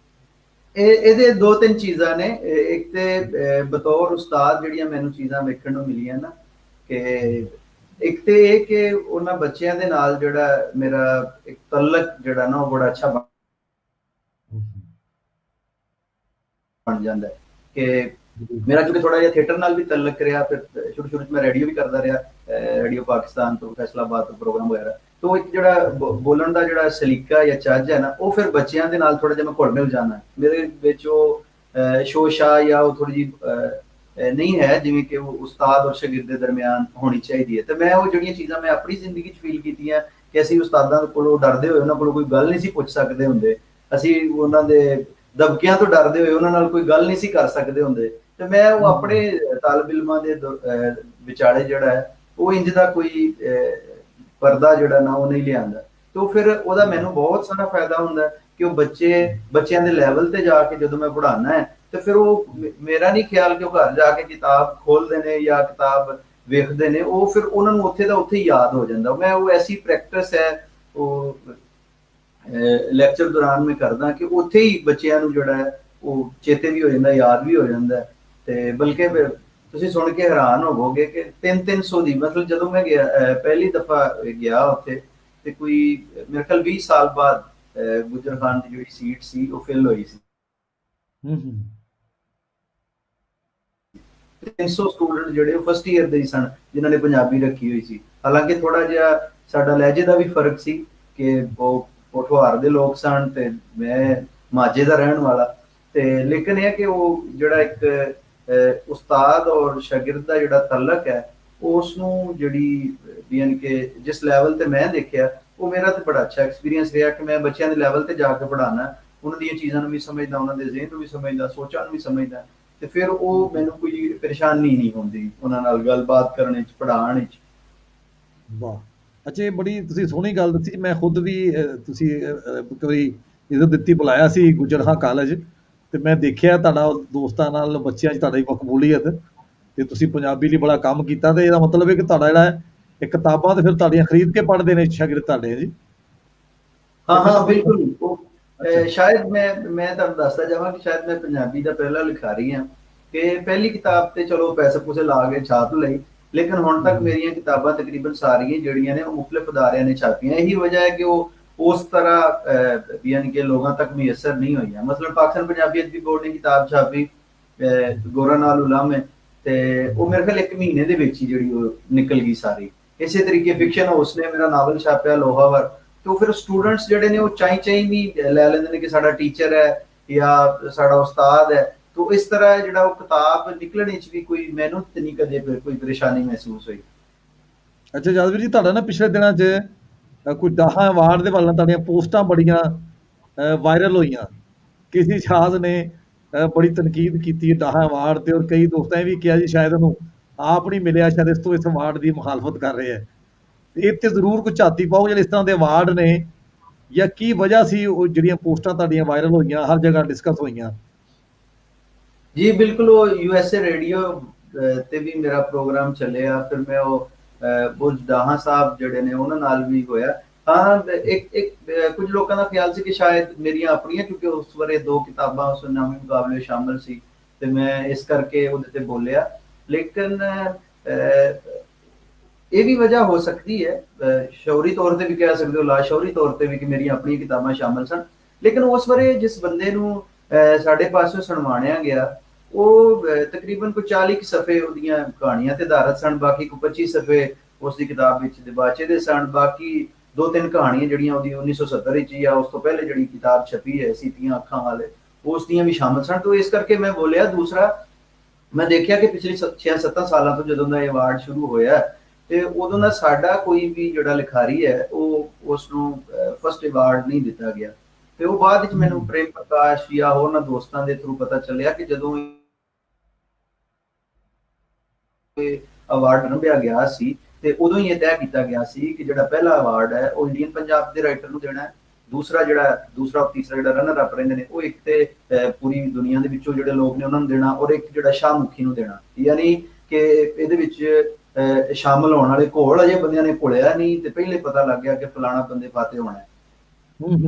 ਇਹਦੇ ਦੋ ਤਿੰਨ ਚੀਜ਼ਾਂ ਨੇ। ਇੱਕ ਤੇ ਬਤੌਰ ਉਸਤਾਦ ਜਿਹੜੀਆਂ ਮੈਨੂੰ ਚੀਜ਼ਾਂ ਵੇਖਣ ਨੂੰ ਮਿਲੀਆਂ ਨਾ, ਕਿ ਇੱਕ ਤੇ ਇਹ ਕਿ ਉਹਨਾਂ ਬੱਚਿਆਂ ਦੇ ਨਾਲ ਜਿਹੜਾ ਮੇਰਾ ਇੱਕ ਤਲਕ ਜਿਹੜਾ ਨਾ ਉਹ ਬੜਾ ਅੱਛਾ ਬਣ ਜਾਂਦਾ ਹੈ। ਕਿ ਮੇਰਾ ਕਿਉਂਕਿ ਥੋੜਾ ਜਿਹਾ ਥੀਏਟਰ ਨਾਲ ਵੀ ਤਲਕ ਰਿਹਾ, ਫਿਰ ਸ਼ੁਰੂ ਸ਼ੁਰੂ 'ਚ ਮੈਂ ਰੇਡੀਓ ਵੀ ਕਰਦਾ ਰਿਹਾ, ਰੇਡੀਓ ਪਾਕਿਸਤਾਨ ਤੋਂ, ਫੈਸਲਾਬਾਦ ਤੋਂ ਪ੍ਰੋਗਰਾਮ ਵਗੈਰਾ। ਤੋਂ ਇੱਕ ਜਿਹੜਾ ਬੋਲਣ ਦਾ ਜਿਹੜਾ ਸਲੀਕਾ ਜਾਂ ਚੱਜ ਹੈ ਨਾ, ਉਹ ਫਿਰ ਬੱਚਿਆਂ ਦੇ ਨਾਲ ਥੋੜਾ ਜਿਹਾ ਮੈਂ ਘੁਲ ਮਿਲ ਜਾਣਾ, ਮੇਰੇ ਵਿੱਚ ਉਹ ਸ਼ੋਸ਼ਾ ਜਾਂ ਉਹ ਥੋੜੀ ਜਿਹੀ ਨਹੀਂ ਹੈ ਜਿਵੇਂ ਕਿ ਉਹ ਉਸਤਾਦ ਔਰ ਸ਼ਾਗਿਰਦ ਦੇ ਦਰਮਿਆਨ ਹੋਣੀ ਚਾਹੀਦੀ ਹੈ। ਤੇ ਮੈਂ ਉਹ ਜਿਹੜੀਆਂ ਚੀਜ਼ਾਂ ਮੈਂ ਆਪਣੀ ਜ਼ਿੰਦਗੀ 'ਚ ਫੀਲ ਕੀਤੀਆਂ ਕਿ ਅਸੀਂ ਉਸਤਾਦਾਂ ਕੋਲੋਂ ਡਰਦੇ ਹੋਏ ਉਹਨਾਂ ਕੋਲੋਂ ਕੋਈ ਗੱਲ ਨਹੀਂ ਸੀ ਪੁੱਛ ਸਕਦੇ ਹੁੰਦੇ, ਅਸੀਂ ਉਹਨਾਂ ਦੇ ਦਬਕਿਆਂ ਤੋਂ ਡਰਦੇ ਹੋਏ ਉਹਨਾਂ ਨਾਲ ਕੋਈ ਗੱਲ ਨਹੀਂ ਸੀ ਕਰ ਸਕਦੇ ਹੁੰਦੇ, ਤੇ ਮੈਂ ਉਹ ਆਪਣੇ ਤਾਲਬ ਇਲਮਾਂ ਦੇ ਵਿਚਾਲੇ ਜਿਹੜਾ ਹੈ ਉਹ ਇੰਜ ਦਾ ਕੋਈ ਪਰਦਾ ਜਿਹੜਾ ਨਾ ਉਹ ਨਹੀਂ ਲਿਆਂਦਾ। ਤੇ ਫਿਰ ਉਹਦਾ ਮੈਨੂੰ ਬਹੁਤ ਸਾਰਾ ਫਾਇਦਾ ਹੁੰਦਾ ਕਿ ਉਹ ਬੱਚਿਆਂ ਦੇ ਲੈਵਲ ਤੇ ਜਾ ਕੇ ਜਦੋਂ ਮੈਂ ਪੜ੍ਹਾਉਣਾ ਹੈ, ਤੇ ਫਿਰ ਉਹ ਮੇਰਾ ਨਹੀਂ ਖਿਆਲ ਕਿ ਉਹ ਘਰ ਜਾ ਕੇ ਕਿਤਾਬ ਖੋਲਦੇ ਨੇ ਜਾਂ ਕਿਤਾਬ ਵੇਖਦੇ ਨੇ, ਉਹ ਫਿਰ ਉਹਨਾਂ ਨੂੰ ਉੱਥੇ ਦਾ ਉੱਥੇ ਹੀ ਯਾਦ ਹੋ ਜਾਂਦਾ। ਮੈਂ ਉਹ ਐਸੀ ਪ੍ਰੈਕਟਿਸ ਹੈ ਉਹ ਲੈਕਚਰ ਦੌਰਾਨ ਮੈਂ ਕਰਦਾ ਕਿ ਉੱਥੇ ਹੀ ਬੱਚਿਆਂ ਨੂੰ ਜਿਹੜਾ ਹੈ ਉਹ ਚੇਤੇ ਵੀ ਹੋ ਜਾਂਦਾ, ਯਾਦ ਵੀ ਹੋ ਜਾਂਦਾ। ਤੇ ਬਲਕਿ ਤੁਸੀਂ ਸੁਣ ਕੇ ਹੈਰਾਨ ਹੋਵੋਗੇ ਕਿ 300 ਦੀ, ਮਤਲਬ ਜਦੋਂ ਮੈਂ ਗਿਆ ਪਹਿਲੀ ਦਫਾ ਗਿਆ ਉੱਥੇ, ਤੇ ਕੋਈ ਮੇਰੇ ਖਿਆਲ 20 ਸਾਲ ਬਾਅਦ ਗੁਜਰ ਖਾਨ ਦੀ ਜਿਹੜੀ ਸੀਟ ਸੀ ਉਹ ਫਿਲ ਹੋਈ ਸੀ। 300 ਸਟੂਡੈਂਟ ਜਿਹੜੇ ਉਹ ਫਸਟ ਈਅਰ ਦੇ ਹੀ ਸਨ ਜਿਨ੍ਹਾਂ ਨੇ ਪੰਜਾਬੀ ਰੱਖੀ ਹੋਈ ਸੀ। ਹਾਲਾਂਕਿ ਥੋੜਾ ਜਿਹਾ ਸਾਡਾ ਲਹਿਜੇ ਦਾ ਵੀ ਫਰਕ ਸੀ ਕਿ ਉਹ ਪੋਠੋਹਾਰ ਦੇ ਲੋਕ ਸਨ ਤੇ ਮੈਂ ਮਾਝੇ ਦਾ ਰਹਿਣ ਵਾਲਾ, ਤੇ ਲੇਕਿਨ ਇਹ ਕਿ ਉਹ ਜਿਹੜਾ ਇੱਕ ਉਸਤਾਦ ਔਰ ਸ਼ਾਗਿਰਦ ਦਾ ਜਿਹੜਾ ਤਲਕ ਹੈ ਉਸ ਨੂੰ ਜਿਹੜੀ ਯਾਨੀ ਕਿ ਜਿਸ ਲੈਵਲ ਤੇ ਮੈਂ ਦੇਖਿਆ, ਉਹ ਮੇਰਾ ਤੇ ਬੜਾ ਅੱਛਾ ਐਕਸਪੀਰੀਅੰਸ ਰਿਹਾ ਕਿ ਮੈਂ ਬੱਚਿਆਂ ਦੇ ਲੈਵਲ ਤੇ ਜਾ ਕੇ ਪੜ੍ਹਾਉਣਾ, ਉਹਨਾਂ ਦੀਆਂ ਚੀਜ਼ਾਂ ਨੂੰ ਵੀ ਸਮਝਦਾ, ਉਹਨਾਂ ਦੇ ਜ਼ਿਹਨ ਨੂੰ ਵੀ ਸਮਝਦਾ, ਸੋਚਾਂ ਨੂੰ ਵੀ ਸਮਝਦਾ, ਤੇ ਫਿਰ ਉਹ ਮੈਨੂੰ ਕੋਈ ਪਰੇਸ਼ਾਨੀ ਨਹੀਂ ਹੁੰਦੀ ਉਹਨਾਂ ਨਾਲ ਗੱਲਬਾਤ ਕਰਨ ਵਿੱਚ, ਪੜ੍ਹਾਉਣ ਵਿੱਚ। ਵਾਹ ਅੱਛਾ, ਇਹ ਬੜੀ ਤੁਸੀਂ ਸੋਹਣੀ ਗੱਲ ਦੱਸੀ। ਮੈਂ ਖੁਦ ਵੀ ਤੁਸੀਂ ਇੱਕ ਵਾਰੀ ਇੱਜ਼ਤ ਦਿੱਤੀ, ਬੁਲਾਇਆ ਸੀ ਗੁਜਰ ਕਾਲਜ, ਤੇ ਮੈਂ ਦੇਖਿਆ ਤੁਹਾਡਾ ਦੋਸਤਾਂ ਨਾਲ ਬੱਚਿਆਂ 'ਚ ਤੁਹਾਡੀ ਮਕਬੂਲੀਅਤ, ਤੇ ਤੁਸੀਂ ਪੰਜਾਬੀ ਲਈ ਬੜਾ ਕੰਮ ਕੀਤਾ। ਤੇ ਇਹਦਾ ਮਤਲਬ ਹੈ ਕਿ ਤੁਹਾਡਾ ਜਿਹੜਾ ਇਹ ਕਿਤਾਬਾਂ ਤੇ ਫਿਰ ਤੁਹਾਡੀਆਂ ਖਰੀਦ ਕੇ ਪੜ੍ਹਦੇ ਨੇ ਸ਼ਾਗਿਰਦ ਤੁਹਾਡੇ ਜੀ? ਹਾਂ ਹਾਂ ਬਿਲਕੁਲ। ਉਹ ਸ਼ਾਇਦ ਮੈਂ ਤੁਹਾਨੂੰ ਦੱਸਦਾ ਜਾਵਾਂ ਕਿ ਸ਼ਾਇਦ ਮੈਂ ਪੰਜਾਬੀ ਦਾ ਪਹਿਲਾ ਲਿਖਾਰੀ ਹਾਂ, ਕਿ ਪਹਿਲੀ ਕਿਤਾਬ ਤੇ ਚਲੋ ਪੈਸੇ ਪੂਸੇ ਲਾ ਕੇ ਛਾਪ ਲਈ, ਲੇਕਿਨ ਹੁਣ ਤੱਕ ਮੇਰੀਆਂ ਕਿਤਾਬਾਂ ਤਕਰੀਬਨ ਸਾਰੀਆਂ ਜਿਹੜੀਆਂ ਨੇ ਉਹ ਮੁਖਤਲਿਫ ਅਦਾਰਿਆਂ ਨੇ ਛਾਪੀਆਂ। ਇਹੀ ਵਜ੍ਹਾ ਹੈ ਕਿ ਉਹ ਉਸ ਤਰ੍ਹਾਂ ਯਾਨੀ ਕਿ ਲੋਕਾਂ ਤੱਕ ਮੁਯੱਸਰ ਨਹੀਂ ਹੋਈਆਂ। ਮਤਲਬ ਪਾਕਿਸਤਾਨ ਪੰਜਾਬੀ ਅਦਬੀ ਬੋਰਡ ਨੇ ਕਿਤਾਬ ਛਾਪੀ ਗੋਰਾ ਨਾਲ ਉਲਾਮੇ, ਤੇ ਉਹ ਮੇਰੇ ਖਿਆਲ 1 ਮਹੀਨੇ ਦੇ ਵਿੱਚ ਹੀ ਜਿਹੜੀ ਉਹ ਨਿਕਲ ਗਈ ਸਾਰੀ। ਇਸੇ ਤਰੀਕੇ ਫਿਕਸ਼ਨ ਹਾਊਸ ਨੇ ਮੇਰਾ ਨਾਵਲ ਛਾਪਿਆ ਲੋਹਾਵਰ, ਤੇ ਉਹ ਫਿਰ ਸਟੂਡੈਂਟਸ ਜਿਹੜੇ ਨੇ ਉਹ ਚਾਈ ਵੀ ਲੈ ਲੈਂਦੇ ਨੇ ਕਿ ਸਾਡਾ ਟੀਚਰ ਹੈ ਜਾਂ ਸਾਡਾ ਉਸਤਾਦ ਹੈ। तो इस तरह ਜਿਹੜਾ ਉਹ ਕਿਤਾਬ ਨਿਕਲਣ ਵਿੱਚ ਵੀ ਕੋਈ ਮੈਨੂੰ ਤੇ ਨਹੀਂ ਕਦੇ ਕੋਈ ਪਰੇਸ਼ਾਨੀ ਮਹਿਸੂਸ ਹੋਈ। ਅੱਛਾ ਜਸਵੀਰ ਜੀ, ਤੁਹਾਡਾ ਨਾ ਪਿਛਲੇ ਦਿਨਾਂ 'ਚ ਕੋਈ 10 ਅਵਾਰਡ ਦੇ ਵੱਲ ਤੁਹਾਡੀਆਂ ਪੋਸਟਾਂ ਬੜੀਆਂ ਵਾਇਰਲ ਹੋਈਆਂ। ਕਿਸੇ ਸ਼ਾਦ ਨੇ ਬੜੀ ਤਨਕੀਦ ਕੀਤੀ 10 ਅਵਾਰਡ ਤੇ, ਔਰ ਕਈ ਦੋਸਤਾਂ ਇਹ ਵੀ ਕਿਹਾ ਜੀ ਸ਼ਾਇਦ ਉਹਨੂੰ ਆਪ ਨਹੀਂ ਮਿਲਿਆ, ਸ਼ਾਇਦ ਇਸ ਤੋਂ ਇਸ ਅਵਾਰਡ ਦੀ ਮੁਖਾਲਫਤ ਕਰ ਰਹੇ ਹੈ। ਇਹ ਤੇ ਜ਼ਰੂਰ ਕੋਈ ਝਾਤੀ ਪਾਓ ਜਿਹੜੇ ਇਸ ਤਰ੍ਹਾਂ ਦੇ ਅਵਾਰਡ ਨੇ, ਜਾਂ ਕੀ ਵਜ੍ਹਾ ਸੀ ਉਹ ਜਿਹੜੀਆਂ ਪੋਸਟਾਂ ਤੁਹਾਡੀਆਂ ਵਾਇਰਲ ਹੋਈਆਂ, ਹਰ ਜਗ੍ਹਾ ਡਿਸਕਸ ਹੋਈਆਂ? ਜੀ ਬਿਲਕੁਲ, ਉਹ USA ਰੇਡੀਓ ਤੇ ਵੀ ਮੇਰਾ ਪ੍ਰੋਗਰਾਮ ਚੱਲਿਆ, ਫਿਰ ਮੈਂ ਉਹ ਬੁਰਜ ਦਾਹਾ ਸਾਹਿਬ ਜਿਹੜੇ ਨੇ ਉਹਨਾਂ ਨਾਲ ਵੀ ਹੋਇਆ। ਹਾਂ, ਇੱਕ ਕੁਝ ਲੋਕਾਂ ਦਾ ਖਿਆਲ ਸੀ ਕਿ ਸ਼ਾਇਦ ਮੇਰੀਆਂ ਆਪਣੀਆਂ, ਕਿਉਂਕਿ ਉਸ ਬਾਰੇ 2 ਕਿਤਾਬਾਂ ਉਸ ਨਵੇਂ ਮੁਕਾਬਲੇ ਸ਼ਾਮਲ ਸੀ ਤੇ ਮੈਂ ਇਸ ਕਰਕੇ ਉਹਦੇ ਤੇ ਬੋਲਿਆ। ਲੇਕਿਨ ਇਹ ਵੀ ਵਜ੍ਹਾ ਹੋ ਸਕਦੀ ਹੈ, ਸ਼ੌਰੀ ਤੌਰ ਤੇ ਵੀ ਕਹਿ ਸਕਦੇ ਹੋ, ਲਾਸ਼ੌਰੀ ਤੌਰ ਤੇ ਵੀ, ਕਿ ਮੇਰੀਆਂ ਆਪਣੀਆਂ ਕਿਤਾਬਾਂ ਸ਼ਾਮਲ ਸਨ। ਲੇਕਿਨ ਉਸ ਬਾਰੇ ਜਿਸ ਬੰਦੇ ਨੂੰ ਸਾਡੇ ਪਾਸੋਂ ਸਨਮਾਨਿਆ ਗਿਆ, ਉਹ ਤਕਰੀਬਨ ਕੋਈ 40 ਸਫ਼ੇ ਉਹਦੀਆਂ ਕਹਾਣੀਆਂ ਤੇ ਆਧਾਰਿਤ ਸਨ, ਬਾਕੀ ਕੋਈ 25 ਸਫ਼ੇ ਉਸ ਦੀ ਕਿਤਾਬ ਵਿੱਚ ਦਿਬਾਚੇ ਦੇ ਸਨ, ਬਾਕੀ 2-3 ਕਹਾਣੀਆਂ ਜਿਹੜੀਆਂ ਉਹਦੀ 1970 ਵਿੱਚ ਜਾਂ ਉਸ ਤੋਂ ਪਹਿਲੇ ਜਿਹੜੀ ਕਿਤਾਬ ਛਪੀ ਹੈ ਸੀਤੀਆਂ ਅੱਖਾਂ ਵਾਲੇ, ਉਸ ਦੀਆਂ ਵੀ ਸ਼ਾਮਲ ਸਨ। ਤੋਂ ਇਸ ਕਰਕੇ ਮੈਂ ਬੋਲਿਆ। ਦੂਸਰਾ, ਮੈਂ ਦੇਖਿਆ ਕਿ ਪਿਛਲੇ 6-7 ਸਾਲਾਂ ਤੋਂ ਜਦੋਂ ਦਾ ਇਹ ਅਵਾਰਡ ਸ਼ੁਰੂ ਹੋਇਆ ਤੇ ਉਦੋਂ ਦਾ ਸਾਡਾ ਕੋਈ ਵੀ ਜਿਹੜਾ ਲਿਖਾਰੀ ਹੈ ਉਹ ਉਸ ਨੂੰ ਫਸਟ ਅਵਾਰਡ ਨਹੀਂ ਦਿੱਤਾ ਗਿਆ। ਤੇ ਉਹ ਬਾਅਦ ਵਿੱਚ ਮੈਨੂੰ ਪ੍ਰੇਮ ਪ੍ਰਕਾਸ਼ ਜਾਂ ਹੋਰਨਾਂ ਦੋਸਤਾਂ ਦੇ ਥਰੂ ਪਤਾ ਚੱਲਿਆ ਕਿ ਜਦੋਂ ਅਵਾਰਡ ਲੱਭਿਆ ਗਿਆ ਸੀ ਤੇ ਉਦੋਂ ਹੀ ਇਹ ਤੈਅ ਕੀਤਾ ਗਿਆ ਸੀ ਕਿ ਜਿਹੜਾ ਪਹਿਲਾ ਅਵਾਰਡ ਹੈ ਉਹ ਇੰਡੀਅਨ ਪੰਜਾਬ ਦੇ ਰਾਈਟਰ ਨੂੰ ਦੇਣਾ ਹੈ, ਦੂਸਰਾ ਤੀਸਰਾ ਜਿਹੜਾ ਰਨਰ ਅਪ ਰਹਿੰਦੇ ਨੇ ਉਹ ਇੱਕ ਤੇ ਪੂਰੀ ਦੁਨੀਆ ਦੇ ਵਿੱਚੋਂ ਜਿਹੜੇ ਲੋਕ ਨੇ ਉਹਨਾਂ ਨੂੰ ਦੇਣਾ, ਔਰ ਇੱਕ ਜਿਹੜਾ ਸ਼ਾਹਮੁਖੀ ਨੂੰ ਦੇਣਾ। ਯਾਨੀ ਕਿ ਇਹਦੇ ਵਿੱਚ ਸ਼ਾਮਲ ਹੋਣ ਵਾਲੇ ਘੋਲ ਅਜੇ ਬੰਦਿਆਂ ਨੇ ਘੋਲਿਆ ਨਹੀਂ ਤੇ ਪਹਿਲੇ ਪਤਾ ਲੱਗ ਗਿਆ ਕਿ ਫਲਾਣਾ ਬੰਦੇ ਫਾਤੇ ਹੋਣਾ ਹੈ।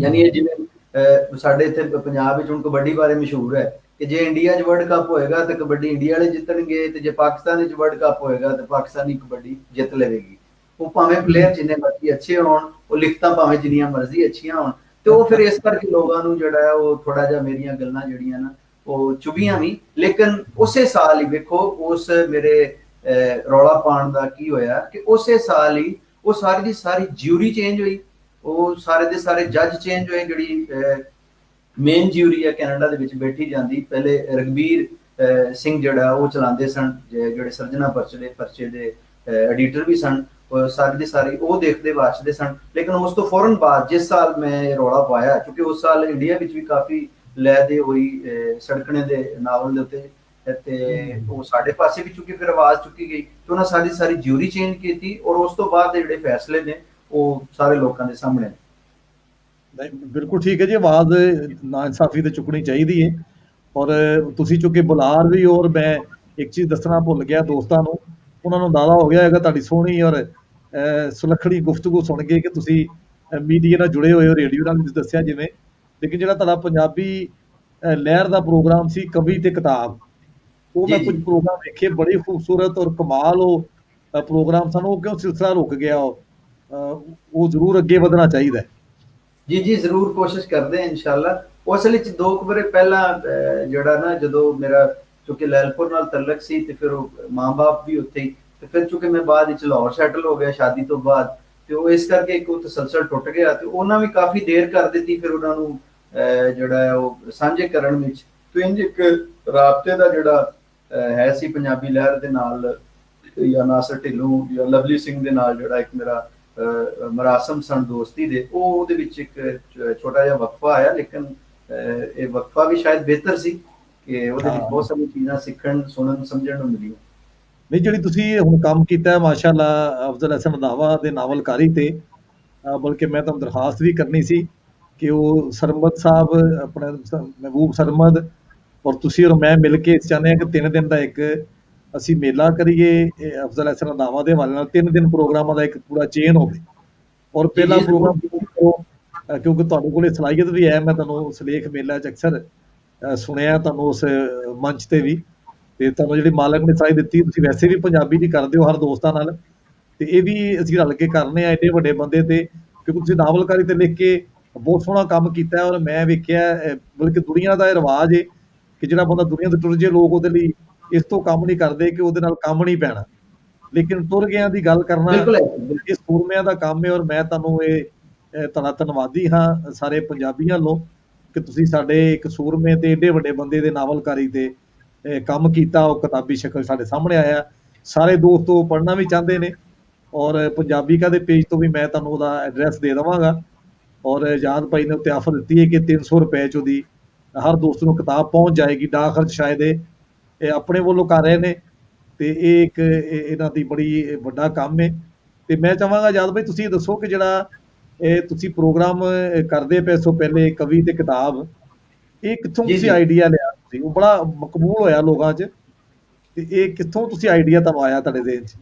ਯਾਨੀ ਇਹ ਜਿਵੇਂ ਸਾਡੇ ਇੱਥੇ ਪੰਜਾਬ ਵਿੱਚ ਹੁਣ ਕਬੱਡੀ ਬਾਰੇ ਮਸ਼ਹੂਰ ਹੈ ਕਿ ਜੇ ਇੰਡੀਆ 'ਚ ਵਰਲਡ ਕੱਪ ਹੋਏਗਾ ਤੇ ਕਬੱਡੀ ਇੰਡੀਆ ਵਾਲੇ ਜਿੱਤਣਗੇ, ਤੇ ਜੇ ਪਾਕਿਸਤਾਨ ਵਿੱਚ ਵਰਲਡ ਕੱਪ ਹੋਏਗਾ ਤੇ ਪਾਕਿਸਤਾਨੀ ਕਬੱਡੀ ਜਿੱਤ ਲਵੇਗੀ। ਉਹ ਭਾਵੇਂ ਪਲੇਅਰ ਜਿੰਨੇ ਮਰਜ਼ੀ ਅੱਛੇ ਹੋਣ, ਉਹ ਲਿਖਤਾਂ ਭਾਵੇਂ ਜਿੰਨੀਆਂ ਮਰਜ਼ੀ ਅੱਛੀਆਂ ਹੋਣ, ਤੇ ਉਹ ਫਿਰ ਇਸ ਕਰਕੇ ਲੋਕਾਂ ਨੂੰ ਜਿਹੜਾ ਹੈ ਉਹ ਥੋੜਾ ਜਿਹਾ ਮੇਰੀਆਂ ਗੱਲਾਂ ਜਿਹੜੀਆਂ ਨਾ ਉਹ ਚੁਭੀਆਂ ਵੀ। ਲੇਕਿਨ ਉਸੇ ਸਾਲ ਹੀ ਵੇਖੋ ਉਸ ਮੇਰੇ ਰੌਲਾ ਪਾਉਣ ਦਾ ਕੀ ਹੋਇਆ ਕਿ ਉਸੇ ਸਾਲ ਹੀ ਉਹ ਸਾਰੀ ਦੀ ਸਾਰੀ ਜਿਊਰੀ ਚੇਂਜ ਹੋਈ, ਉਹ ਸਾਰੇ ਦੇ ਸਾਰੇ ਜੱਜ ਚੇਂਜ ਹੋਏ। ਜਿਹੜੀ ਮੇਨ ਜਿਊਰੀ ਹੈ ਕੈਨੇਡਾ ਦੇ ਵਿੱਚ ਬੈਠੀ ਜਾਂਦੀ, ਪਹਿਲੇ ਰਗਬੀਰ ਸਿੰਘ ਜਿਹੜਾ ਉਹ ਚਲਾਉਂਦੇ ਸਨ, ਜਿਹੜੇ ਸਰਜਨਾ ਪਰਚੇ ਦੇ ਐਡੀਟਰ ਵੀ ਸਨ, ਸਾਰੀ ਦੀ ਸਾਰੀ ਉਹ ਦੇਖਦੇ ਵਾਚਦੇ ਸਨ। ਲੇਕਿਨ ਉਸ ਤੋਂ ਫੌਰਨ ਬਾਅਦ ਜਿਸ ਸਾਲ ਮੈਂ ਰੌਲਾ ਪਾਇਆ, ਕਿਉਂਕਿ ਉਸ ਸਾਲ ਇੰਡੀਆ ਵਿੱਚ ਵੀ ਕਾਫੀ ਲੈ ਦੇ ਹੋਈ ਸੜਕਣੇ ਦੇ ਨਾਵਲ ਦੇ ਉੱਤੇ, ਤੇ ਉਹ ਸਾਡੇ ਪਾਸੇ ਵੀ ਚੁੱਕੀ, ਫਿਰ ਆਵਾਜ਼ ਚੁੱਕੀ ਗਈ ਤੇ ਉਹਨਾਂ ਸਾਰੀ ਜਿਊਰੀ ਚੇਂਜ ਕੀਤੀ, ਔਰ ਉਸ ਤੋਂ ਬਾਅਦ ਦੇ ਜਿਹੜੇ ਫੈਸਲੇ ਨੇ ਉਹ ਸਾਰੇ ਲੋਕਾਂ ਦੇ ਸਾਹਮਣੇ। ਬਿਲਕੁਲ ਠੀਕ ਹੈ ਜੀ, ਆਵਾਜ਼ ਨਾ ਇਨਸਾਫੀ ਤੇ ਚੁੱਕਣੀ ਚਾਹੀਦੀ ਹੈ। ਔਰ ਤੁਸੀਂ ਚੁੱਕੇ ਬੁਲਾਰ ਵੀ, ਔਰ ਮੈਂ ਇੱਕ ਚੀਜ਼ ਦੱਸਣਾ ਭੁੱਲ ਗਿਆ ਦੋਸਤਾਂ ਨੂੰ, ਉਹਨਾਂ ਨੂੰ ਅੰਦਾਜ਼ਾ ਹੋ ਗਿਆ ਹੈਗਾ ਤੁਹਾਡੀ ਸੋਹਣੀ ਔਰ ਸੁਲੱਖਣੀ ਗੁਫ਼ਤਗੂ ਸੁਣ ਕੇ ਕਿ ਤੁਸੀਂ ਮੀਡੀਆ ਨਾਲ ਜੁੜੇ ਹੋਏ ਹੋ, ਰੇਡੀਓ ਨਾਲ ਵੀ ਦੱਸਿਆ ਜਿਵੇਂ। ਲੇਕਿਨ ਜਿਹੜਾ ਤੁਹਾਡਾ ਪੰਜਾਬੀ ਲਹਿਰ ਦਾ ਪ੍ਰੋਗਰਾਮ ਸੀ ਕਵੀ ਤੇ ਕਿਤਾਬ, ਉਹ ਮੈਂ ਕੁਝ ਪ੍ਰੋਗਰਾਮ ਵੇਖੇ, ਬੜੇ ਖੂਬਸੂਰਤ ਔਰ ਕਮਾਲ ਉਹ ਪ੍ਰੋਗਰਾਮ ਸਨ। ਉਹ ਕਿਉਂ ਸਿਲਸਿਲਾ ਰੁਕ ਗਿਆ? ਉਹ ਜ਼ਰੂਰ ਅੱਗੇ ਵਧਣਾ ਚਾਹੀਦਾ। ਜੀ ਜ਼ਰੂਰ ਕੋਸ਼ਿਸ਼ ਕਰਦੇ ਹਾਂ ਇਨਸ਼ਾਅੱਲਾ। ਉਸ ਵਿੱਚ 2 ਵਰੇ ਪਹਿਲਾਂ ਜਿਹੜਾ ਨਾ, ਜਦੋਂ ਮੇਰਾ ਚੂੰਕਿ ਲੈਲਪੁਰ ਨਾਲ ਤਲਕ ਸੀ ਤੇ ਫਿਰ ਉਹ ਮਾਂ-ਬਾਪ ਵੀ ਉੱਥੇ ਹੀ, ਤੇ ਫਿਰ ਚੂੰਕਿ ਮੈਂ ਬਾਅਦ ਵਿੱਚ ਲਾਹੌਰ ਸੈਟਲ ਹੋ ਗਿਆ ਸ਼ਾਦੀ ਤੋਂ ਬਾਅਦ, ਤੇ ਉਹ ਇਸ ਕਰਕੇ ਇੱਕ ਉਹ ਤਸਲਸਲ ਟੁੱਟ ਗਿਆ ਤੇ ਉਹਨਾਂ ਵੀ ਕਾਫੀ ਦੇਰ ਕਰ ਦਿੱਤੀ ਫਿਰ ਉਹਨਾਂ ਨੂੰ ਜਿਹੜਾ ਹੈ ਉਹ ਸਾਂਝੇ ਕਰਨ ਵਿੱਚ। ਤੇ ਇੰਜ ਇੱਕ ਰਾਬਤੇ ਦਾ ਜਿਹੜਾ ਹੈ ਸੀ ਪੰਜਾਬੀ ਲਹਿਰ ਦੇ ਨਾਲ, ਜਾਂ ਨਾਸਰ ਢਿੱਲੋਂ ਜਾਂ ਲਵਲੀ ਸਿੰਘ ਦੇ ਨਾਲ ਜਿਹੜਾ ਇੱਕ ਮੇਰਾ ਮਰਾਸਮ ਸਨ ਦੋਸਤੀ ਦੇ, ਉਹਦੇ ਵਿੱਚ ਇੱਕ ਛੋਟਾ ਜਿਹਾ ਵਕਫਾ ਆਇਆ। ਲੇਕਿਨ ਇਹ ਵਕਫਾ ਵੀ ਸ਼ਾਇਦ ਬਿਹਤਰ ਸੀ ਕਿ ਉਹਦੇ ਵਿੱਚ ਬਹੁਤ ਸਾਰੀਆਂ ਚੀਜ਼ਾਂ ਸਿੱਖਣ, ਸੁਣਨ, ਸਮਝਣ ਨੂੰ ਮਿਲੀਆਂ। ਨਹੀਂ, ਜਿਹੜੀ ਤੁਸੀਂ ਹੁਣ ਕੰਮ ਕੀਤਾ ਹੈ ਮਾਸ਼ਾਅੱਲਾ ਅਫਜ਼ਲ ਹਸਨ ਰੰਧਾਵਾ ਦੇ ਨਾਵਲਕਾਰੀ ਤੇ, ਬਲਕਿ ਮੈਂ ਤੁਹਾਨੂੰ ਦਰਖਾਸਤ ਵੀ ਕਰਨੀ ਸੀ ਕਿ ਉਹ ਸਰਮਦ ਸਾਹਿਬ, ਆਪਣੇ ਮਹਿਬੂਬ ਸਰਮਦ ਔਰ ਤੁਸੀਂ ਔਰ ਮੈਂ ਮਿਲ ਕੇ ਚਾਹੁੰਦੇ ਹਾਂ ਕਿ 3 ਦਿਨ ਦਾ ਇੱਕ ਅਸੀਂ ਮੇਲਾ ਕਰੀਏ ਅਫਜ਼ਲ ਹਸਨ ਰੰਧਾਵਾ ਦੇ ਹਵਾਲੇ ਨਾਲ। 3 ਦਿਨ ਪ੍ਰੋਗਰਾਮਾਂ ਦਾ ਇੱਕ ਪੂਰਾ ਚੇਨ ਹੋਵੇ। ਔਰ ਪਹਿਲਾ ਪ੍ਰੋਗਰਾਮ ਕਿਉਂਕਿ ਤੁਹਾਡੇ ਕੋਲ ਸਲਾਹੀਅਤ ਵੀ ਹੈ, ਮੈਂ ਤੁਹਾਨੂੰ ਸਲੇਖ ਮੇਲਾ 'ਚ ਅਕਸਰ ਸੁਣਿਆ, ਤੁਹਾਨੂੰ ਉਸ ਮੰਚ ਤੇ ਵੀ, ਤੇ ਤੁਹਾਨੂੰ ਜਿਹੜੀ ਮਾਲਕ ਨੇ ਸਲਾਹ ਦਿੱਤੀ, ਤੁਸੀਂ ਵੈਸੇ ਵੀ ਪੰਜਾਬੀ ਦੀ ਕਰਦੇ ਹੋ ਹਰ ਦੋਸਤਾਂ ਨਾਲ, ਤੇ ਇਹ ਵੀ ਅਸੀਂ ਰਲ ਕੇ ਕਰਨੇ ਆ ਐਡੇ ਵੱਡੇ ਬੰਦੇ ਤੇ, ਕਿਉਂਕਿ ਤੁਸੀਂ ਨਾਵਲਕਾਰੀ ਤੇ ਲਿਖ ਕੇ ਬਹੁਤ ਸੋਹਣਾ ਕੰਮ ਕੀਤਾ। ਔਰ ਮੈਂ ਵੇਖਿਆ, ਬਲਕਿ ਦੁਨੀਆ ਦਾ ਇਹ ਰਿਵਾਜ ਹੈ ਕਿ ਜਿਹੜਾ ਬੰਦਾ ਦੁਨੀਆ ਤੋਂ ਟੁਰ ਜੇ, ਲੋਕ ਉਹਦੇ ਲਈ ਇਸ ਤੋਂ ਕੰਮ ਨਹੀਂ ਕਰਦੇ ਕਿ ਉਹਦੇ ਨਾਲ ਕੰਮ ਨਹੀਂ ਪੈਣਾ, ਲੇਕਿਨ ਟੁਰ ਗਿਆਂ ਦੀ ਗੱਲ ਕਰਨਾ ਇਹ ਸੂਰਮਿਆਂ ਦਾ ਕੰਮ ਹੈ। ਔਰ ਮੈਂ ਤੁਹਾਨੂੰ ਤੁਹਾਡਾ ਧੰਨਵਾਦੀ ਹਾਂ ਸਾਰੇ ਪੰਜਾਬੀਆਂ ਵੱਲੋਂ ਕਿ ਤੁਸੀਂ ਸਾਡੇ ਇੱਕ ਸੂਰਮੇ ਤੇ ਏਡੇ ਵੱਡੇ ਬੰਦੇ ਦੇ ਨਾਵਲਕਾਰੀ ਤੇ ਕੰਮ ਕੀਤਾ, ਉਹ ਕਿਤਾਬੀ ਸ਼ਕਲ ਸਾਡੇ ਸਾਹਮਣੇ ਆਇਆ। ਸਾਰੇ ਦੋਸਤ ਉਹ ਪੜ੍ਹਨਾ ਵੀ ਚਾਹੁੰਦੇ ਨੇ ਔਰ ਪੰਜਾਬੀਕਾ ਦੇ ਪੇਜ ਤੋਂ ਵੀ ਮੈਂ ਤੁਹਾਨੂੰ ਉਹਦਾ ਐਡਰੈਸ ਦੇ ਦੇਵਾਂਗਾ। ਔਰ ਆਜ਼ਾਦ ਭਾਈ ਨੇ ਉੱਤੇ ਆਫਰ ਦਿੱਤੀ ਹੈ ਕਿ 300 ਰੁਪਏ 'ਚ ਉਹਦੀ ਹਰ ਦੋਸਤ ਨੂੰ ਕਿਤਾਬ ਪਹੁੰਚ ਜਾਏਗੀ। ਡਾਕ ਖਰਚ ਸ਼ਾਇਦ ਇਹ ਆਪਣੇ ਵੱਲੋਂ ਕਰ ਰਹੇ ਨੇ, ਤੇ ਇਹ ਇੱਕ ਇਹਨਾਂ ਦੀ ਬੜੀ ਵੱਡਾ ਕੰਮ ਹੈ। ਤੇ ਮੈਂ ਚਾਹਾਂਗਾ ਆਜ਼ਾਦ ਭਾਈ ਤੁਸੀਂ ਦੱਸੋ ਕਿ ਜਿਹੜਾ ਇਹ ਤੁਸੀਂ ਪ੍ਰੋਗਰਾਮ ਕਰਦੇ ਪਏ ਸੋ ਪਹਿਲੇ ਕਵੀ ਤੇ ਕਿਤਾਬ, ਇਹ ਕਿੱਥੋਂ ਜੀ ਤੁਸੀਂ ਜੀ ਆਈਡੀਆ ਲਿਆ? ਤੁਸੀਂ ਉਹ ਬੜਾ ਮਕਬੂਲ ਹੋਇਆ ਲੋਕਾਂ 'ਚ, ਤੇ ਇਹ ਕਿੱਥੋਂ ਤੁਸੀਂ ਆਈਡੀਆ ਤੁਹਾਨੂੰ ਆਇਆ ਤੁਹਾਡੇ ਦੇਹ 'ਚ?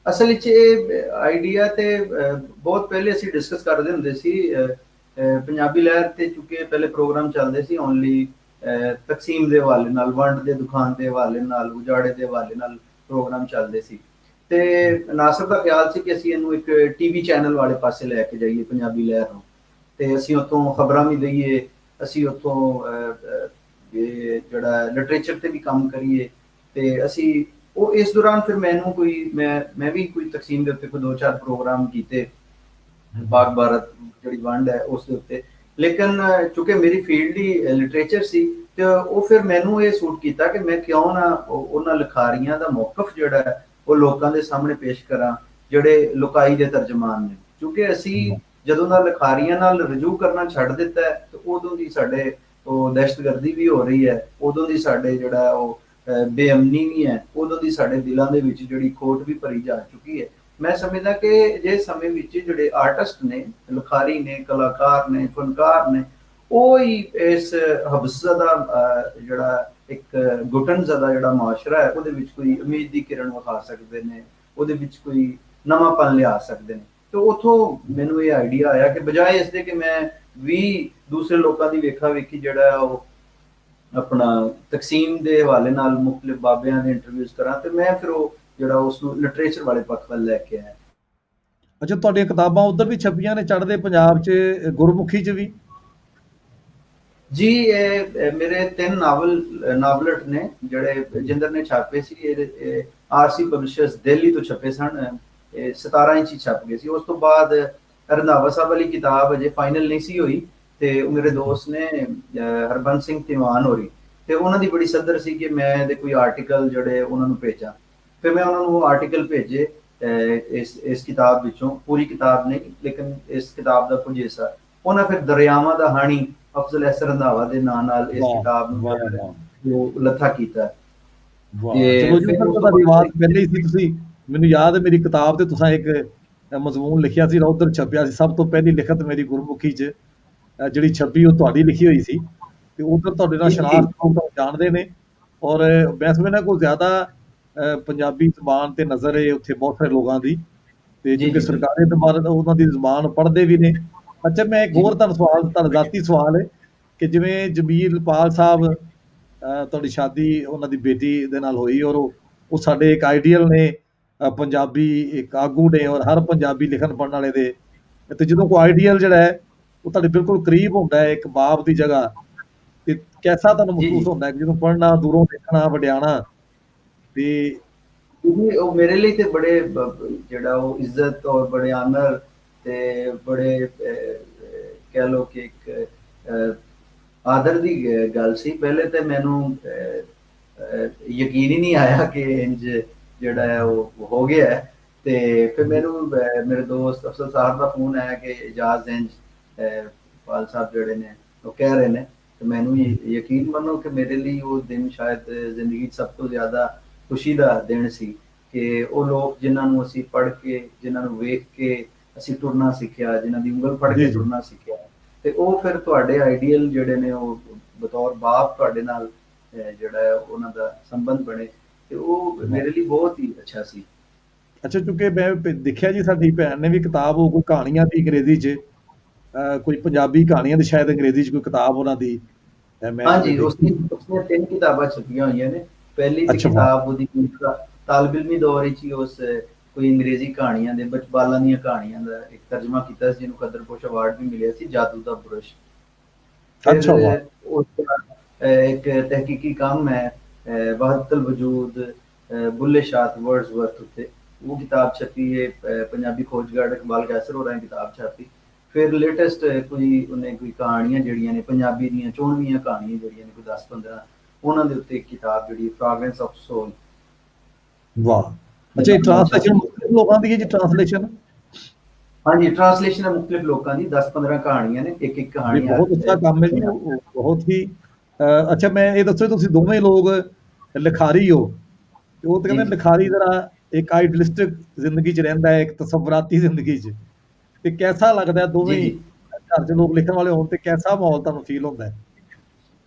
ਅਸਲ ਵਿੱਚ ਇਹ ਆਈਡੀਆ ਤੇ ਬਹੁਤ ਪਹਿਲੇ ਅਸੀਂ ਡਿਸਕਸ ਕਰਦੇ ਹੁੰਦੇ ਸੀ। ਪੰਜਾਬੀ ਲਹਿਰ ਤੇ ਚੁੱਕੇ ਪਹਿਲੇ ਪ੍ਰੋਗਰਾਮ ਚੱਲਦੇ ਸੀ ਓਨਲੀ ਤਕਸੀਮ ਦੇ ਹਵਾਲੇ ਨਾਲ, ਵੰਡ ਦੇ ਦੁਕਾਨ ਦੇ ਹਵਾਲੇ ਨਾਲ, ਉਜਾੜੇ ਦੇ ਹਵਾਲੇ ਨਾਲ ਪ੍ਰੋਗਰਾਮ ਚੱਲਦੇ ਸੀ। ਤੇ ਨਾਸਰ ਦਾ ਖਿਆਲ ਸੀ ਕਿ ਅਸੀਂ ਇਹਨੂੰ ਇੱਕ ਟੀਵੀ ਚੈਨਲ ਵਾਲੇ ਪਾਸੇ ਲੈ ਕੇ ਜਾਈਏ ਪੰਜਾਬੀ ਲਹਿਰ ਨੂੰ, ਤੇ ਅਸੀਂ ਉੱਥੋਂ ਖਬਰਾਂ ਵੀ ਦਈਏ, ਅਸੀਂ ਉੱਥੋਂ ਇਹ ਜਿਹੜਾ ਲਿਟਰੇਚਰ ਤੇ ਵੀ ਕੰਮ ਕਰੀਏ। ਤੇ ਅਸੀਂ ਉਹ ਇਸ ਦੌਰਾਨ ਫਿਰ ਮੈਨੂੰ ਕੋਈ ਮੈਂ ਵੀ ਕੋਈ ਤਕਸੀਮ ਦੇ ਉੱਤੇ ਕੋਈ 2-4 ਪ੍ਰੋਗਰਾਮ ਕੀਤੇ, ਬਾਗ ਭਾਰਤ ਜਿਹੜੀ ਵੰਡ ਹੈ ਉਸ ਦੇ ਉੱਤੇ। ਲੇਕਿਨ ਚूंकि ਮੇਰੀ ਫੀਲਡ ਹੀ ਲਿਟਰੇਚਰ ਸੀ, ਤੇ ਉਹ ਫਿਰ ਮੈਨੂੰ ਇਹ ਸੂਟ ਕੀਤਾ ਕਿ ਮੈਂ ਕਿਉਂ ਨਾ ਉਹਨਾਂ ਲਿਖਾਰੀਆਂ ਦਾ ਮੌਕਫ ਜਿਹੜਾ ਹੈ ਉਹ ਲੋਕਾਂ ਦੇ ਸਾਹਮਣੇ ਪੇਸ਼ ਕਰਾਂ ਜਿਹੜੇ ਲੁਕਾਈ ਦੇ ਤਰਜਮਾਨ ਨੇ। ਕਿਉਂਕਿ ਅਸੀਂ ਜਦੋਂ ਦਾ ਲਿਖਾਰੀਆਂ ਨਾਲ ਰਜੂ ਕਰਨਾ ਛੱਡ ਦਿੱਤਾ ਹੈ, ਤੇ ਉਦੋਂ ਦੀ ਸਾਡੇ ਉਹ ਦਹਿਸ਼ਤਗਰਦੀ ਵੀ ਹੋ ਰਹੀ ਹੈ, ਉਦੋਂ ਦੀ ਸਾਡੇ ਜਿਹੜਾ ਉਹ ਬੇਅਮਨੀ ਵੀ ਹੈ, ਉਦੋਂ ਦੀ ਸਾਡੇ ਦਿਲਾਂ ਦੇ ਵਿੱਚ ਜਿਹੜੀ ਖੋਟ ਵੀ ਭਰੀ ਜਾ ਚੁੱਕੀ ਹੈ। ਮੈਂ ਸਮਝਦਾ ਕਿ ਜੇ ਸਮੇਂ ਵਿੱਚ ਜਿਹੜੇ ਆਰਟਿਸਟ ਨੇ, ਲਿਖਾਰੀ ਨੇ, ਕਲਾਕਾਰ ਨੇ, ਫਨਕਾਰ ਨੇ, ਉਹ ਹੀ ਇਸ ਹਬਸਜ਼ਦਾ ਜਿਹੜਾ ਇੱਕ ਗੁਟਨਜ਼ਦਾ ਜਿਹੜਾ ਮੁਆਸ਼ਰਾ ਹੈ ਉਹਦੇ ਵਿੱਚ ਕੋਈ ਉਮੀਦ ਦੀ ਕਿਰਨ ਵਿਖਾ ਸਕਦੇ ਨੇ, ਉਹਦੇ ਵਿੱਚ ਕੋਈ ਨਵਾਂਪਨ ਲਿਆ ਸਕਦੇ ਨੇ। ਤੇ ਉੱਥੋਂ ਮੈਨੂੰ ਇਹ ਆਈਡੀਆ ਆਇਆ ਕਿ ਬਜਾਏ ਇਸ ਦੇ ਕਿ ਮੈਂ ਵੀ ਦੂਸਰੇ ਲੋਕਾਂ ਦੀ ਵੇਖਾ ਵੇਖੀ ਜਿਹੜਾ ਉਹ ਆਪਣਾ ਤਕਸੀਮ ਦੇ ਹਵਾਲੇ ਨਾਲ ਮੁਖਤਲਿਫ ਬਾਬਿਆਂ ਦੇ ਇੰਟਰਵਿਊਜ਼ ਕਰਾਂ, ਤੇ ਮੈਂ ਫਿਰ ਉਹ ਜਿਹੜਾ ਉਸ ਨੂੰ ਲਿਟਰੇਚਰ ਵਾਲੇ ਪੱਖ ਵੱਲ ਲੈ ਕੇ ਆਇਆ। ਅੱਛਾ, ਤੁਹਾਡੀਆਂ ਕਿਤਾਬਾਂ ਉੱਧਰ ਵੀ ਛਪੀਆਂ ਨੇ, ਚੜ੍ਹਦੇ ਪੰਜਾਬ 'ਚ, ਗੁਰਮੁਖੀ 'ਚ ਵੀ? ਜੀ ਇਹ ਮੇਰੇ 3 ਨਾਵਲਟ ਨੇ ਜਿਹੜੇ ਜਿੰਦਰ ਨੇ ਛਾਪੇ ਸੀ। ਇਹ ਆਰਸੀ ਪਬਲਿਸ਼ਰਸ ਦਿੱਲੀ ਤੋਂ ਛਪੇ ਸਨ, 17 ਇੰਚ ਛਪ ਗਏ ਸੀ। ਉਸ ਤੋਂ ਬਾਅਦ ਰੰਧਾਵਾ ਸਾਹਿਬ ਵਾਲੀ ਕਿਤਾਬ ਅਜੇ ਫਾਈਨਲ ਨਹੀਂ ਸੀ ਹੋਈ, ਤੇ ਉਹ ਮੇਰੇ ਦੋਸਤ ਨੇ ਹਰਬੰਸ ਸਿੰਘ ਤਿਵਾਨ ਹੋਰੀ, ਤੇ ਉਹਨਾਂ ਦੀ ਬੜੀ ਸੱਦਰ ਸੀ ਕਿ ਮੈਂ ਇਹਦੇ ਕੋਈ ਆਰਟੀਕਲ ਜਿਹੜੇ ਉਹਨਾਂ ਨੂੰ ਭੇਜਾਂ। ਫਿਰ ਮੈਂ ਉਹਨਾਂ ਨੂੰ ਆਰਟੀਕਲ ਭੇਜੇ ਇਸ ਕਿਤਾਬ ਵਿੱਚੋਂ, ਪੂਰੀ ਕਿਤਾਬ ਨਹੀਂ ਲੇਕਿਨ ਇਸ ਕਿਤਾਬ ਦਾ ਕੁਝ ਹਿੱਸਾ। ਉਹਨਾਂ ਫਿਰ ਦਰਿਆਵਾਂ ਦਾ ਹਾਣੀ ਅਫਜ਼ਲ ਅਹਿਸਨ ਰੰਧਾਵਾ ਦੇ ਨਾਂ ਨਾਲ ਇਸ ਕਿਤਾਬ ਨੂੰ ਲੱਥਾ ਕੀਤਾ। ਪਹਿਲੇ ਹੀ ਸੀ ਤੁਸੀਂ, ਮੈਨੂੰ ਯਾਦ ਹੈ ਮੇਰੀ ਕਿਤਾਬ ਤੇ ਤੁਸੀਂ ਇੱਕ ਮਜ਼ਮੂਨ ਲਿਖਿਆ ਸੀ, ਉੱਧਰ ਛਪਿਆ ਸੀ। ਸਭ ਤੋਂ ਪਹਿਲੀ ਲਿਖਤ ਮੇਰੀ ਗੁਰਮੁਖੀ 'ਚ ਜਿਹੜੀ ਛਪੀ ਉਹ ਤੁਹਾਡੀ ਲਿਖੀ ਹੋਈ ਸੀ, ਤੇ ਉਧਰ ਤੁਹਾਡੇ ਨਾਲ ਸ਼ਨਾਖਤ ਜਾਣਦੇ ਨੇ। ਔਰ ਮੈਂ ਸਮਝਦਾ ਕੋਈ ਜ਼ਿਆਦਾ ਪੰਜਾਬੀ ਜ਼ਬਾਨ ਤੇ ਨਜ਼ਰ ਹੈ ਉੱਥੇ ਬਹੁਤ ਸਾਰੇ ਲੋਕਾਂ ਦੀ, ਤੇ ਕਿਉਂਕਿ ਸਰਕਾਰੀ ਦਰਬਾਰ ਉਹਨਾਂ ਦੀ ਜ਼ਬਾਨ ਪੜ੍ਹਦੇ ਵੀ ਨੇ। ਅੱਛਾ, ਮੈਂ ਇੱਕ ਹੋਰ ਤੁਹਾਡਾ ਜ਼ਾਤੀ ਸਵਾਲ ਹੈ ਕਿ ਜਿਵੇਂ ਜਮੀਲ ਪਾਲ ਸਾਹਿਬ, ਤੁਹਾਡੀ ਸ਼ਾਦੀ ਉਹਨਾਂ ਦੀ ਬੇਟੀ ਦੇ ਨਾਲ ਹੋਈ, ਔਰ ਉਹ ਸਾਡੇ ਇੱਕ ਆਈਡੀਅਲ ਨੇ, ਪੰਜਾਬੀ ਇੱਕ ਆਗੂ ਨੇ, ਔਰ ਹਰ ਪੰਜਾਬੀ ਲਿਖਣ ਪੜ੍ਹਨ ਵਾਲੇ ਦੇ। ਤੇ ਜਦੋਂ ਕੋਈ ਆਈਡੀਅਲ ਜਿਹੜਾ ਹੈ ਉਹ ਤੁਹਾਡੇ ਬਿਲਕੁਲ ਕਰੀਬ ਹੁੰਦਾ ਹੈ, ਇੱਕ ਬਾਪ ਦੀ ਜਗ੍ਹਾ, ਤੇ ਕੈਸਾ ਤੁਹਾਨੂੰ ਮਹਿਸੂਸ ਹੁੰਦਾ ਹੈ ਜਦੋਂ ਪੜ੍ਹਨਾ, ਦੂਰੋਂ ਦੇਖਣਾ, ਵਡਿਆਣਾ? ਤੇ ਉਹ ਮੇਰੇ ਲਈ ਤੇ ਬੜੇ ਜਿਹੜਾ ਉਹ ਇੱਜ਼ਤ ਔਰ ਬੜੇ ਆਨਰ ਤੇ ਬੜੇ ਕਹਿ ਲਓ ਕਿ ਇੱਕ ਆਦਰ ਦੀ ਗੱਲ ਸੀ। ਪਹਿਲੇ ਤੇ ਮੈਨੂੰ ਯਕੀਨ ਹੀ ਨਹੀਂ ਆਇਆ ਕਿ ਇੰਜ ਜਿਹੜਾ ਹੈ ਉਹ ਹੋ ਗਿਆ ਹੈ। ਤੇ ਫਿਰ ਮੈਨੂੰ ਮੇਰੇ ਦੋਸਤ ਅਫਸਰ ਸਾਹਿਬ ਦਾ ਫੋਨ ਆਇਆ ਕਿ ਇਜਾਜ਼ ਇੰਜ ਪਾਲ ਸਾਹਿਬ ਜਿਹੜੇ ਨੇ ਉਹ ਕਹਿ ਰਹੇ ਨੇ। ਤੇ ਮੈਨੂੰ ਯਕੀਨ ਮੰਨੋ ਕਿ ਮੇਰੇ ਲਈ ਉਹ ਦਿਨ ਸ਼ਾਇਦ ਜ਼ਿੰਦਗੀ 'ਚ ਸਭ ਤੋਂ ਜ਼ਿਆਦਾ ਖੁਸ਼ੀ ਦਾ ਦਿਨ ਸੀ ਕਿ ਉਹ ਲੋਕ ਜਿਨ੍ਹਾਂ ਨੂੰ ਅਸੀਂ ਪੜ੍ਹ ਕੇ, ਜਿਨ੍ਹਾਂ ਨੂੰ ਵੇਖ ਕੇ ਅਸੀਂ ਤੁਰਨਾ ਸਿੱਖਿਆ, ਜਿਨ੍ਹਾਂ ਦੀ ਉਂਗਲ ਫੜ ਕੇ ਤੁਰਨਾ ਸਿੱਖਿਆ, ਤੇ ਉਹ ਫਿਰ ਤੁਹਾਡੇ ਆਈਡੀਅਲ ਜਿਹੜੇ ਨੇ ਉਹ ਬਤੌਰ ਬਾਪ ਤੁਹਾਡੇ ਨਾਲ ਜਿਹੜਾ ਹੈ ਉਹਨਾਂ ਦਾ ਸੰਬੰਧ ਬਣੇ, ਤੇ ਉਹ ਮੇਰੇ ਲਈ ਬਹੁਤ ਹੀ ਅੱਛਾ ਸੀ। ਅੱਛਾ, ਕਿਉਂਕਿ ਮੈਂ ਦੇਖਿਆ ਜੀ ਸਾਡੀ ਭੈਣ ਨੇ ਵੀ ਕਿਤਾਬ ਉਹ ਕੋਈ ਕਹਾਣੀਆਂ ਦੀ ਅੰਗਰੇਜ਼ੀ 'ਚ, ਕੋਈ ਪੰਜਾਬੀ ਕਹਾਣੀਆਂ ਦੀ ਸ਼ਾਇਦ ਅੰਗਰੇਜ਼ੀ 'ਚ ਕੋਈ ਕਿਤਾਬ ਉਹਨਾਂ ਦੀ। ਹਾਂਜੀ, ਉਸਨੇ 3 ਕਿਤਾਬਾਂ ਛਪੀਆਂ ਹੋਈਆਂ ਨੇ। ਪਹਿਲੀ ਕਿਤਾਬ ਉਹਦੀ ਤਾਲਿਬ ਇਲਮੀ ਦੌਰ ਵਿੱਚ ਹੀ ਉਸ ਕੋਈ ਅੰਗਰੇਜ਼ੀ ਕਹਾਣੀਆਂ ਦੇ ਬਚਬਾਲਾਂ ਦੀਆਂ ਕਹਾਣੀਆਂ ਦਾ ਇੱਕ ਤਰਜਮਾ ਕੀਤਾ ਸੀ, ਜਿਹਨੂੰ ਕਦਰਪੋਸ਼ ਅਵਾਰਡ ਵੀ ਮਿਲਿਆ ਸੀ, ਜਾਦੂ ਦਾ ਬੁਰਸ਼। ਇੱਕ ਤਹਿਕੀਕੀ ਕੰਮ ਹੈ ਵਹਦਤੁਲ ਵਜੂਦ ਬੁੱਲੇ ਸ਼ਾਹ ਵਰਡਸਵਰਥ ਉੱਤੇ, ਉਹ ਕਿਤਾਬ ਛਪੀ ਹੈ। ਪੰਜਾਬੀ ਖੋਜਗਰ ਇਕਬਾਲ ਕੈਸਰ ਹੋਰਾਂ ਦੀ ਕਿਤਾਬ ਛਪੀ। ਫਿਰ ਲੇਟੈਸਟ ਕੋਈ ਉਹਨੇ ਕੋਈ ਕਹਾਣੀਆਂ ਜਿਹੜੀਆਂ ਨੇ ਪੰਜਾਬੀ ਦੀਆਂ 94 ਕਹਾਣੀਆਂ ਜਿਹੜੀਆਂ ਨੇ ਕੋਈ 10-15, ਉਹਨਾਂ ਦੇ ਉੱਤੇ ਇੱਕ ਕਿਤਾਬ ਜਿਹੜੀ ਫ੍ਰੈਗਰੈਂਸ ਆਫ ਸੋਲ। ਵਾਹ! ਅੱਛਾ, ਟ੍ਰਾਂਸਲੇਸ਼ਨ ਮੁਖਤਲਿਫ ਲੋਕਾਂ ਦੀ ਹੈ ਜੀ ਟ੍ਰਾਂਸਲੇਸ਼ਨ? हाँ जी, ट्रांसलेशन है मुख्तलिफ लोगों की, 10-15 कहानियां ने, एक एक ਜੀ कहानी ਬਹੁਤ ਅੱਛਾ ਕੰਮ ਹੈ ਜੀ, ਬਹੁਤ ਹੀ ਅੱਛਾ। ਮੈਂ ਇਹ ਦੱਸੋ ਤੁਸੀਂ ਦੋਵੇਂ ਲੋਕ ਲਿਖਾਰੀ ਹੋ, ਤੇ ਉਹ ਤਾਂ ਕਹਿੰਦੇ ਜੀ। ਲਿਖਾਰੀ ਜ਼ਰਾ ਇੱਕ ਆਈਡਲਿਸਟਿਕ ਜ਼ਿੰਦਗੀ 'ਚ ਰਹਿੰਦਾ ਹੈ, ਇੱਕ ਤਸਵਰਾਤੀ ਜ਼ਿੰਦਗੀ 'ਚ, ਤੇ ਕੈਸਾ ਲੱਗਦਾ ਹੈ ਦੋਵੇਂ ਜੀ ਹੀ ਘਰ 'ਚ ਲੋਕ ਲਿਖਣ ਵਾਲੇ ਹੋਣ ਤੇ ਕੈਸਾ ਮਾਹੌਲ ਤੁਹਾਨੂੰ ਫੀਲ ਹੁੰਦਾ ਹੈ?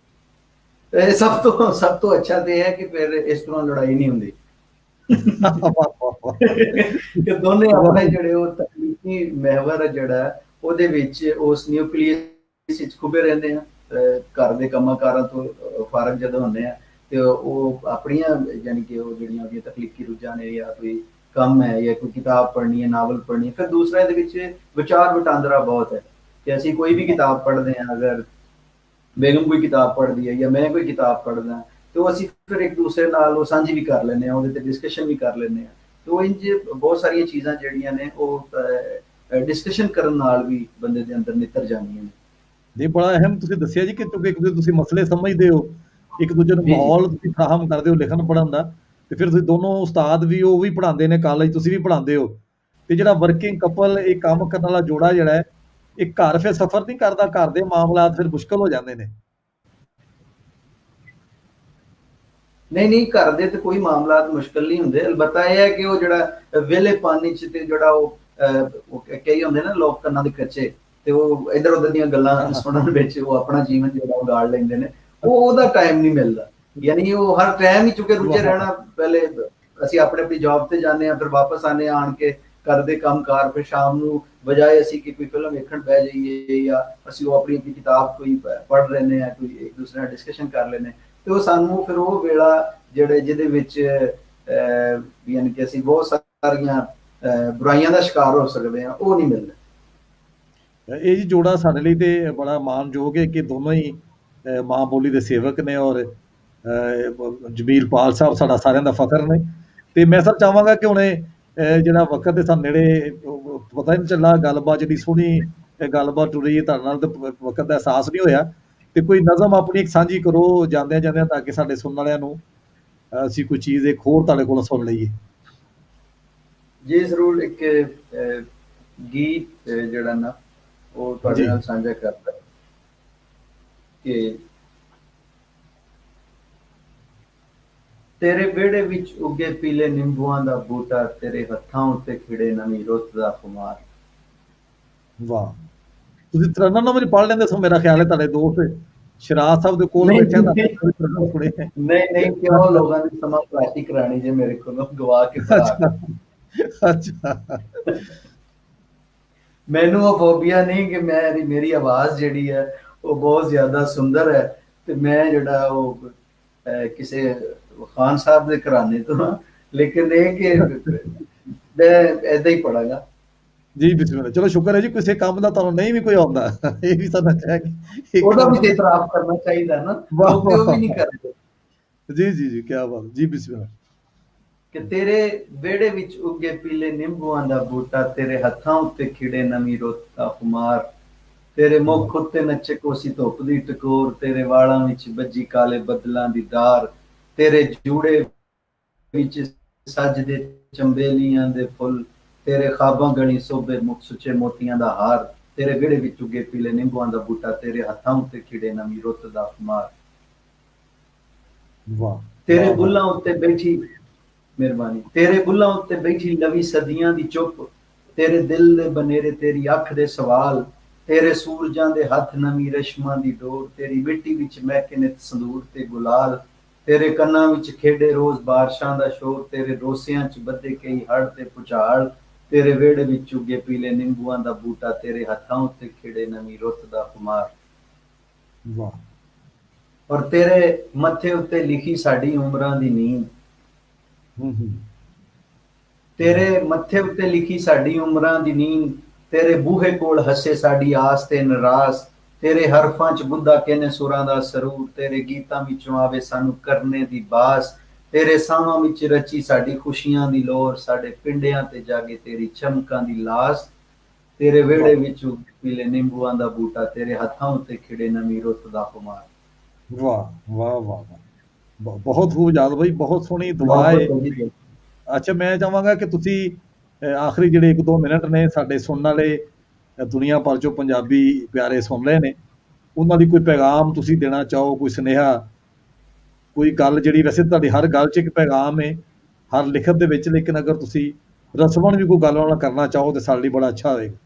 सब तो अच्छा तो है कि फिर इस तरह लड़ाई नहीं होंगी ਵਾਹ ਵਾਹ ਵਾਹ। ਕਿ ਦੋਨੇ ਆਪਣੇ ਜਿਹੜੇ ਉਹ ਤਕਨੀਕੀ ਮਹਿਵਰ ਜਿਹੜਾ ਉਹਦੇ ਵਿੱਚ ਉਸ ਨਿਊਕਲੀਅਸ ਵਿੱਚ ਖੁੱਬੇ ਰਹਿੰਦੇ ਆ, ਘਰ ਦੇ ਕੰਮਾਂ ਕਾਰਾਂ ਤੋਂ ਫਾਰਗ ਜਦੋਂ ਹੁੰਦੇ ਆ ਤੇ ਉਹ ਆਪਣੀਆਂ ਯਾਨੀ ਕਿ ਉਹ ਜਿਹੜੀਆਂ ਉਹਦੀਆਂ ਤਕਨੀਕੀ ਰੁਝਾਨ ਹੈ ਜਾਂ ਕੋਈ ਕੰਮ ਹੈ ਜਾਂ ਕੋਈ ਕਿਤਾਬ ਪੜ੍ਹਨੀ ਹੈ, ਨਾਵਲ ਪੜ੍ਹਨੀ ਹੈ। ਫਿਰ ਦੂਸਰਾ ਇਹਦੇ ਵਿੱਚ ਵਿਚਾਰ ਵਟਾਂਦਰਾ ਬਹੁਤ ਹੈ ਕਿ ਅਸੀਂ ਕੋਈ ਵੀ ਕਿਤਾਬ ਪੜ੍ਹਦੇ ਹਾਂ, ਅਗਰ ਬੇਗਮ ਕੋਈ ਕਿਤਾਬ ਪੜ੍ਹਦੀ ਹੈ ਜਾਂ ਮੈਂ ਕੋਈ ਕਿਤਾਬ ਪੜ੍ਹਦਾ, ਤੇ ਉਹ ਅਸੀਂ ਫਿਰ ਇੱਕ ਦੂਸਰੇ ਨਾਲ ਉਹ ਸਾਂਝੀ ਵੀ ਕਰ ਲੈਂਦੇ ਹਾਂ, ਉਹਦੇ ਤੇ ਡਿਸਕਸ਼ਨ ਵੀ ਕਰ ਲੈਂਦੇ ਹਾਂ। ਤੇ ਉਹ ਇੰਝ ਬਹੁਤ ਸਾਰੀਆਂ ਚੀਜ਼ਾਂ ਜਿਹੜੀਆਂ ਨੇ ਉਹ ਡਿਸਕਸ਼ਨ ਕਰਨ ਨਾਲ ਵੀ ਬੰਦੇ ਦੇ ਅੰਦਰ ਨਿੱਤਰ ਜਾਂਦੀਆਂ ਨੇ। ਜੀ ਬੜਾ ਅਹਿਮ ਤੁਸੀਂ ਦੱਸਿਆ ਜੀ, ਕਿ ਕਿਉਂਕਿ ਇੱਕ ਦੂਜੇ ਤੁਸੀਂ ਮਸਲੇ ਸਮਝਦੇ ਹੋ, ਇੱਕ ਦੂਜੇ ਨੂੰ ਜੀ, ਜੀ। ਮਾਹੌਲ ਤੁਸੀਂ ਫਰਾਹਮ ਕਰਦੇ ਹੋ ਲਿਖਣ ਪੜ੍ਹਨ ਦਾ, ਤੇ ਫਿਰ ਤੁਸੀਂ ਦੋਨੋਂ ਉਸਤਾਦ ਵੀ, ਉਹ ਵੀ ਪੜ੍ਹਾਉਂਦੇ ਨੇ ਕਾਲਜ, ਤੁਸੀਂ ਵੀ ਪੜ੍ਹਾਉਂਦੇ ਹੋ, ਤੇ ਜਿਹੜਾ ਵਰਕਿੰਗ ਕਪਲ, ਇਹ ਕੰਮ ਕਰਨ ਵਾਲਾ ਜੋੜਾ ਜਿਹੜਾ ਹੈ, ਇਹ ਘਰ ਫਿਰ ਸਫਰ ਨਹੀਂ ਕਰਦਾ, ਘਰ ਦੇ ਮਾਮਲਾਤ ਫਿਰ ਮੁਸ਼ਕਲ ਹੋ ਜਾਂਦੇ ਨੇ? ਨਹੀਂ ਘਰ ਦੇ ਤੇ ਕੋਈ ਮਾਮਲਾਤ ਮੁਸ਼ਕਲ ਨਹੀਂ ਹੁੰਦੇ। ਅਲਬੱਤਾ ਇਹ ਹੈ ਕਿ ਉਹ ਜਿਹੜਾ ਵਿਹਲੇ ਪਾਣੀ ਚ ਤੇ ਜਿਹੜਾ ਉਹ ਕਈ ਹੁੰਦੇ ਨਾ ਲੋਕ ਕੰਨਾਂ ਦੇ ਕੱਚੇ, ਤੇ ਉਹ ਇੱਧਰ ਉੱਧਰ ਦੀਆਂ ਗੱਲਾਂ ਸੁਣਨ ਵਿੱਚ ਉਹ ਆਪਣਾ ਜੀਵਨ ਜਿਹੜਾ ਉਗਾੜ ਲੈਂਦੇ ਨੇ, ਉਹਦਾ ਟਾਈਮ ਨਹੀਂ ਮਿਲਦਾ। ਯਾਨੀ ਉਹ ਹਰ ਟਾਈਮ ਹੀ ਚੁੱਕੇ ਰੁੱਝੇ ਰਹਿਣਾ। ਪਹਿਲੇ ਅਸੀਂ ਆਪਣੀ ਜੌਬ ਤੇ ਜਾਂਦੇ ਹਾਂ, ਫਿਰ ਵਾਪਸ ਆਉਂਦੇ ਹਾਂ, ਆਣ ਕੇ ਕਰਦੇ ਕੰਮ ਕਾਰ, ਫਿਰ ਸ਼ਾਮ ਨੂੰ ਬਜਾਏ ਅਸੀਂ ਕਿ ਕੋਈ ਫਿਲਮ ਵੇਖਣ ਬਹਿ ਜਾਈਏ ਜਾਂ ਅਸੀਂ ਉਹ ਆਪਣੀ ਕਿਤਾਬ ਕੋਈ ਪੜ੍ਹ ਲੈਂਦੇ ਹਾਂ, ਕੋਈ ਇੱਕ ਦੂਸਰੇ ਨਾਲ ਡਿਸਕਸ਼ਨ ਕਰ ਲੈਂਦੇ, ਤੇ ਉਹ ਸਾਨੂੰ ਫਿਰ ਉਹ ਵੇਲਾ ਜਿਹਦੇ ਵਿੱਚ ਯਾਨੀ ਕਿ ਅਸੀਂ ਬਹੁਤ ਸਾਰੀਆਂ ਬੁਰਾਈਆਂ ਦਾ ਸ਼ਿਕਾਰ ਹੋ ਸਕਦੇ ਹਾਂ, ਉਹ ਨਹੀਂ ਮਿਲਦਾ। ਇਹ ਜੀ ਜੋੜਾ ਸਾਡੇ ਲਈ ਤੇ ਬੜਾ ਮਾਣਯੋਗ ਹੈ ਕਿ ਦੋਨੋਂ ਹੀ ਮਾਂ ਬੋਲੀ ਦੇ ਸੇਵਕ ਨੇ, ਔਰ ਜਮੀਲ ਪਾਲ ਸਾਹਿਬ ਸਾਡਾ ਸਾਰਿਆਂ ਦਾ ਫਖਰ ਨੇ। ਤੇ ਮੈਂ ਸਰ ਚਾਹਾਂਗਾ ਕਿ ਹੁਣੇ ਜਿਹੜਾ ਵਕਤ ਦੇ ਸਾਨੂੰ ਨੇੜੇ ਪਤਾ ਹੀ ਨਹੀਂ ਚੱਲਾ, ਗੱਲਬਾਤ ਜਿਹੜੀ ਸੋਹਣੀ ਗੱਲਬਾਤ ਟੁਰ ਰਹੀ ਹੈ ਤੁਹਾਡੇ ਨਾਲ, ਤੇ ਵਕਤ ਦਾ ਅਹਿਸਾਸ ਨਹੀਂ ਹੋਇਆ, ਤੇ ਕੋਈ ਨਜ਼ਮ ਆਪਣੀ ਇੱਕ ਸਾਂਝੀ ਕਰੋ ਜਾਂਦਿਆਂ ਜਾਂਦਿਆਂ, ਤਾਂ ਕਿ ਸਾਡੇ ਸੁਣਨ ਵਾਲਿਆਂ ਨੂੰ ਅਸੀਂ ਕੋਈ ਚੀਜ਼ ਇੱਕ ਹੋਰ ਤੁਹਾਡੇ ਕੋਲੋਂ ਸੁਣ ਲਈਏ। ਜੀ ਜ਼ਰੂਰ। ਇੱਕ ਗੀਤ ਜਿਹੜਾ ਨਾ ਉਹ ਤੁਹਾਡੇ ਨਾਲ ਸਾਂਝਾ ਕਰਦਾ ਕਿ ਤੇਰੇ ਵਿਹੜੇ ਵਿੱਚ ਉੱਗੇ ਪੀਲੇ ਨਿੰਬੂਆਂ ਦਾ ਬੂਟਾ, ਤੇਰੇ ਹੱਥਾਂ ਉੱਤੇ ਖਿੜੇ ਨਵੀਂ ਰੁੱਤ ਦਾ ਖੁਮਾਰ। ਵਾਹ, ਤੁਸੀਂ ਤਰੰਨਮ ਨੂੰ ਵੀ ਪੜ੍ਹ ਲੈਂਦੇ ਸੋ, ਮੇਰਾ ਖਿਆਲ ਹੈ ਤੁਹਾਡੇ ਦੋਸਤ ਸ਼ਰਾਜ਼ ਸਾਹਿਬ ਦੇ ਕੋਲ ਬੈਠੇ ਤਾਂ ਨਹੀਂ ਕਿਉਂ ਲੋਕਾਂ ਦੀ ਸਮਾਂ ਪ੍ਰਾਪਤੀ ਕਰਾਣੀ ਜੇ ਮੇਰੇ ਕੋਲੋਂ ਗਵਾ ਕੇ ਪੜਾ। ਅੱਛਾ, ਮੈਨੂੰ ਉਹ ਫੋਬੀਆ ਨਹੀਂ ਕਿ ਮੇਰੀ ਆਵਾਜ਼ ਜਿਹੜੀ ਹੈ ਉਹ ਬਹੁਤ ਜ਼ਿਆਦਾ ਸੁੰਦਰ ਹੈ, ਤੇ ਮੈਂ ਜਿਹੜਾ ਉਹ ਕਿਸੇ ਖਾਨ ਸਾਹਿਬ ਦੇ ਘਰਾਣੇ ਤੋਂ ਹਾਂ, ਲੇਕਿਨ ਇਹ ਕਿ ਮੈਂ ਏਦਾਂ ਹੀ ਪੜਾਂਗਾ ਜੀ। ਬਿਸਮਿਲ੍ਲਾ। ਚਲੋ ਸ਼ੁਕਰ ਹੈ ਜੀ, ਕਿਸੇ ਕੰਮ ਦਾ ਤੁਹਾਨੂੰ ਨਹੀਂ ਵੀ ਕੋਈ ਆਉਂਦਾ, ਇਹ ਵੀ ਸਾਨੂੰ ਅੱਛਾ ਹੈ ਕਿ ਉਹਦਾ ਵੀ ਇਤਰਾਫ ਕਰਨਾ ਚਾਹੀਦਾ ਨਾ, ਲੋਕ ਉਹ ਵੀ ਨਹੀਂ ਕਰਦੇ। ਜੀ ਜੀ ਜੀ, ਕੀ ਬਾਤ ਜੀ। ਬਿਸਮਿਲ੍ਲਾ। ਕਿ ਤੇਰੇ ਵਿਹੜੇ ਵਿੱਚ ਉੱਗੇ ਪੀਲੇ ਨਿੰਬੂਆਂ ਦਾ ਬੂਟਾ, ਤੇਰੇ ਹੱਥਾਂ ਉੱਤੇ ਖਿੜੇ ਨਵੀਂ ਰੁੱਤ ਦਾ ਖੁਮਾਰ, ਤੇਰੇ ਮੁੱਖ ਉੱਤੇ ਨੱਚੇ ਕੋਸੀ ਧੁੱਪ ਦੀ ਟਕੋਰ, ਤੇਰੇ ਵਾਲਾਂ ਵਿੱਚ ਵੱਜੀ ਕਾਲੇ ਬੱਦਲਾਂ ਦੀ ਦਾਰ, ਤੇਰੇ ਜੂੜੇ ਵਿੱਚ ਸੱਜਦੇ ਚੰਬੇਲੀਆਂ ਦੇ ਫੁੱਲ, ਤੇਰੇ ਖਾਬਾਂ ਗਣੀ ਸੋਭੇ ਮੁਖ ਸੁੱਚੇ ਮੋਤੀਆਂ ਦਾ ਹਾਰ, ਤੇਰੇ ਵਿਹੜੇ ਵਿੱਚ ਉੱਗੇ ਪੀਲੇ ਨਿੰਬੂਆਂ ਦਾ ਬੂਟਾ, ਤੇਰੇ ਹੱਥਾਂ ਉੱਤੇ ਖਿੜੇ ਨਵੀਂ ਰੁੱਤ ਦਾ ਖੁਮਾਰ। ਵਾਹ। ਤੇਰੇ ਬੁੱਲਾਂ ਉੱਤੇ ਬੈਠੀ ਮਿਹਰਬਾਨੀ, ਤੇਰੇ ਬੁੱਲਾਂ ਉੱਤੇ ਬੈਠੀ ਲਵੀ ਸਦੀਆਂ ਦੀ ਚੁੱਪ, ਤੇਰੇ ਦਿਲ ਦੇ ਬਨੇਰੇ ਤੇਰੀ ਅੱਖ ਦੇ ਸਵਾਲ, ਤੇਰੇ ਸੂਰਜਾਂ ਦੇ ਹੱਥ ਨਵੀਂ ਰਸ਼ਮਾਂ ਦੀ ਡੋਰ, ਤੇਰੀ ਮਿੱਟੀ ਵਿੱਚ ਮਹਿਕੇ ਨਿਤ ਸੰਦੂਰ ਤੇ ਗੁਲਾਲ, ਤੇਰੇ ਕੰਨਾਂ ਵਿੱਚ ਖੇਡੇ ਰੋਜ਼ ਬਾਰਿਸ਼ਾਂ ਦਾ ਸ਼ੋਰ, ਤੇਰੇ ਰੋਸਿਆਂ ਚ ਬੱਧੇ ਕਈ ਹੜ੍ਹ ਤੇ ਭੁਚਾਲ, ਤੇਰੇ ਵਿਹੜੇ ਵਿੱਚ ਉੱਗੇ ਪੀਲੇ ਨਿੰਬੂਆਂ ਦਾ ਬੂਟਾ, ਤੇਰੇ ਹੱਥਾਂ ਉੱਤੇ ਖਿੜੇ ਨਵੀਂ ਰੁੱਤ ਦਾ ਖੁਮਾਰ। ਵਾਹ। ਔਰ ਤੇਰੇ ਮੱਥੇ ਉੱਤੇ ਲਿਖੀ ਸਾਡੀ ਉਮਰਾਂ ਦੀ ਨੀਂਦ, ਤੇਰੇ ਮੱਥੇ ਉੱਤੇ ਲਿਖੀ ਸਾਡੀ ਉਮਰਾਂ ਦੀ ਨੀਂਦ, ਤੇਰੇ ਬੂਹੇ ਕੋਲ ਹੱਸੇ ਸਾਡੀ ਆਸ ਤੇ ਨਿਰਾਸ, ਤੇਰੇ ਹਰਫਾਂ ਚ ਬੁੱਧਾ ਕਹਿੰਦੇ ਸੁਰਾਂ ਦਾ ਸਰੂਰ, ਤੇਰੇ ਗੀਤਾਂ ਵਿੱਚੋਂ ਆਵੇ ਸਾਨੂੰ ਕਰਨੇ ਦੀ ਬਾਸ, ਤੇਰੇ ਸਾਹਾਂ ਵਿੱਚ ਰਚੀ ਸਾਡੀ ਖੁਸ਼ੀਆਂ ਦੀ ਲੋਰ, ਸਾਡੇ ਪਿੰਡਿਆਂ ਤੇ ਜਾਗੇ ਤੇਰੀ ਚਮਕਾਂ ਦੀ ਲਾਸ, ਤੇਰੇ ਵਿਹੜੇ ਵਿੱਚ ਪੀਲੇ ਨਿੰਬੂਆਂ ਦਾ ਬੂਟਾ, ਤੇਰੇ ਹੱਥਾਂ ਉੱਤੇ ਖਿੜੇ ਨਵੀਂ ਰੁੱਤ ਦਾ ਖੁਮਾਰ। ਵਾਹ ਵਾਹ ਵਾਹ, ਬਹੁਤ ਖੂਬ ਯਾਦ ਬਾਈ, ਬਹੁਤ ਸੋਹਣੀ ਦੁਆ ਹੈ। ਅੱਛਾ, ਮੈਂ ਚਾਹਾਂਗਾ ਕਿ ਤੁਸੀਂ ਆਖਰੀ ਜਿਹੜੇ 1-2 ਮਿੰਟ ਨੇ ਸਾਡੇ ਸੁਣਨ ਵਾਲੇ ਦੁਨੀਆ ਭਰ ਚੋਂ ਪੰਜਾਬੀ ਪਿਆਰੇ ਸੁਣ ਰਹੇ ਨੇ, ਉਹਨਾਂ ਦੀ ਕੋਈ ਪੈਗਾਮ ਤੁਸੀਂ ਦੇਣਾ ਚਾਹੋ, ਕੋਈ ਸੁਨੇਹਾ, ਕੋਈ ਗੱਲ ਜਿਹੜੀ ਵੈਸੇ ਤੁਹਾਡੀ ਹਰ ਗੱਲ 'ਚ ਇੱਕ ਪੈਗਾਮ ਹੈ ਹਰ ਲਿਖਤ ਦੇ ਵਿੱਚ, ਲੇਕਿਨ ਅਗਰ ਤੁਸੀਂ ਰਸਮਣ ਵੀ ਕੋਈ ਗੱਲ ਨਾਲ ਕਰਨਾ ਚਾਹੋ ਤਾਂ ਸਾਡੇ ਲਈ ਬੜਾ ਅੱਛਾ ਹੋਏਗਾ।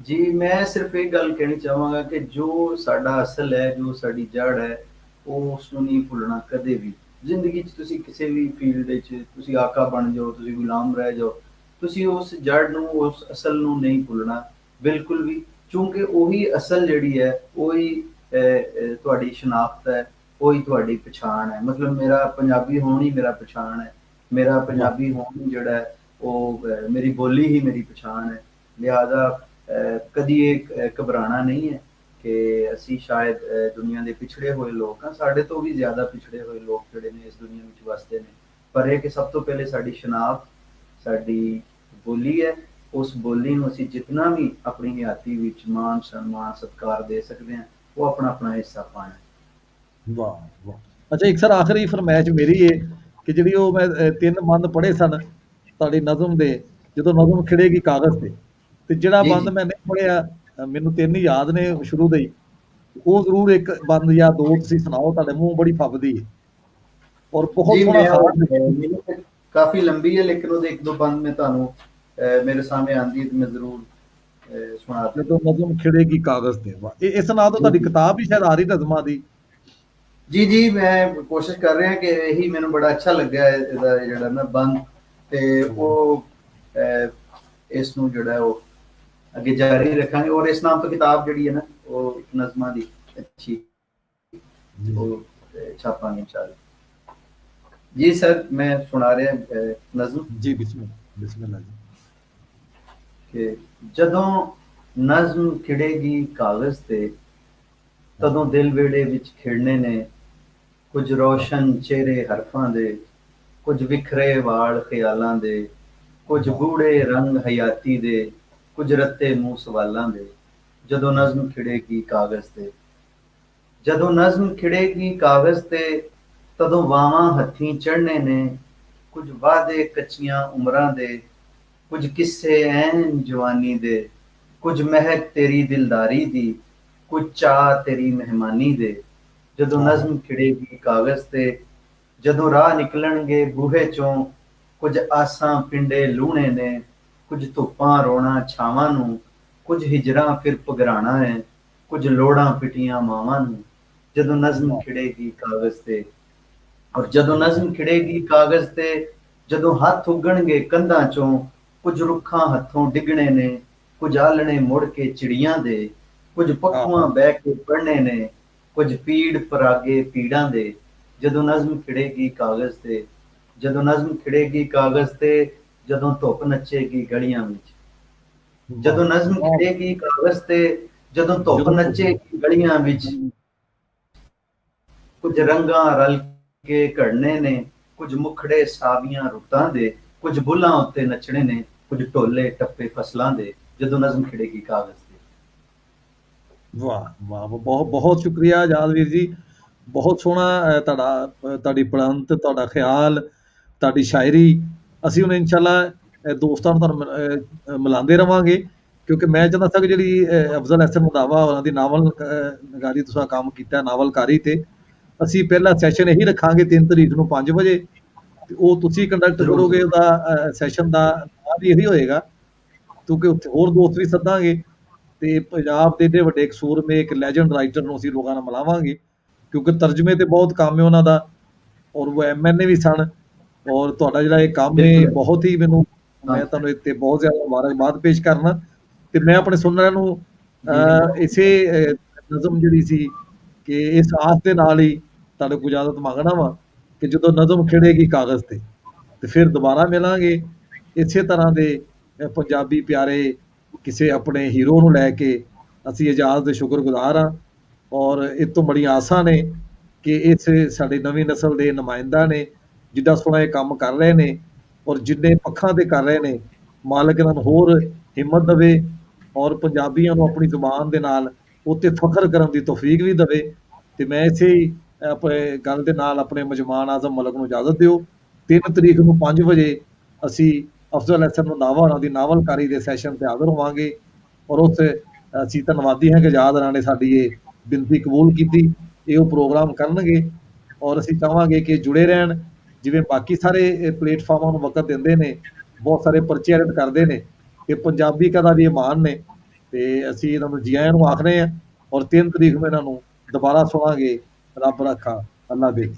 ਜੀ ਮੈਂ ਸਿਰਫ ਇਹ ਗੱਲ ਕਹਿਣੀ ਚਾਹਾਂਗਾ ਕਿ ਜੋ ਸਾਡਾ ਅਸਲ ਹੈ, ਜੋ ਸਾਡੀ ਜੜ ਹੈ, ਉਹ ਉਸ ਨੂੰ ਨਹੀਂ ਭੁੱਲਣਾ ਕਦੇ ਵੀ। ਜ਼ਿੰਦਗੀ 'ਚ ਤੁਸੀਂ ਕਿਸੇ ਵੀ ਫੀਲਡ ਵਿੱਚ ਤੁਸੀਂ ਆਕਾ ਬਣ ਜਾਓ, ਤੁਸੀਂ ਗੁਲਾਮ ਰਹਿ ਜਾਓ, ਤੁਸੀਂ ਉਸ ਜੜ ਨੂੰ, ਉਸ ਅਸਲ ਨੂੰ ਨਹੀਂ ਭੁੱਲਣਾ ਬਿਲਕੁਲ ਵੀ, ਕਿਉਂਕਿ ਉਹੀ ਅਸਲ ਜਿਹੜੀ ਹੈ, ਉਹੀ ਤੁਹਾਡੀ ਸ਼ਨਾਖਤ ਹੈ, ਉਹੀ ਤੁਹਾਡੀ ਪਛਾਣ ਹੈ। ਮਤਲਬ ਮੇਰਾ ਪੰਜਾਬੀ ਹੋਣ ਹੀ ਮੇਰਾ ਪਛਾਣ ਹੈ, ਮੇਰਾ ਪੰਜਾਬੀ ਹੋਣ ਜਿਹੜਾ ਹੈ ਉਹ ਮੇਰੀ ਬੋਲੀ ਹੀ ਮੇਰੀ ਪਛਾਣ ਹੈ। ਲਿਹਾਜ਼ਾ ਕਦੀ ਇਹ ਘਬਰਾਉਣਾ ਨਹੀਂ ਹੈ ਕਿ ਅਸੀਂ ਸ਼ਾਇਦ ਦੁਨੀਆ ਦੇ ਪਿਛੜੇ ਹੋਏ ਲੋਕ ਹਾਂ, ਸਾਡੇ ਤੋਂ ਵੀ ਜ਼ਿਆਦਾ ਪਿਛੜੇ ਹੋਏ ਲੋਕ ਜਿਹੜੇ ਨੇ ਇਸ ਦੁਨੀਆ ਵਿੱਚ ਵਸਦੇ ਨੇ, ਪਰ ਇਹ ਕਿ ਸਭ ਤੋਂ ਪਹਿਲੇ ਸਾਡੀ ਸ਼ਨਾਖਤ, ਸਾਡੀ ਬੋਲੀ ਹੈ। ਉਸ ਬੋਲੀ ਨੂੰ ਅਸੀਂ ਜਿਤਨਾ ਵੀ ਆਪਣੀ ਹਯਾਤੀ ਵਿੱਚ ਮਾਣ ਸਨਮਾਨ ਸਤਿਕਾਰ ਦੇ ਸਕਦੇ ਹਾਂ, ਉਹ ਆਪਣਾ ਆਪਣਾ ਹਿੱਸਾ ਪਾਣਾ। ਵਾਹ ਵਾਹ। ਅੱਛਾ, ਇੱਕ ਸਰ ਆਖਰੀ ਫਰਮਾਇਸ਼ ਮੇਰੀ ਹੈ ਕਿ ਜਿਹੜੀ ਉਹ ਮੈਂ 3 ਬੰਦ ਪੜ੍ਹੇ ਸਨ ਤੁਹਾਡੀ ਨਜ਼ਮ ਦੇ, ਜਦੋਂ ਨਜ਼ਮ ਖਿੜੇਗੀ ਕਾਗਜ਼ ਤੇ ਜਿਹੜਾ ਬੰਦ ਮੈਂ ਨਹੀਂ ਪੜ੍ਹਿਆ, ਮੈਨੂੰ 3 ਹੀ ਯਾਦ ਨੇ ਸ਼ੁਰੂ ਦੇ ਹੀ, ਉਹ ਜ਼ਰੂਰ ਇੱਕ ਬੰਦ ਜਾਂ 2 ਤੁਸੀਂ ਸੁਣਾਓ, ਤੁਹਾਡੇ ਮੂੰਹ ਬੜੀ ਫੱਬਦੀ ਹੈ ਔਰ ਬਹੁਤ ਸੋਹਣਾ। ਕਾਫੀ ਲੰਬੀ ਹੈ, ਲੇਕਿਨ ਉਹਦੇ 1-2 ਬੰਦ ਮੈਂ ਤੁਹਾਨੂੰ ਮੇਰੇ ਸਾਹਮਣੇ ਆਂਦੀ ਹੈ ਤੇ ਮੈਂ ਜ਼ਰੂਰ ਸੁਣਾ। ਜਦੋਂ ਨਜ਼ਮ ਖਿੜੇਗੀ ਕਾਗਜ਼ ਤੇ, ਇਸ ਨਾਂ ਤੋਂ ਤੁਹਾਡੀ ਕਿਤਾਬ ਵੀ ਸ਼ਾਇਦ ਆ ਰਹੀ ਨਜ਼ਮਾਂ ਦੀ। ਜੀ ਮੈਂ ਕੋਸ਼ਿਸ਼ ਕਰ ਰਿਹਾ ਕਿ ਇਹੀ ਮੈਨੂੰ ਬੜਾ ਅੱਛਾ ਲੱਗਿਆ ਇਹਦਾ ਜਿਹੜਾ ਨਾ ਬੰਦ, ਤੇ ਉਹ ਇਸ ਨੂੰ ਜਿਹੜਾ ਉਹ ਅੱਗੇ ਜਾਰੀ ਰੱਖਾਂਗੇ, ਔਰ ਇਸ ਨਾਮ ਤੋਂ ਕਿਤਾਬ ਜਿਹੜੀ ਹੈ ਨਾ ਉਹ ਇੱਕ ਨਜ਼ਮਾਂ ਦੀ ਅੱਛੀ ਉਹ ਛਾਪਾਂਗੇ इंशाअल्लाह। जी सर मैं सुना रहा नज़म जी, बिस्मिल्लाह जी। कि जदों नज़म खिड़ेगी कागज़ ते तदों दिल वेड़े विच खिड़ने ने कुछ रोशन चेहरे हरफां दे, कुछ विखरे वाल ख्यालां दे, कुछ गूढ़े रंग हयाती दे, कुछ रत्ते मूंह सवालां दे। जदों नज़म खिड़ेगी कागज़ ते, जदों नज़म खिड़ेगी कागज़ ते तदों वावां हत्थीं चढ़ने ने कुछ वादे कच्चियां उमरां दे, कुछ किस्से ऐन जवानी दे, कुछ महक तेरी दिलदारी दी, कुछ चाह तेरी मेहमानी दे। जदों नज़म खिड़ेगी कागज़ ते, जदों राह निकलणगे बूहे चों, कुछ आसां पिंडे लूणे ने, कुछ धुप्पां रोना छावां नूं, कुछ हिजरां फिर पगराणा है, कुछ लोड़ां पिटियां मावां नूं। जदों नज़म खिड़ेगी कागज़ ते, और जदों नज़म खिड़ेगी कागज़ ते, जदों हथ उगणगे कंधां चों, कुछ रुखां हथों डिगणे ने, कुछ आलणे मुड़ के चिड़ियां दे, कुछ पखुआं बह के पढ़ने ने, कुछ पीड़ परागे पीड़ां दे। जदों नज़म खिड़ेगी कागज़ ते, जदों नज़म खिड़ेगी कागज़ ते, जदों धुप नचेगी गलियां विच। जदों नज़म खिड़ेगी कागज़ ते, जदों धुप नचेगी गलियां विच, कुछ रंगां रल के घड़ने ने, कुछ मुखड़े सावियां रुतां दे, कुछ बुल्लां उत्ते नचने ने, कुछ ढोले टप्पे फसलां दे। जदों नज़म खिड़ेगी कागज़ ते। वाह वाह, बहुत बहुत शुक्रिया आजादवीर जी, बहुत सोहना ਤੁਹਾਡੀ ਪੜੰਤ, ਤੁਹਾਡਾ ਖਿਆਲ, ਤੁਹਾਡੀ ਸ਼ਾਇਰੀ। ਅਸੀਂ ਹੁਣ ਇਨਸ਼ਾਅੱਲਾ ਦੋਸਤਾਂ ਨੂੰ ਤੁਹਾਨੂੰ ਮਿਲਾਉਂਦੇ ਰਵਾਂਗੇ, ਕਿਉਂਕਿ ਮੈਂ ਚਾਹੁੰਦਾ ਸੀ ਕਿ ਜਿਹੜੀ ਅਫਜ਼ਲ ਅਹਿਸਨ ਰੰਧਾਵਾ ਉਹਨਾਂ ਦੀ ਨਾਵਲ ਨਗਾਰੀ ਤੁਸੀਂ ਕੰਮ ਕੀਤਾ, ਨਾਵਲਕਾਰੀ ਤੇ ਅਸੀਂ ਪਹਿਲਾ ਸੈਸ਼ਨ ਇਹੀ ਰੱਖਾਂਗੇ 3 ਤਰੀਕ ਨੂੰ 5 ਵਜੇ, ਤੇ ਉਹ ਤੁਸੀਂ ਕੰਡਕਟ ਕਰੋਗੇ। ਉਹਦਾ ਸੈਸ਼ਨ ਦਾ ਨਾਮ ਵੀ ਇਹੀ ਹੋਏਗਾ, ਕਿਉਂਕਿ ਉੱਥੇ ਹੋਰ ਦੋਸਤ ਵੀ ਸੱਦਾਂਗੇ ਤੇ ਪੰਜਾਬ ਦੇ ਏਡੇ ਵੱਡੇ ਇੱਕ ਸੂਰਮੇ, ਇੱਕ ਲੈਜੈਂਡ ਰਾਈਟਰ ਨੂੰ ਅਸੀਂ ਲੋਕਾਂ ਨਾਲ ਮਿਲਾਵਾਂਗੇ, ਕਿਉਂਕਿ ਤਰਜਮੇ ਤੇ ਬਹੁਤ ਕੰਮ ਹੈ ਉਹਨਾਂ ਦਾ, ਔਰ ਉਹ MNA ਵੀ ਸਨ। ਔਰ ਤੁਹਾਡਾ ਜਿਹੜਾ ਇਹ ਕੰਮ ਹੈ ਬਹੁਤ ਹੀ, ਮੈਨੂੰ ਮੈਂ ਤੁਹਾਨੂੰ ਇੱਥੇ ਬਹੁਤ ਜ਼ਿਆਦਾ ਮੁਬਾਰਕਬਾਦ ਪੇਸ਼ ਕਰਨਾ, ਤੇ ਮੈਂ ਆਪਣੇ ਸੁਣਨ ਵਾਲਿਆਂ ਨੂੰ ਇਸੇ ਨਜ਼ਮ ਜਿਹੜੀ ਸੀ ਕਿ ਇਸ ਆਸ ਦੇ ਨਾਲ ਹੀ ਤੁਹਾਡੇ ਕੋਲ ਇਜਾਜ਼ਤ ਮੰਗਣਾ ਵਾ ਕਿ ਜਦੋਂ ਨਜ਼ਮ ਖਿੜੇਗੀ ਕਾਗਜ਼ ਤੇ ਫਿਰ ਦੁਬਾਰਾ ਮਿਲਾਂਗੇ ਇਸੇ ਤਰ੍ਹਾਂ ਦੇ ਪੰਜਾਬੀ ਪਿਆਰੇ ਕਿਸੇ ਆਪਣੇ ਹੀਰੋ ਨੂੰ ਲੈ ਕੇ। ਅਸੀਂ ਇਜਾਜ਼ਤ ਦੇ ਸ਼ੁਕਰਗੁਜ਼ਾਰ ਹਾਂ, ਔਰ ਇਹ ਤੋਂ ਬੜੀਆਂ ਆਸਾਂ ਨੇ ਕਿ ਇਸ ਸਾਡੀ ਨਵੀਂ ਨਸਲ ਦੇ ਨੁਮਾਇੰਦਾ ਨੇ ਜਿੱਦਾਂ ਸੋਹਣਾ ਇਹ ਕੰਮ ਕਰ ਰਹੇ ਨੇ, ਔਰ ਜਿੰਨੇ ਪੱਖਾਂ ਤੇ ਕਰ ਰਹੇ ਨੇ, ਮਾਲਕ ਇਹਨਾਂ ਨੂੰ ਹੋਰ ਹਿੰਮਤ ਦੇਵੇ, ਔਰ ਪੰਜਾਬੀਆਂ ਨੂੰ ਆਪਣੀ ਜ਼ੁਬਾਨ ਦੇ ਨਾਲ ਉੱਤੇ ਫਖਰ ਕਰਨ ਦੀ ਤੌਫੀਕ ਵੀ ਦੇਵੇ। ਤੇ ਮੈਂ ਇਸੇ ਹੀ ਆਪਣੇ ਗੱਲ ਦੇ ਨਾਲ ਆਪਣੇ ਮਹਿਮਾਨ ਆਜ਼ਮ ਮਲਕ ਨੂੰ ਇਜਾਜ਼ਤ ਦਿਓ। 3 ਤਰੀਕ ਨੂੰ 5 ਵਜੇ ਅਸੀਂ ਅਫਜ਼ਲ ਹਸਨ ਰੰਧਾਵਾ ਹੋਰਾਂ ਦੀ ਨਾਵਲਕਾਰੀ ਦੇ ਸੈਸ਼ਨ ਤੇ ਹਾਜ਼ਰ ਹੋਵਾਂਗੇ। ਔਰ ਉਸ ਅਸੀਂ ਧੰਨਵਾਦੀ ਹਾਂ ਕਿ ਆਜ਼ਾਦ ਹੋਰਾਂ ਨੇ ਸਾਡੀ ਇਹ ਬੇਨਤੀ ਕਬੂਲ ਕੀਤੀ, ਇਹ ਉਹ ਪ੍ਰੋਗਰਾਮ ਕਰਨਗੇ। ਔਰ ਅਸੀਂ ਚਾਹਾਂਗੇ ਕਿ ਜੁੜੇ ਰਹਿਣ, ਜਿਵੇਂ ਬਾਕੀ ਸਾਰੇ ਪਲੇਟਫਾਰਮਾਂ ਨੂੰ ਵਕਤ ਦਿੰਦੇ ਨੇ, ਬਹੁਤ ਸਾਰੇ ਪਰਚੇ ਐਡਿਟ ਕਰਦੇ ਨੇ, ਕਿ ਪੰਜਾਬੀ ਕਦਾ ਵੀ ਇਹ ਮਾਣ ਨੇ, ਤੇ ਅਸੀਂ ਇਹਨਾਂ ਨੂੰ ਜੀ ਆਇਆਂ ਨੂੰ ਆਖਦੇ ਹਾਂ। ਔਰ 3 ਤਰੀਕ ਨੂੰ ਇਹਨਾਂ ਨੂੰ ਦੁਬਾਰਾ ਸੁਣਾਂਗੇ। ਰੱਬ ਰੱਖਾ, ਅੱਲਾ ਹਾਫਿਜ਼।